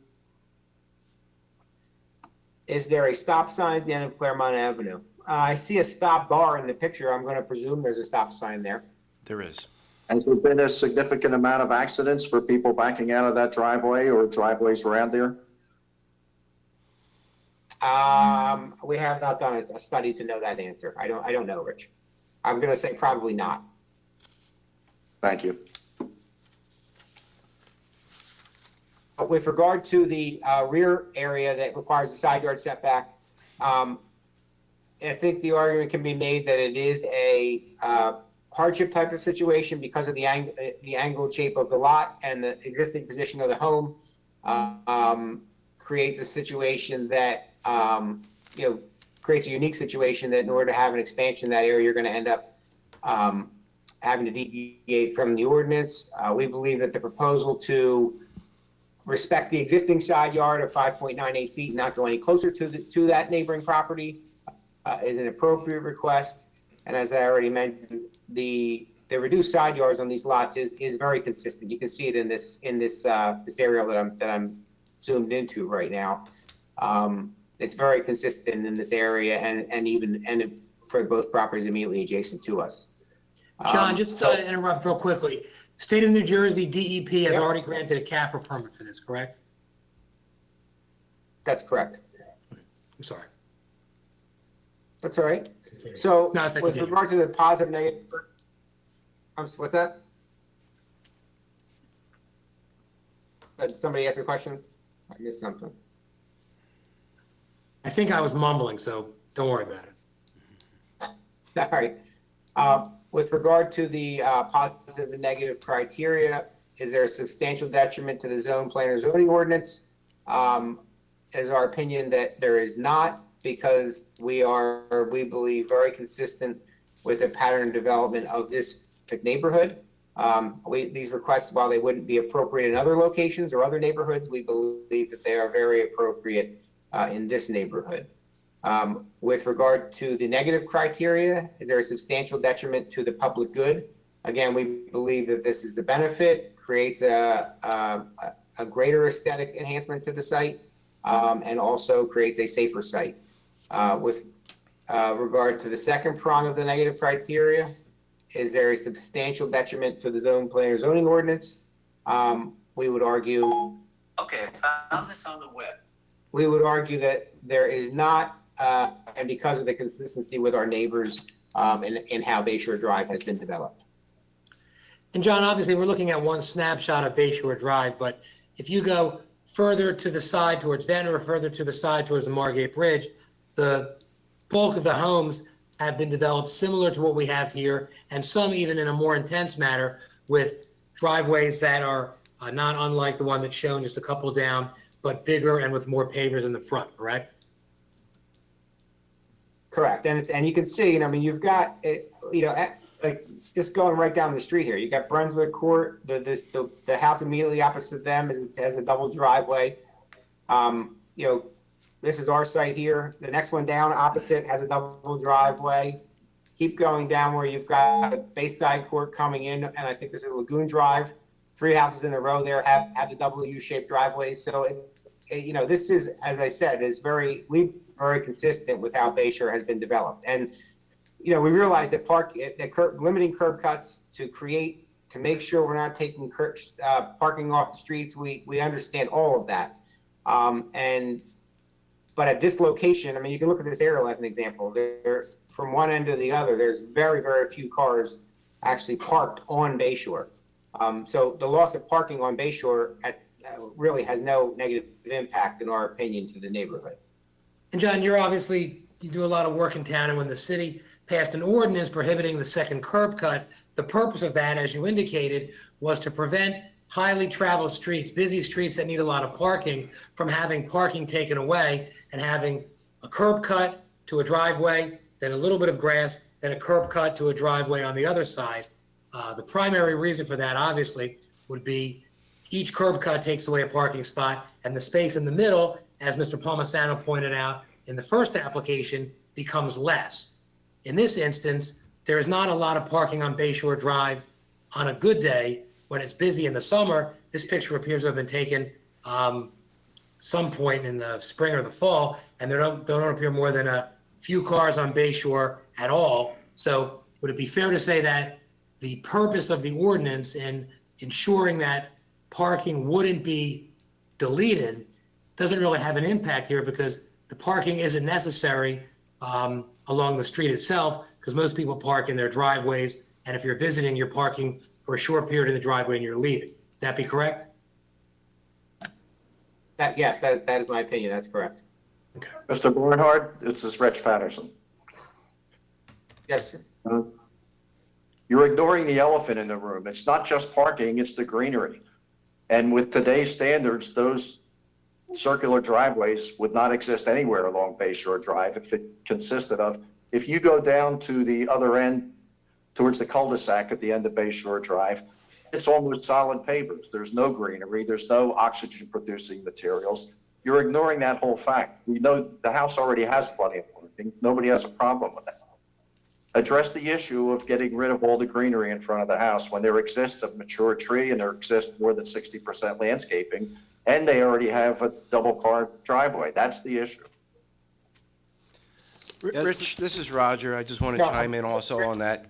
Is there a stop sign at the end of Claremont Avenue? I see a stop bar in the picture. I'm going to presume there's a stop sign there. There is. Has there been a significant amount of accidents for people backing out of that driveway or driveways around there? We have not done a study to know that answer. I don't know, Rich. I'm going to say probably not. Thank you. With regard to the rear area that requires a side yard setback, I think the argument can be made that it is a hardship type of situation because of the angled shape of the lot and the existing position of the home. Creates a situation that creates a unique situation that in order to have an expansion in that area, you're going to end up having to deviate from the ordinance. We believe that the proposal to respect the existing side yard of 5.98 feet and not go any closer to that neighboring property is an appropriate request. And as I already mentioned, the reduced side yards on these lots is very consistent. You can see it in this aerial that I'm zoomed into right now. It's very consistent in this area and for both properties immediately adjacent to us. John, just to interrupt real quickly. State of New Jersey DEP has already granted a CAFR permit for this, correct? That's correct. I'm sorry. That's all right. So No, with regard to the positive negative, what's that? Did somebody ask a question? I missed something. I think I was mumbling, so don't worry about it. All right. With regard to the positive and negative criteria, is there a substantial detriment to the zone plan or zoning ordinance? Is our opinion that there is not, because we believe, very consistent with the pattern development of this neighborhood. These requests, while they wouldn't be appropriate in other locations or other neighborhoods, we believe that they are very appropriate in this neighborhood. With regard to the negative criteria, is there a substantial detriment to the public good? Again, we believe that this is a benefit, creates a greater aesthetic enhancement to the site, and also creates a safer site. With regard to the second prong of the negative criteria, is there a substantial detriment to the zone plan or zoning ordinance? We would argue. Okay, I found this on the web. We would argue that there is not, and because of the consistency with our neighbors in how Bayshore Drive has been developed. And John, obviously, we're looking at one snapshot of Bayshore Drive, but if you go further to the side towards Denver, or further to the side towards the Margate Bridge, the bulk of the homes have been developed similar to what we have here, and some even in a more intense manner with driveways that are not unlike the one that's shown just a couple down, but bigger and with more pavers in the front, correct? Correct. And you can see, I mean, you've got, like just going right down the street here, you got Brunswick Court, the house immediately opposite them has a double driveway. This is our site here. The next one down opposite has a double driveway. Keep going down where you've got a Bayside Court coming in, and I think this is Lagoon Drive. 3 houses in a row there have the double U-shaped driveways. So this is, as I said, is very consistent with how Bayshore has been developed. And we realize that limiting curb cuts to make sure we're not taking parking off the streets. We understand all of that, and But at this location, I mean, you can look at this aerial as an example. There, from one end to the other, there's very, very few cars actually parked on Bay Shore. So the loss of parking on Bay Shore really has no negative impact, in our opinion, to the neighborhood. And John, you do a lot of work in town, and when the city passed an ordinance prohibiting the second curb cut, the purpose of that, as you indicated, was to prevent highly traveled streets, busy streets that need a lot of parking, from having parking taken away and having a curb cut to a driveway, then a little bit of grass, then a curb cut to a driveway on the other side. The primary reason for that, obviously, would be each curb cut takes away a parking spot, and the space in the middle, as Mr. Palmisano pointed out in the first application, becomes less. In this instance, there is not a lot of parking on Bay Shore Drive on a good day. When it's busy in the summer, this picture appears to have been taken some point in the spring or the fall, and there don't appear more than a few cars on Bay Shore at all. So would it be fair to say that the purpose of the ordinance in ensuring that parking wouldn't be deleted doesn't really have an impact here, because the parking isn't necessary along the street itself, because most people park in their driveways, and if you're visiting, you're parking for a short period in the driveway and you're leaving. Would that be correct? Yes, that is my opinion. That's correct. Okay. Mr. Barnhart, this is Rich Patterson. Yes, sir. You're ignoring the elephant in the room. It's not just parking, it's the greenery. And with today's standards, those circular driveways would not exist anywhere along Bay Shore Drive if it consisted of, if you go down to the other end, towards the cul-de-sac at the end of Bay Shore Drive, it's almost solid pavers. There's no greenery, there's no oxygen-producing materials. You're ignoring that whole fact. We know the house already has plenty of parking. Nobody has a problem with that. Address the issue of getting rid of all the greenery in front of the house when there exists a mature tree and there exists more than 60% landscaping, and they already have a double-car driveway. That's the issue. Rich, this is Roger. I just want to chime in also on that.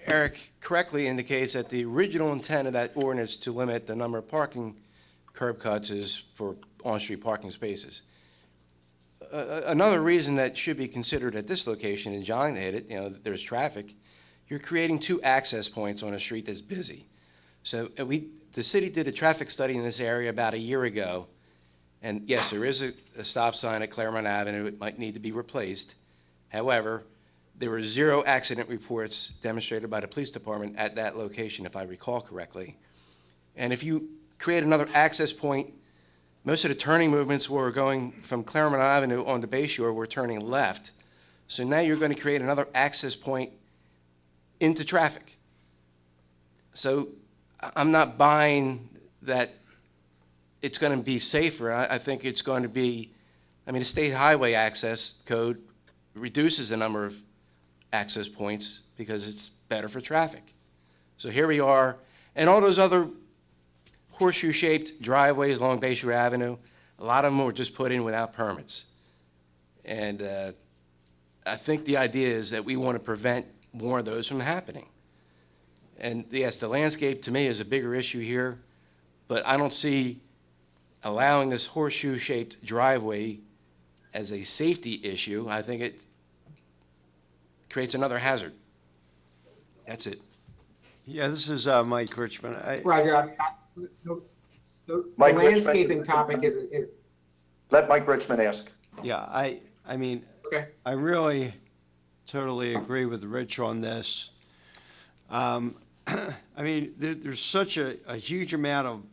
Eric correctly indicates that the original intent of that ordinance to limit the number of parking curb cuts is for on-street parking spaces. Another reason that should be considered at this location, and John hit it, there's traffic. You're creating two access points on a street that's busy. So the city did a traffic study in this area about a year ago. And yes, there is a stop sign at Claremont Avenue. It might need to be replaced. However, there were 0 accident reports demonstrated by the police department at that location, if I recall correctly. And if you create another access point, most of the turning movements were going from Claremont Avenue on the Bay Shore were turning left. So now you're going to create another access point into traffic. So I'm not buying that it's going to be safer. I think it's going to be, the state highway access code reduces the number of access points because it's better for traffic. So here we are, and all those other horseshoe-shaped driveways along Bay Shore Avenue, a lot of them were just put in without permits. And I think the idea is that we want to prevent more of those from happening. And yes, the landscape to me is a bigger issue here, but I don't see allowing this horseshoe-shaped driveway as a safety issue. I think it creates another hazard. That's it. Yeah, this is Mike Richmond. Roger, the Mike landscaping Richmond. topic is. Let Mike Richmond ask. Yeah, I mean, Okay. I really totally agree with Rich on this. I mean, there's such a huge amount of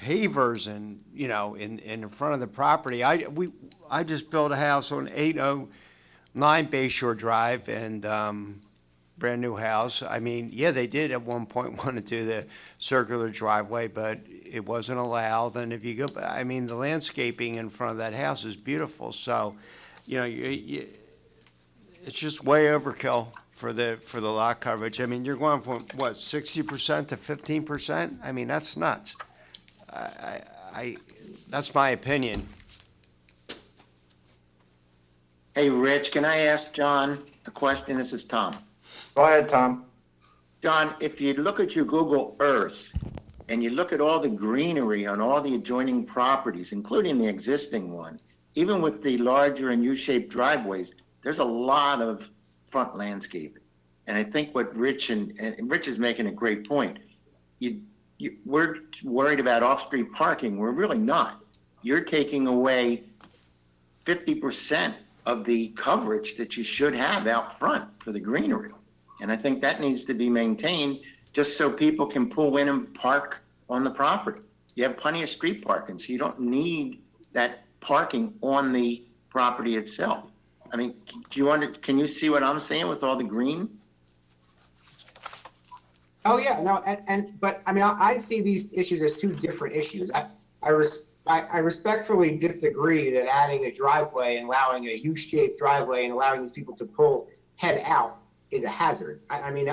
pavers and, in front of the property. I just built a house on 809 Bay Shore Drive, and brand new house. I mean, yeah, they did at one point want to do the circular driveway, but it wasn't allowed. And if you go, I mean, the landscaping in front of that house is beautiful. So, it's just way overkill for the lot coverage. I mean, you're going from what, 60% to 15%? I mean, that's nuts. That's my opinion. Hey, Rich, can I ask John a question? This is Tom. Go ahead, Tom. John, if you look at your Google Earth and you look at all the greenery on all the adjoining properties, including the existing one, even with the larger and U-shaped driveways, there's a lot of front landscaping. And I think what Rich and Rich is making a great point. We're worried about off-street parking. We're really not. You're taking away 50% of the coverage that you should have out front for the greenery. And I think that needs to be maintained just so people can pull in and park on the property. You have plenty of street parking, so you don't need that parking on the property itself. I mean, can you see what I'm saying with all the green? Oh, yeah, no, but I mean, I see these issues as two different issues. I respectfully disagree that adding a driveway and allowing a U-shaped driveway and allowing these people to pull head out is a hazard. I mean,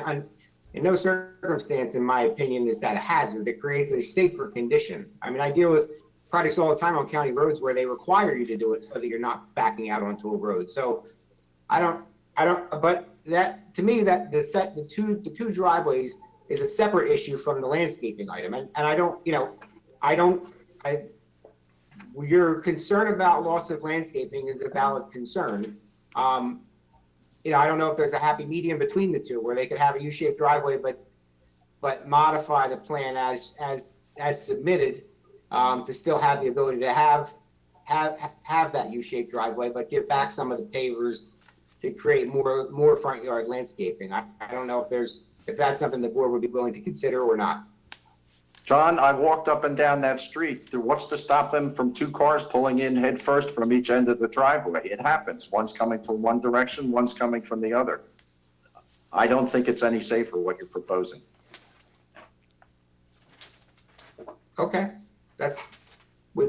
in no circumstance, in my opinion, is that a hazard. It creates a safer condition. I mean, I deal with projects all the time on county roads where they require you to do it so that you're not backing out onto a road. So but that, to me, that the two driveways is a separate issue from the landscaping item. And I don't, your concern about loss of landscaping is a valid concern. I don't know if there's a happy medium between the two where they could have a U-shaped driveway, but modify the plan as submitted, to still have the ability to have that U-shaped driveway, but give back some of the pavers to create more front yard landscaping. I don't know if that's something the board would be willing to consider or not. John, I walked up and down that street. What's to stop them from two cars pulling in head first from each end of the driveway? It happens. One's coming from one direction, one's coming from the other. I don't think it's any safer what you're proposing. Okay, we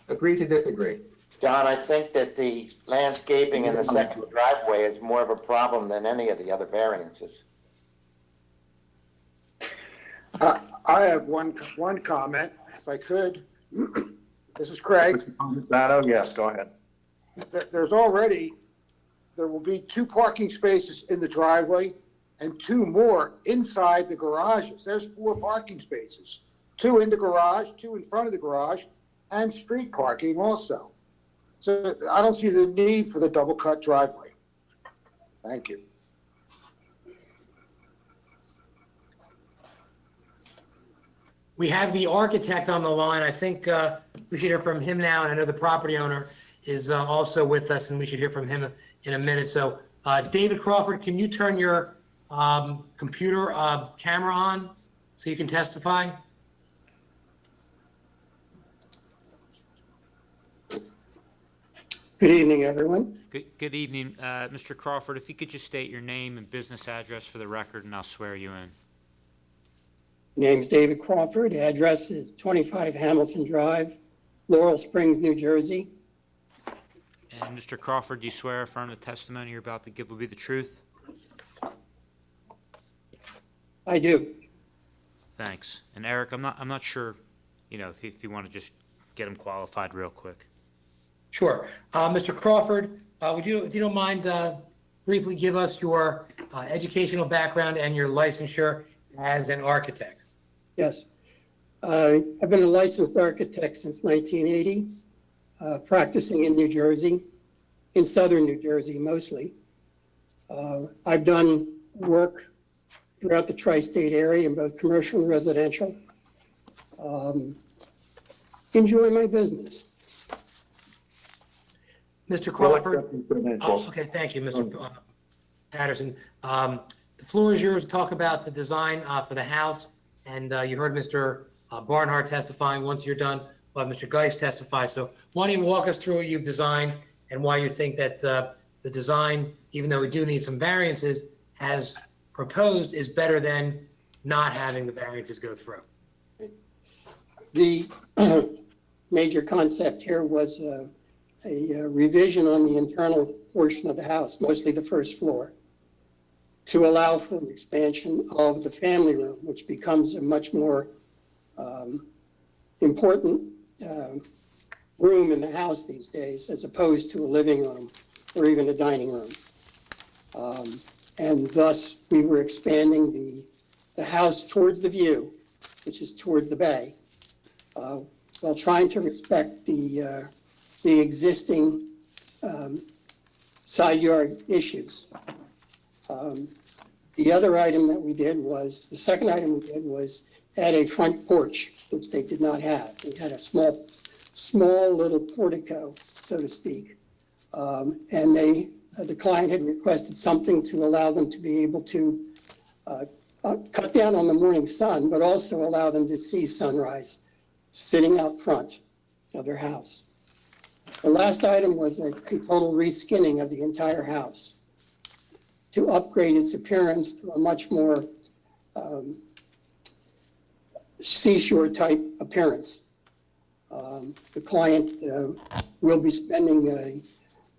agree to disagree. John, I think that the landscaping in the second driveway is more of a problem than any of the other variances. I have one comment, if I could. This is Craig. Yes, go ahead. There will be 2 parking spaces in the driveway and 2 more inside the garages. There's 4 parking spaces, 2 in the garage, 2 in front of the garage, and street parking also. So I don't see the need for the double cut driveway. Thank you. We have the architect on the line. I think we should hear from him now, and I know the property owner is also with us, and we should hear from him in a minute. So, David Crawford, can you turn your computer camera on so you can testify? Good evening, everyone. Good evening. Mr. Crawford, if you could just state your name and business address for the record, and I'll swear you in. Name's David Crawford. Address is 25 Hamilton Drive, Laurel Springs, New Jersey. And Mr. Crawford, do you swear or affirm the testimony you're about to give will be the truth? I do. Thanks. And Eric, I'm not sure, if you want to just get him qualified real quick. Sure. Mr. Crawford, would you, if you don't mind, briefly give us your educational background and your licensure as an architect? Yes. I've been a licensed architect since 1980, practicing in New Jersey, in southern New Jersey mostly. I've done work throughout the tri-state area in both commercial and residential. Enjoy my business. Mr. Crawford. Okay, thank you, Mr. Patterson. The floor is yours to talk about the design for the house, and you heard Mr. Barnhart testifying. Once you're done, we'll have Mr. Geist testify. So why don't you walk us through what you've designed and why you think that the design, even though we do need some variances, as proposed, is better than not having the variances go through. The major concept here was a revision on the internal portion of the house, mostly the first floor, to allow for an expansion of the family room, which becomes a much more important room in the house these days, as opposed to a living room or even a dining room. And thus, we were expanding the house towards the view which is towards the bay, while trying to respect the existing side yard issues. The other item that we did was, the second item we did was add a front porch, which they did not have. We had a small little portico, so to speak. And the client had requested something to allow them to be able to cut down on the morning sun, but also allow them to see sunrise sitting out front of their house. The last item was a total reskinning of the entire house to upgrade its appearance to a much more seashore type appearance. The client will be spending a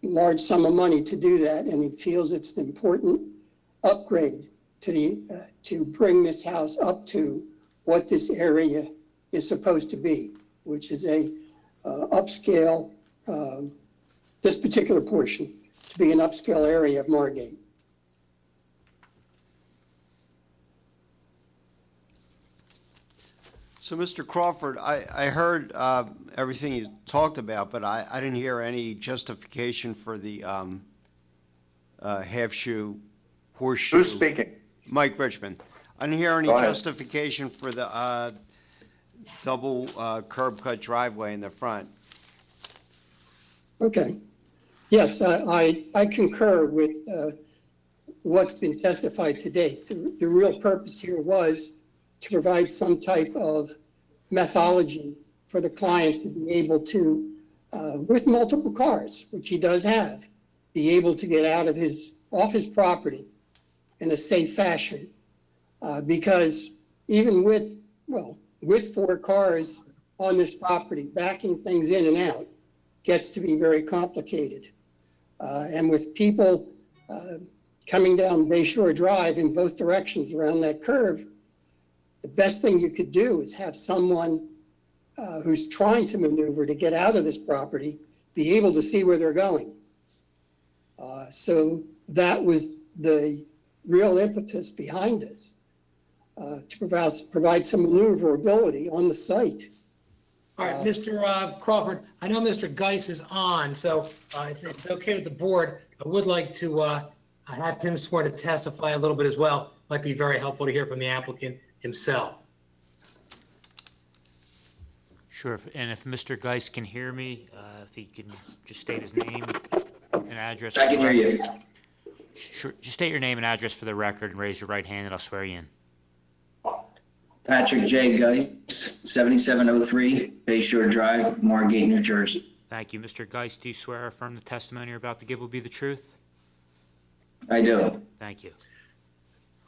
large sum of money to do that, and he feels it's an important upgrade to bring this house up to what this area is supposed to be, which is a upscale, this particular portion, to be an upscale area of Margate. So, Mr. Crawford, I heard everything you talked about, but I didn't hear any justification for the half-shoe, horseshoe. Who's speaking? Mike Richmond. I didn't hear any Go ahead. justification for the double curb cut driveway in the front. Okay. Yes, I concur with what's been testified to date. The real purpose here was to provide some type of methodology for the client to be able to, with multiple cars, which he does have, be able to get out of off his property in a safe fashion. Because even with 4 cars on this property, backing things in and out gets to be very complicated. And with people coming down Bayshore Drive in both directions around that curve, the best thing you could do is have someone who's trying to maneuver to get out of this property be able to see where they're going. So that was the real impetus behind this, to provide some maneuverability on the site. All right, Mr. Crawford, I know Mr. Geis is on, so if it's okay with the board, I would like to have him sworn to testify a little bit as well. Might be very helpful to hear from the applicant himself. Sure, and if Mr. Geis can hear me, if he can just state his name and address. I can hear you. Sure, just state your name and address for the record and raise your right hand and I'll swear you in. Patrick J. Geis, 7703 Bayshore Drive, Margate, New Jersey. Thank you. Mr. Geis, do you swear or affirm the testimony you're about to give will be the truth? I do. Thank you.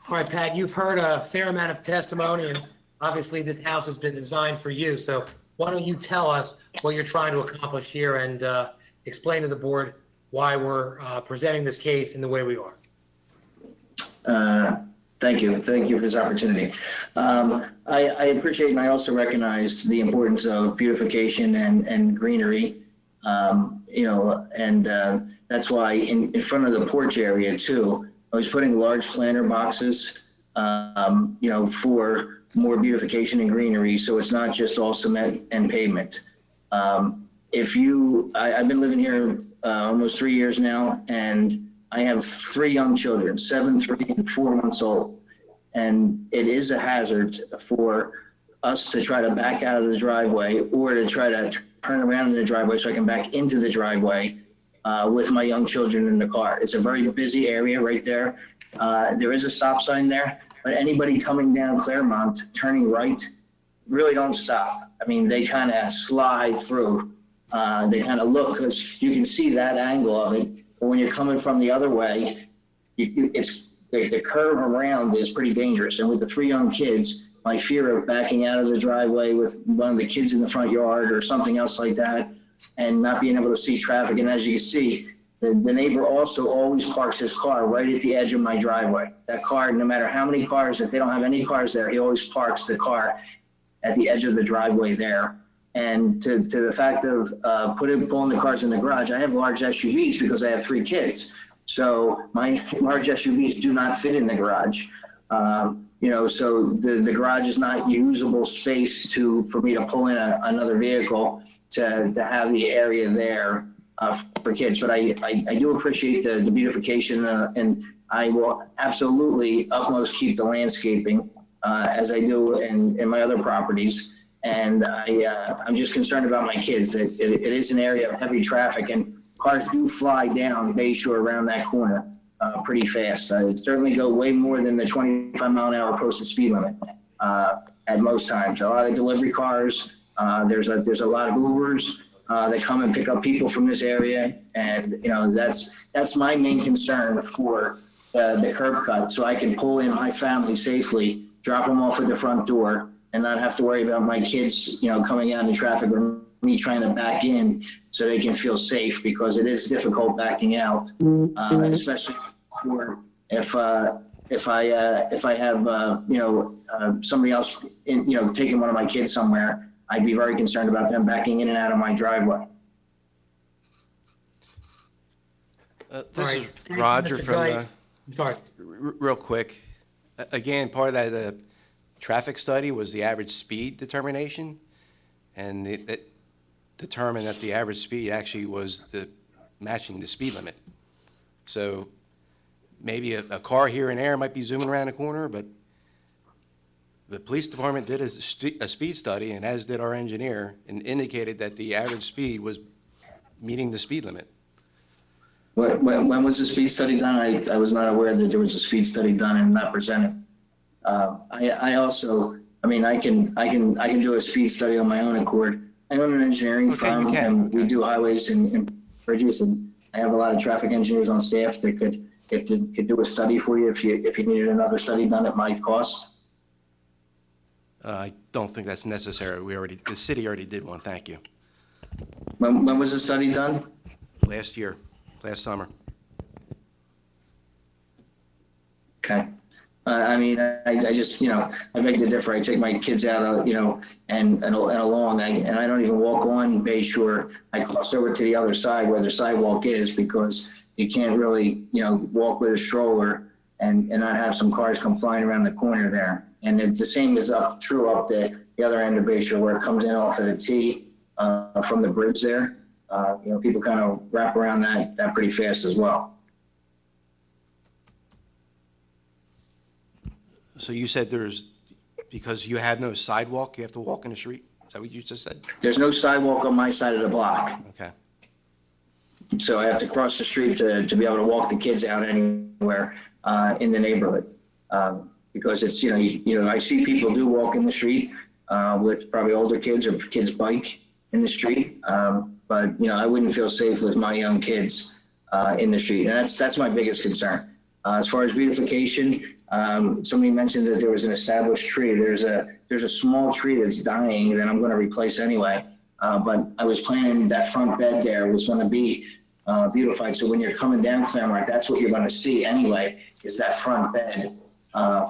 All right, Pat, you've heard a fair amount of testimony, and obviously this house has been designed for you. So why don't you tell us what you're trying to accomplish here and explain to the board why we're presenting this case in the way we are. Thank you. Thank you for this opportunity. I appreciate and I also recognize the importance of beautification and greenery. That's why in front of the porch area too, I was putting large planter boxes, for more beautification and greenery. So it's not just all cement and pavement. I've been living here almost 3 years now, and I have 3 young children, 7, 3, and 4 months old. And it is a hazard for us to try to back out of the driveway or to try to turn around in the driveway so I can back into the driveway with my young children in the car. It's a very busy area right there. There is a stop sign there, but anybody coming down Claremont, turning right, really don't stop. I mean, they kind of slide through. They kind of look, because you can see that angle of it. But when you're coming from the other way, the curve around is pretty dangerous. And with the 3 young kids, my fear of backing out of the driveway with one of the kids in the front yard or something else like that, and not being able to see traffic. And as you can see, the neighbor also always parks his car right at the edge of my driveway. That car, no matter how many cars, if they don't have any cars there, he always parks the car at the edge of the driveway there. And to the fact of pulling the cars in the garage, I have large SUVs because I have 3 kids. So my large SUVs do not fit in the garage. so the garage is not usable space for me to pull in another vehicle to have the area there for kids. But I do appreciate the beautification, and I will absolutely utmost keep the landscaping as I do in my other properties. And I'm just concerned about my kids. It is an area of heavy traffic, and cars do fly down Bay Shore around that corner pretty fast. It certainly go way more than the 25-mile-an-hour posted speed limit at most times. A lot of delivery cars. There's a lot of Ubers that come and pick up people from this area, and that's my main concern for the curb cut, so I can pull in my family safely, drop them off at the front door, and not have to worry about my kids, coming out in traffic or me trying to back in so they can feel safe, because it is difficult backing out, especially for if I have somebody else taking one of my kids somewhere. I'd be very concerned about them backing in and out of my driveway. This is Thank you, Roger Mr. from, Geis. I'm sorry. real quick. Again, part of that traffic study was the average speed determination, and it determined that the average speed actually was matching the speed limit. So maybe a car here and there might be zooming around the corner, but the police department did a speed study, and as did our engineer, and indicated that the average speed was meeting the speed limit. When was the speed study done? I was not aware that there was a speed study done and not presented. I also, I can do a speed study on my own accord. I own an engineering firm, and we do highways and bridges, and I have a lot of traffic engineers on staff that could do a study for you if you needed another study done at my cost. I don't think that's necessary. The city already did one, thank you. When was the study done? Last year, last summer. Okay. I just, I beg to differ. I take my kids out, and along, and I don't even walk on Bay Shore. I cross over to the other side where the sidewalk is, because you can't really, walk with a stroller and not have some cars come flying around the corner there. And the same is true up the other end of Bay Shore, where it comes in off of the T from the bridge there. People kind of wrap around that pretty fast as well. So you said because you have no sidewalk, you have to walk in the street? Is that what you just said? There's no sidewalk on my side of the block. Okay. So I have to cross the street to be able to walk the kids out anywhere in the neighborhood. Because it's, I see people do walk in the street with probably older kids or kids bike in the street. But, I wouldn't feel safe with my young kids in the street. And that's my biggest concern. As far as beautification, somebody mentioned that there was an established tree. There's a small tree that's dying that I'm going to replace anyway. But I was planning that front bed there was going to be beautified. So when you're coming down Claremont, that's what you're going to see anyway, is that front bed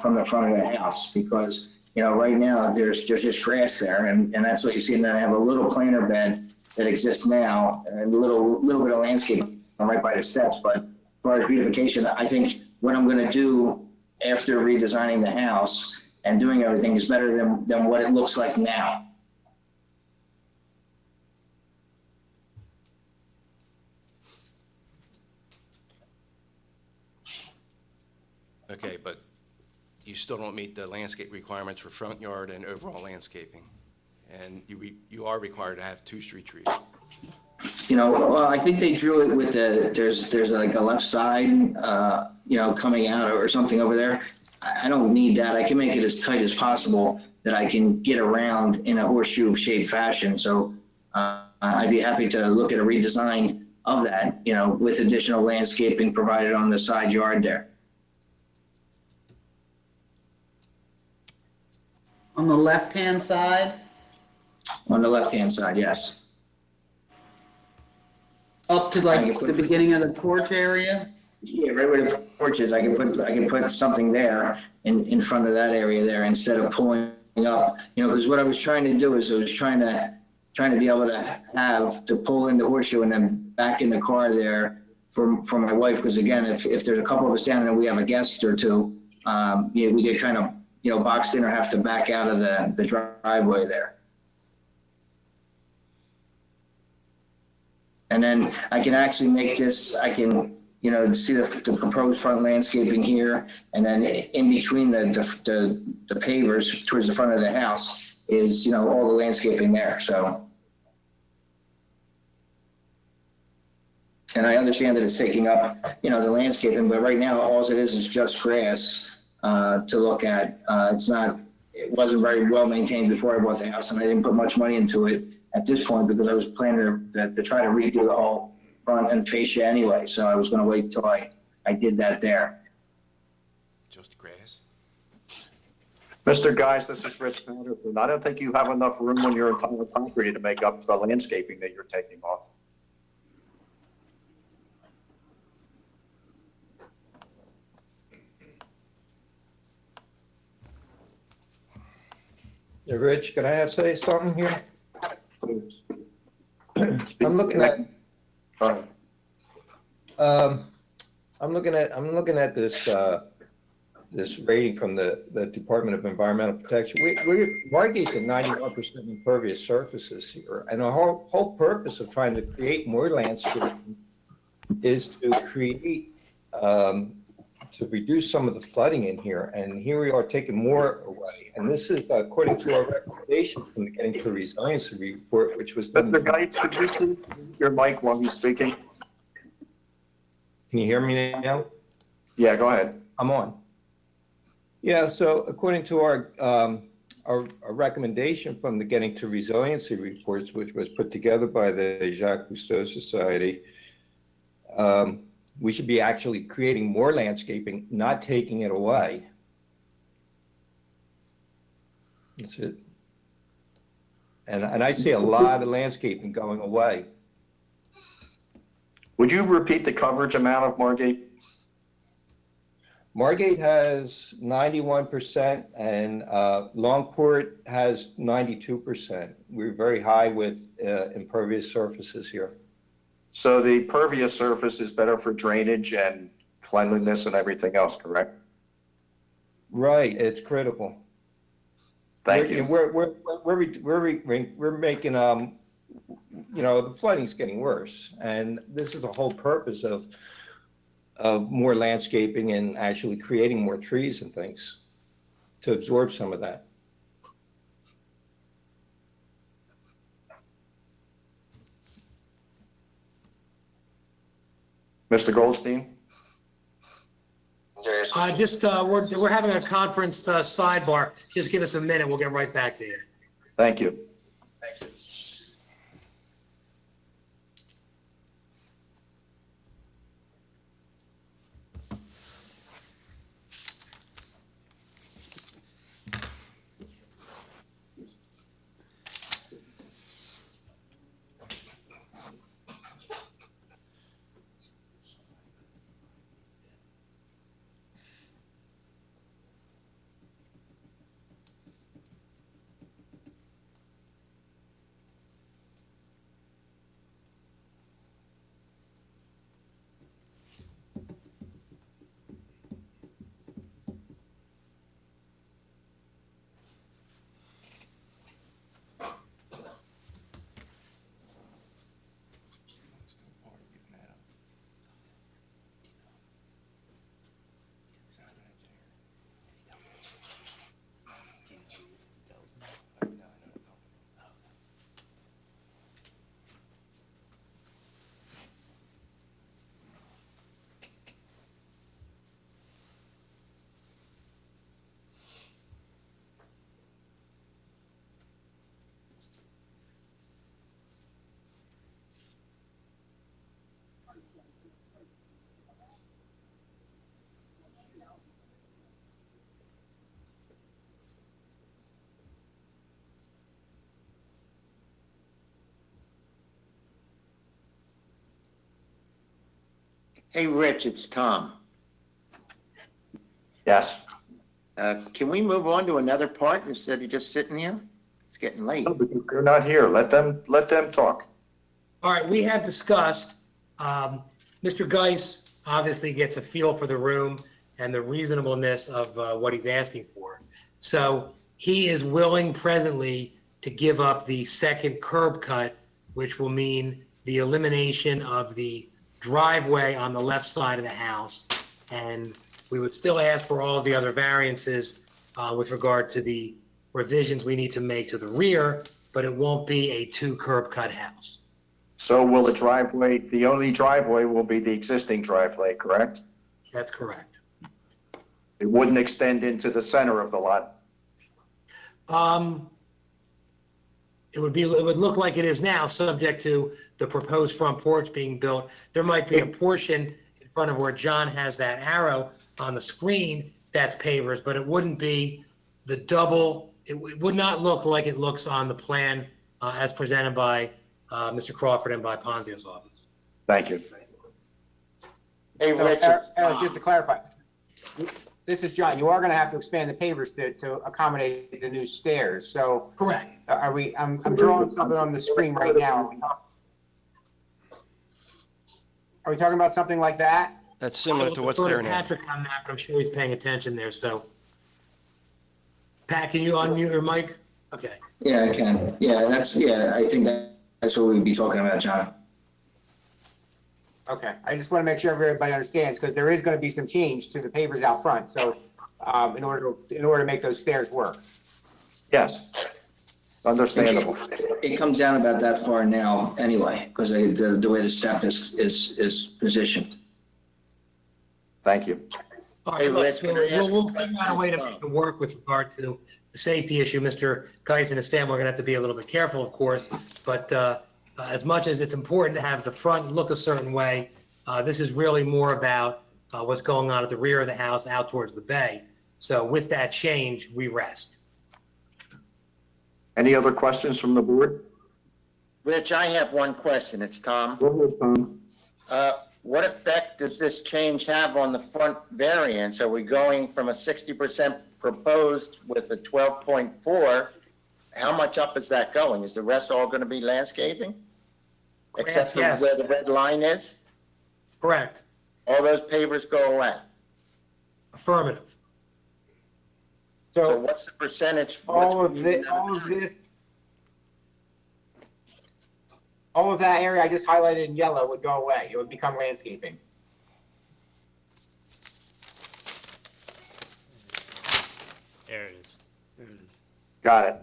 from the front of the house. Because, right now there's just grass there, and that's what you see. And then I have a little planter bed that exists now, and a little bit of landscape right by the steps. But as far as beautification, I think what I'm going to do after redesigning the house and doing everything is better than what it looks like now. Okay, but you still don't meet the landscape requirements for front yard and overall landscaping. And you are required to have 2 street trees. Well, I think they drew it with there's like a left side, coming out or something over there. I don't need that. I can make it as tight as possible that I can get around in a horseshoe shaped fashion. So I'd be happy to look at a redesign of that, with additional landscaping provided on the side yard there. On the left-hand side? On the left-hand side, yes. Up to like the beginning of the porch area? Yeah, right where the porch is. I can put something there in front of that area there instead of pulling up. Because what I was trying to do is I was trying to be able to pull in the horseshoe and then back in the car there for my wife. Because again, if there's a couple of us down and we have a guest or two, we could kind of boxed in or have to back out of the driveway there. And then I can actually make this, I can, see the proposed front landscaping here, and then in between the pavers towards the front of the house is, all the landscaping there, so. And I understand that it's taking up, the landscaping, but right now, all it is just grass to look at. It wasn't very well maintained before I bought the house, and I didn't put much money into it at this point because I was planning to try to redo the whole front and fascia anyway, so I was gonna wait till I did that there. Just grass. Mr. Guys, this is Rich Patterson. I don't think you have enough room on your entire property to make up for the landscaping that you're taking off. Yeah, Rich, can I say something here? I'm looking at, this rating from the Department of Environmental Protection. Margate's at 91% impervious surfaces here, and the whole purpose of trying to create more landscaping is to create, to reduce some of the flooding in here, and here we are taking more away. And this is according to our recommendation from the Getting to Resiliency Report, which was done. Mr. Guys, could you please mute your mic while he's speaking? Can you hear me now? Yeah, go ahead. I'm on. Yeah, so according to our recommendation from the Getting to Resiliency Reports, which was put together by the Jacques Cousteau Society, we should be actually creating more landscaping, not taking it away. That's it. And I see a lot of landscaping going away. Would you repeat the coverage amount of Margate? Margate has 91% and Longport has 92%. We're very high with impervious surfaces here. So the pervious surface is better for drainage and cleanliness and everything else, correct? Right, it's critical. Thank you. We're making, the flooding's getting worse. And this is the whole purpose of more landscaping and actually creating more trees and things to absorb some of that. Mr. Goldstein? We're having a conference sidebar. Just give us a minute. We'll get right back to you. Thank you. Hey, Rich, it's Tom. Yes. Can we move on to another part instead of just sitting here? It's getting late. No, they're not here. Let them talk. All right, we have discussed, Mr. Geis obviously gets a feel for the room, and the reasonableness of what he's asking for. So he is willing presently to give up the second curb cut, which will mean the elimination of the driveway on the left side of the house. And we would still ask for all of the other variances with regard to the revisions we need to make to the rear, but it won't be a 2 curb cut house. So will the driveway, the only driveway will be the existing driveway, correct? That's correct. It wouldn't extend into the center of the lot? It would look like it is now, subject to the proposed front porch being built. There might be a portion in front of where John has that arrow on the screen that's pavers, but it wouldn't be the double, it would not look like it looks on the plan as presented by Mr. Crawford and by Ponzio's office. Thank you. Hey, So, Richard. Eric, just to clarify, this is John. You are going to have to expand the pavers to accommodate the new stairs. So correct. Are we? I'm drawing something on the screen right now. Are we talking about something like that? That's similar to what's there now. Patrick on that, but I'm sure he's paying attention there. So, Pat, can you unmute your mic? Okay. Yeah, I can. Yeah, I think that's what we'd be talking about, John. Okay, I just want to make sure everybody understands, because there is going to be some change to the pavers out front, so, in order to make those stairs work. Yes, understandable. It comes down about that far now anyway, because the way the step is positioned. Thank you. All Hey, right, Rich, look, can I ask we'll a question? figure out a way to make it work with regard to the safety issue. Mr. Geis and his family are going to have to be a little bit careful, of course, but as much as it's important to have the front look a certain way, this is really more about what's going on at the rear of the house out towards the bay. So with that change, we rest. Any other questions from the board? Rich, I have one question. It's Tom. Go ahead, Tom. What effect does this change have on the front variance? Are we going from a 60% proposed with a 12.4? How much up is that going? Is the rest all going to be landscaping? Except for yes. where the red line is? Correct. All those pavers go away? Affirmative. So what's the percentage? All of that area I just highlighted in yellow would go away. It would become landscaping. There it is. Got it.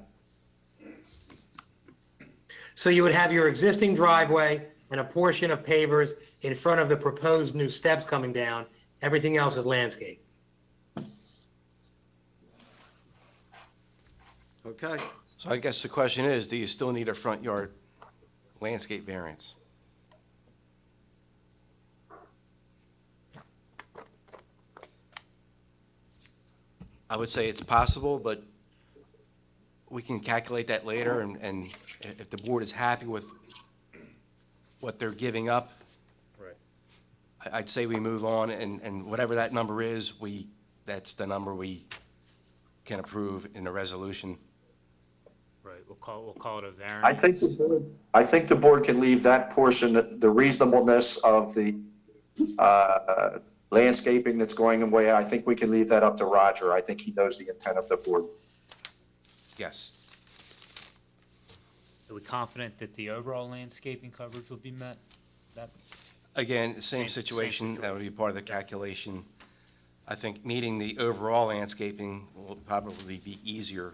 So you would have your existing driveway and a portion of pavers in front of the proposed new steps coming down. Everything else is landscape. Okay. So I guess the question is, do you still need a front yard landscape variance? I would say it's possible, but we can calculate that later, and if the board is happy with what they're giving up, Right. I'd say we move on, and whatever that number is, that's the number we can approve in the resolution. Right, we'll call it a variance. I think the board can leave that portion, the reasonableness of the landscaping that's going away. I think we can leave that up to Roger. I think he knows the intent of the board. Yes. Are we confident that the overall landscaping coverage will be met? Again, the same situation, that would be part of the calculation. I think meeting the overall landscaping will probably be easier.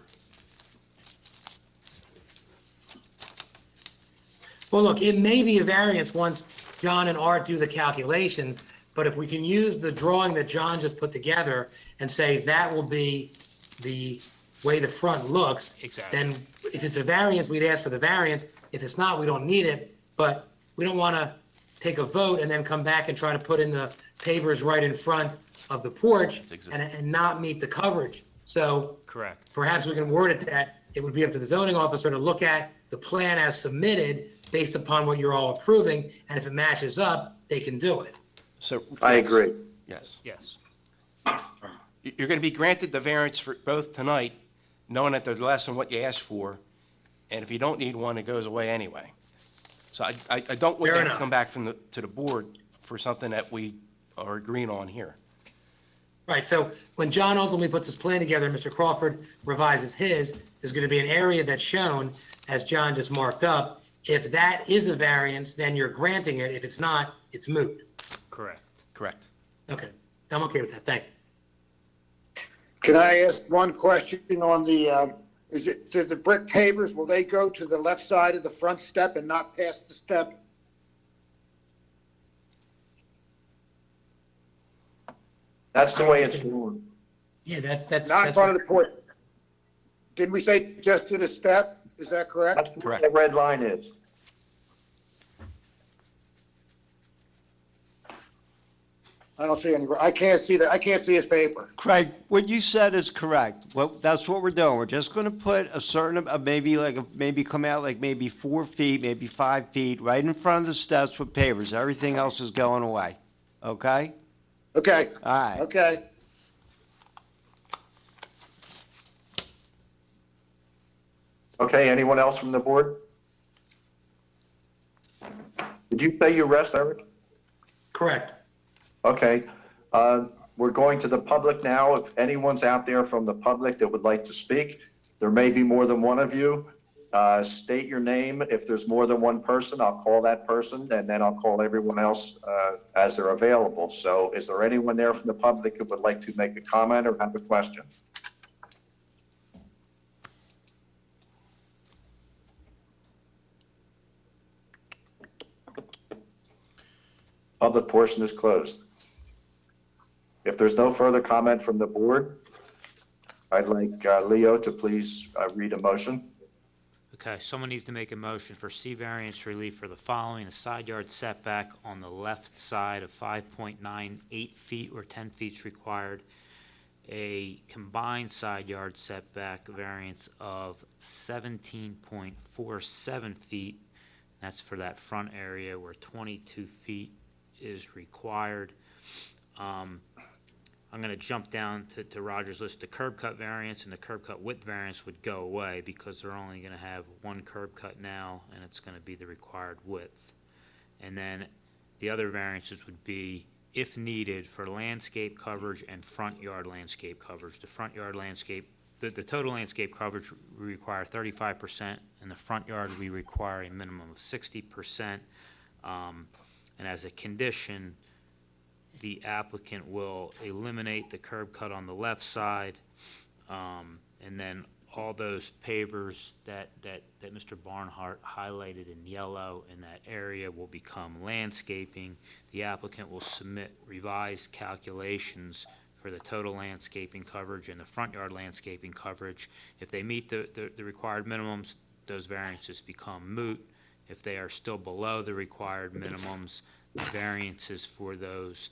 Well, look, it may be a variance once John and Art do the calculations, but if we can use the drawing that John just put together and say that will be the way the front looks, Exactly. then if it's a variance, we'd ask for the variance. If it's not, we don't need it, but we don't want to take a vote and then come back and try to put in the pavers right in front of the porch and not meet the coverage. So Correct. perhaps we can word it that it would be up to the zoning officer to look at the plan as submitted based upon what you're all approving, and if it matches up, they can do it. So I agree. Yes. Yes. You're going to be granted the variance for both tonight, knowing that they're less than what you asked for, and if you don't need one, it goes away anyway. So I don't want Fair you to enough. come back to the board for something that we are agreeing on here. Right, so when John ultimately puts his plan together, Mr. Crawford revises his, there's gonna be an area that's shown, as John just marked up. If that is a variance, then you're granting it. If it's not, it's moot. Correct. Correct. Okay, I'm okay with that, thank you. Can I ask one question on the, the brick pavers, will they go to the left side of the front step and not past the step? That's the way it's going. Yeah, that's. Not in that's front what- of the porch. Didn't we say just to the step? Is that correct? That's where the red line is. I don't see any, I can't see that, I can't see his paper. Craig, what you said is correct. Well, that's what we're doing. We're just gonna put a certain, maybe come out like maybe 4 feet, maybe 5 feet, right in front of the steps with pavers. Everything else is going away. Okay? Okay. All right. Okay. Okay, anyone else from the board? Did you say you rest, Eric? Correct. Okay, we're going to the public now. If anyone's out there from the public that would like to speak, there may be more than one of you. State your name. If there's more than one person, I'll call that person, and then I'll call everyone else as they're available. So is there anyone there from the public who would like to make a comment or have a question? Public portion is closed. If there's no further comment from the board, I'd like Leo to please read a motion. Okay, someone needs to make a motion for C variance relief for the following: a side yard setback on the left side of 5.98 feet where 10 feet is required, a combined side yard setback variance of 17.47 feet. That's for that front area where 22 feet is required. I'm going to jump down to Roger's list. The curb cut variance and the curb cut width variance would go away because they're only going to have one curb cut now, and it's going to be the required width. And then the other variances would be, if needed, for landscape coverage and front yard landscape coverage. The front yard landscape, the total landscape coverage, we require 35%, and the front yard, we require a minimum of 60%. And as a condition, the applicant will eliminate the curb cut on the left side, and then all those pavers that Mr. Barnhart highlighted in yellow in that area will become landscaping. The applicant will submit revised calculations for the total landscaping coverage and the front yard landscaping coverage. If they meet the required minimums, those variances become moot. If they are still below the required minimums, the variances for those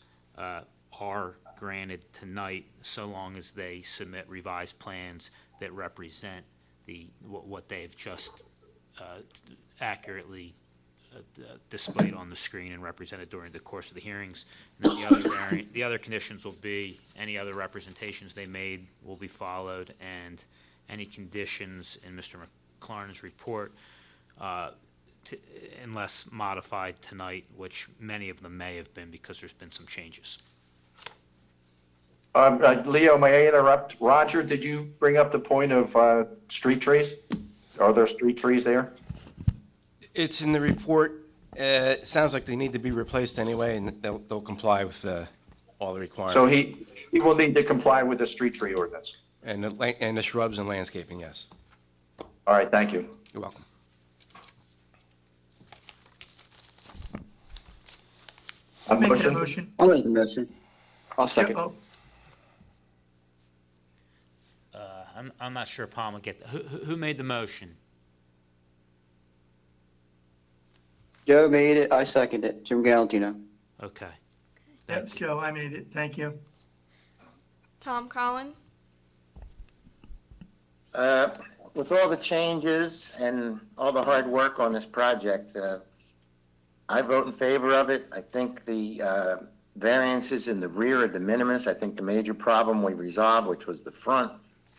are granted tonight, so long as they submit revised plans that represent what they've just accurately displayed on the screen and represented during the course of the hearings. And then the other conditions will be any other representations they made will be followed, and any conditions in Mr. McLaurin's report, unless modified tonight, which many of them may have been because there's been some changes. Leo, may I interrupt? Roger, did you bring up the point of street trees? Are there street trees there? It's in the report. It sounds like they need to be replaced anyway, and they'll comply with all the requirements. So he will need to comply with the street tree ordinance. And the shrubs and landscaping, yes. All right, thank you. You're welcome. I'll make that motion. I'll make the motion. I'll second. Oh, I'm not sure Palm will get that. Who made the motion? Joe made it, I second it. Jim Galantino. Okay. That's Joe, I made it, thank you. Tom Collins, With all the changes and all the hard work on this project, I vote in favor of it. I think the variances in the rear are de minimis. I think the major problem we resolved, which was the front,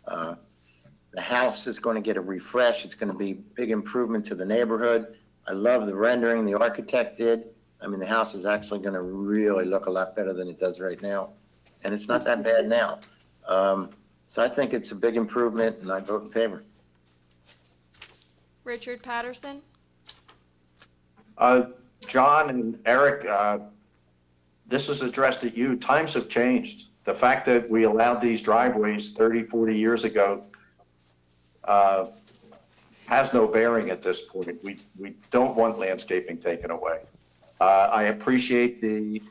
the house is going to get a refresh. It's going to be a big improvement to the neighborhood. I love the rendering the architect did. I mean, the house is actually going to really look a lot better than it does right now. and it's not that bad now. So I think it's a big improvement, and I vote in favor. Richard Patterson, John and Eric, this is addressed at you. Times have changed. The fact that we allowed these driveways 30, 40 years ago has no bearing at this point. We don't want landscaping taken away. I appreciate the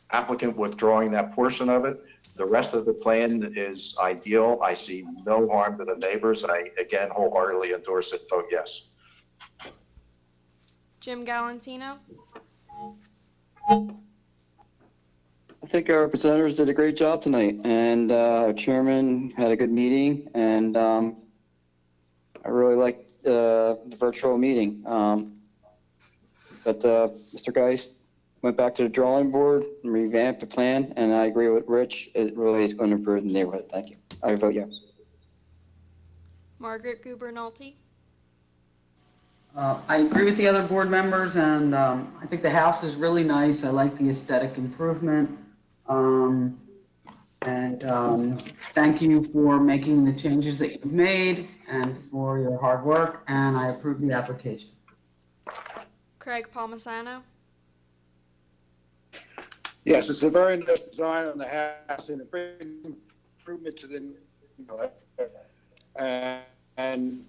applicant withdrawing that portion of it. The rest of the plan is ideal. I see no harm to the neighbors. I, again, wholeheartedly endorse it. Vote yes. Jim Galantino, I think our representatives did a great job tonight, and our chairman had a good meeting, and I really liked the virtual meeting. But Mr. Geist went back to the drawing board and revamped the plan, and I agree with Rich. It really is going to improve the neighborhood. Thank you. I vote yes. Margaret Gubernalty, I agree with the other board members, and I think the house is really nice. I like the aesthetic improvement. Thank you for making the changes that you've made and for your hard work, and I approve the application. Craig Palmisano, Yes, it's a very nice design on the house and a big improvement to the neighborhood. And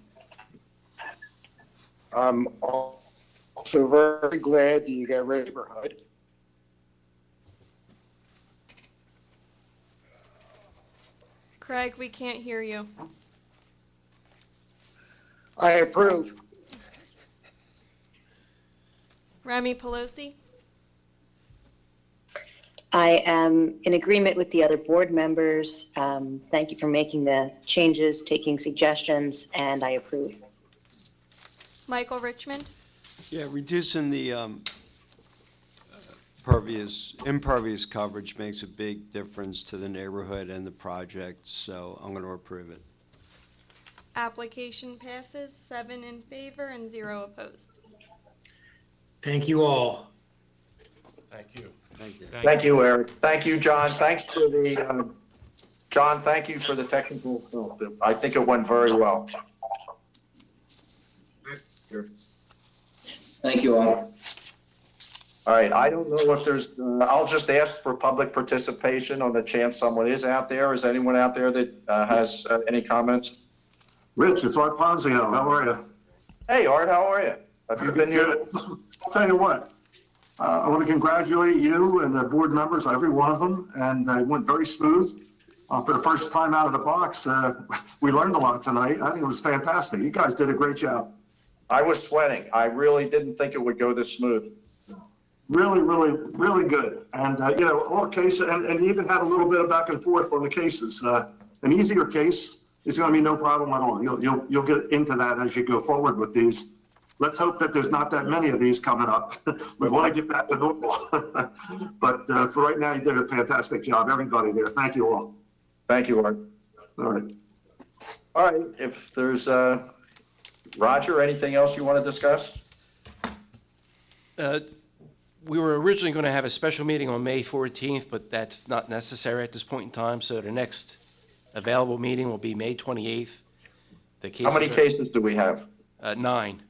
I'm also very glad that you got rid of neighborhood. Craig, we can't hear you. I approve. Remy Pelosi, I am in agreement with the other board members. Thank you for making the changes, taking suggestions, and I approve. Michael Richmond, Yeah, reducing the impervious coverage makes a big difference to the neighborhood and the project, so I'm going to approve it. application passes, 7 in favor and 0 opposed. Thank you all. Thank you. Thank you. Thank you, Eric. Thank you, John. Thanks for the, John, thank you for the technical, I think it went very well. Thank you all. All right, I don't know if there's, I'll just ask for public participation on the chance someone is out there. Is anyone out there that has any comments? Rich, it's Art Ponzio. How are you? Hey, Art, how are you? Have you been here? I'll tell you what. I want to congratulate you and the board members, every one of them, and it went very smooth. For the first time out of the box, we learned a lot tonight. I think it was fantastic. You guys did a great job. I was sweating. I really didn't think it would go this smooth. Really, really, really good. And, you know, all cases, and you even had a little bit of back and forth on the cases. An easier case is going to be no problem at all. You'll get into that as you go forward with these. Let's hope that there's not that many of these coming up. We want to get back to normal. But for right now, you did a fantastic job. Everybody there. Thank you all. Thank you, Art. All right. All right, if there's, Roger, anything else you want to discuss? We were originally going to have a special meeting on May 14th, but that's not necessary at this point in time, so the next available meeting will be May 28th. How many cases do we have? 9.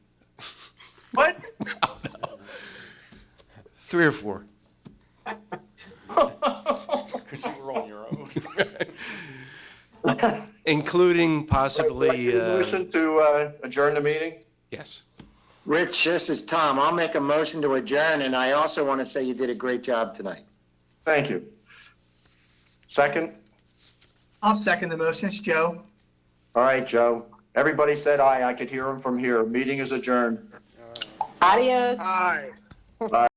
What? No. 3 or 4. Because you were on your own. Including possibly... Motion to adjourn the meeting? Yes. Rich, this is Tom. I'll make a motion to adjourn, and I also want to say you did a great job tonight. Thank you. Second? I'll second the motion. It's Joe. All right, Joe. Everybody said aye. I could hear him from here. Meeting is adjourned. Adios. Aye. Bye.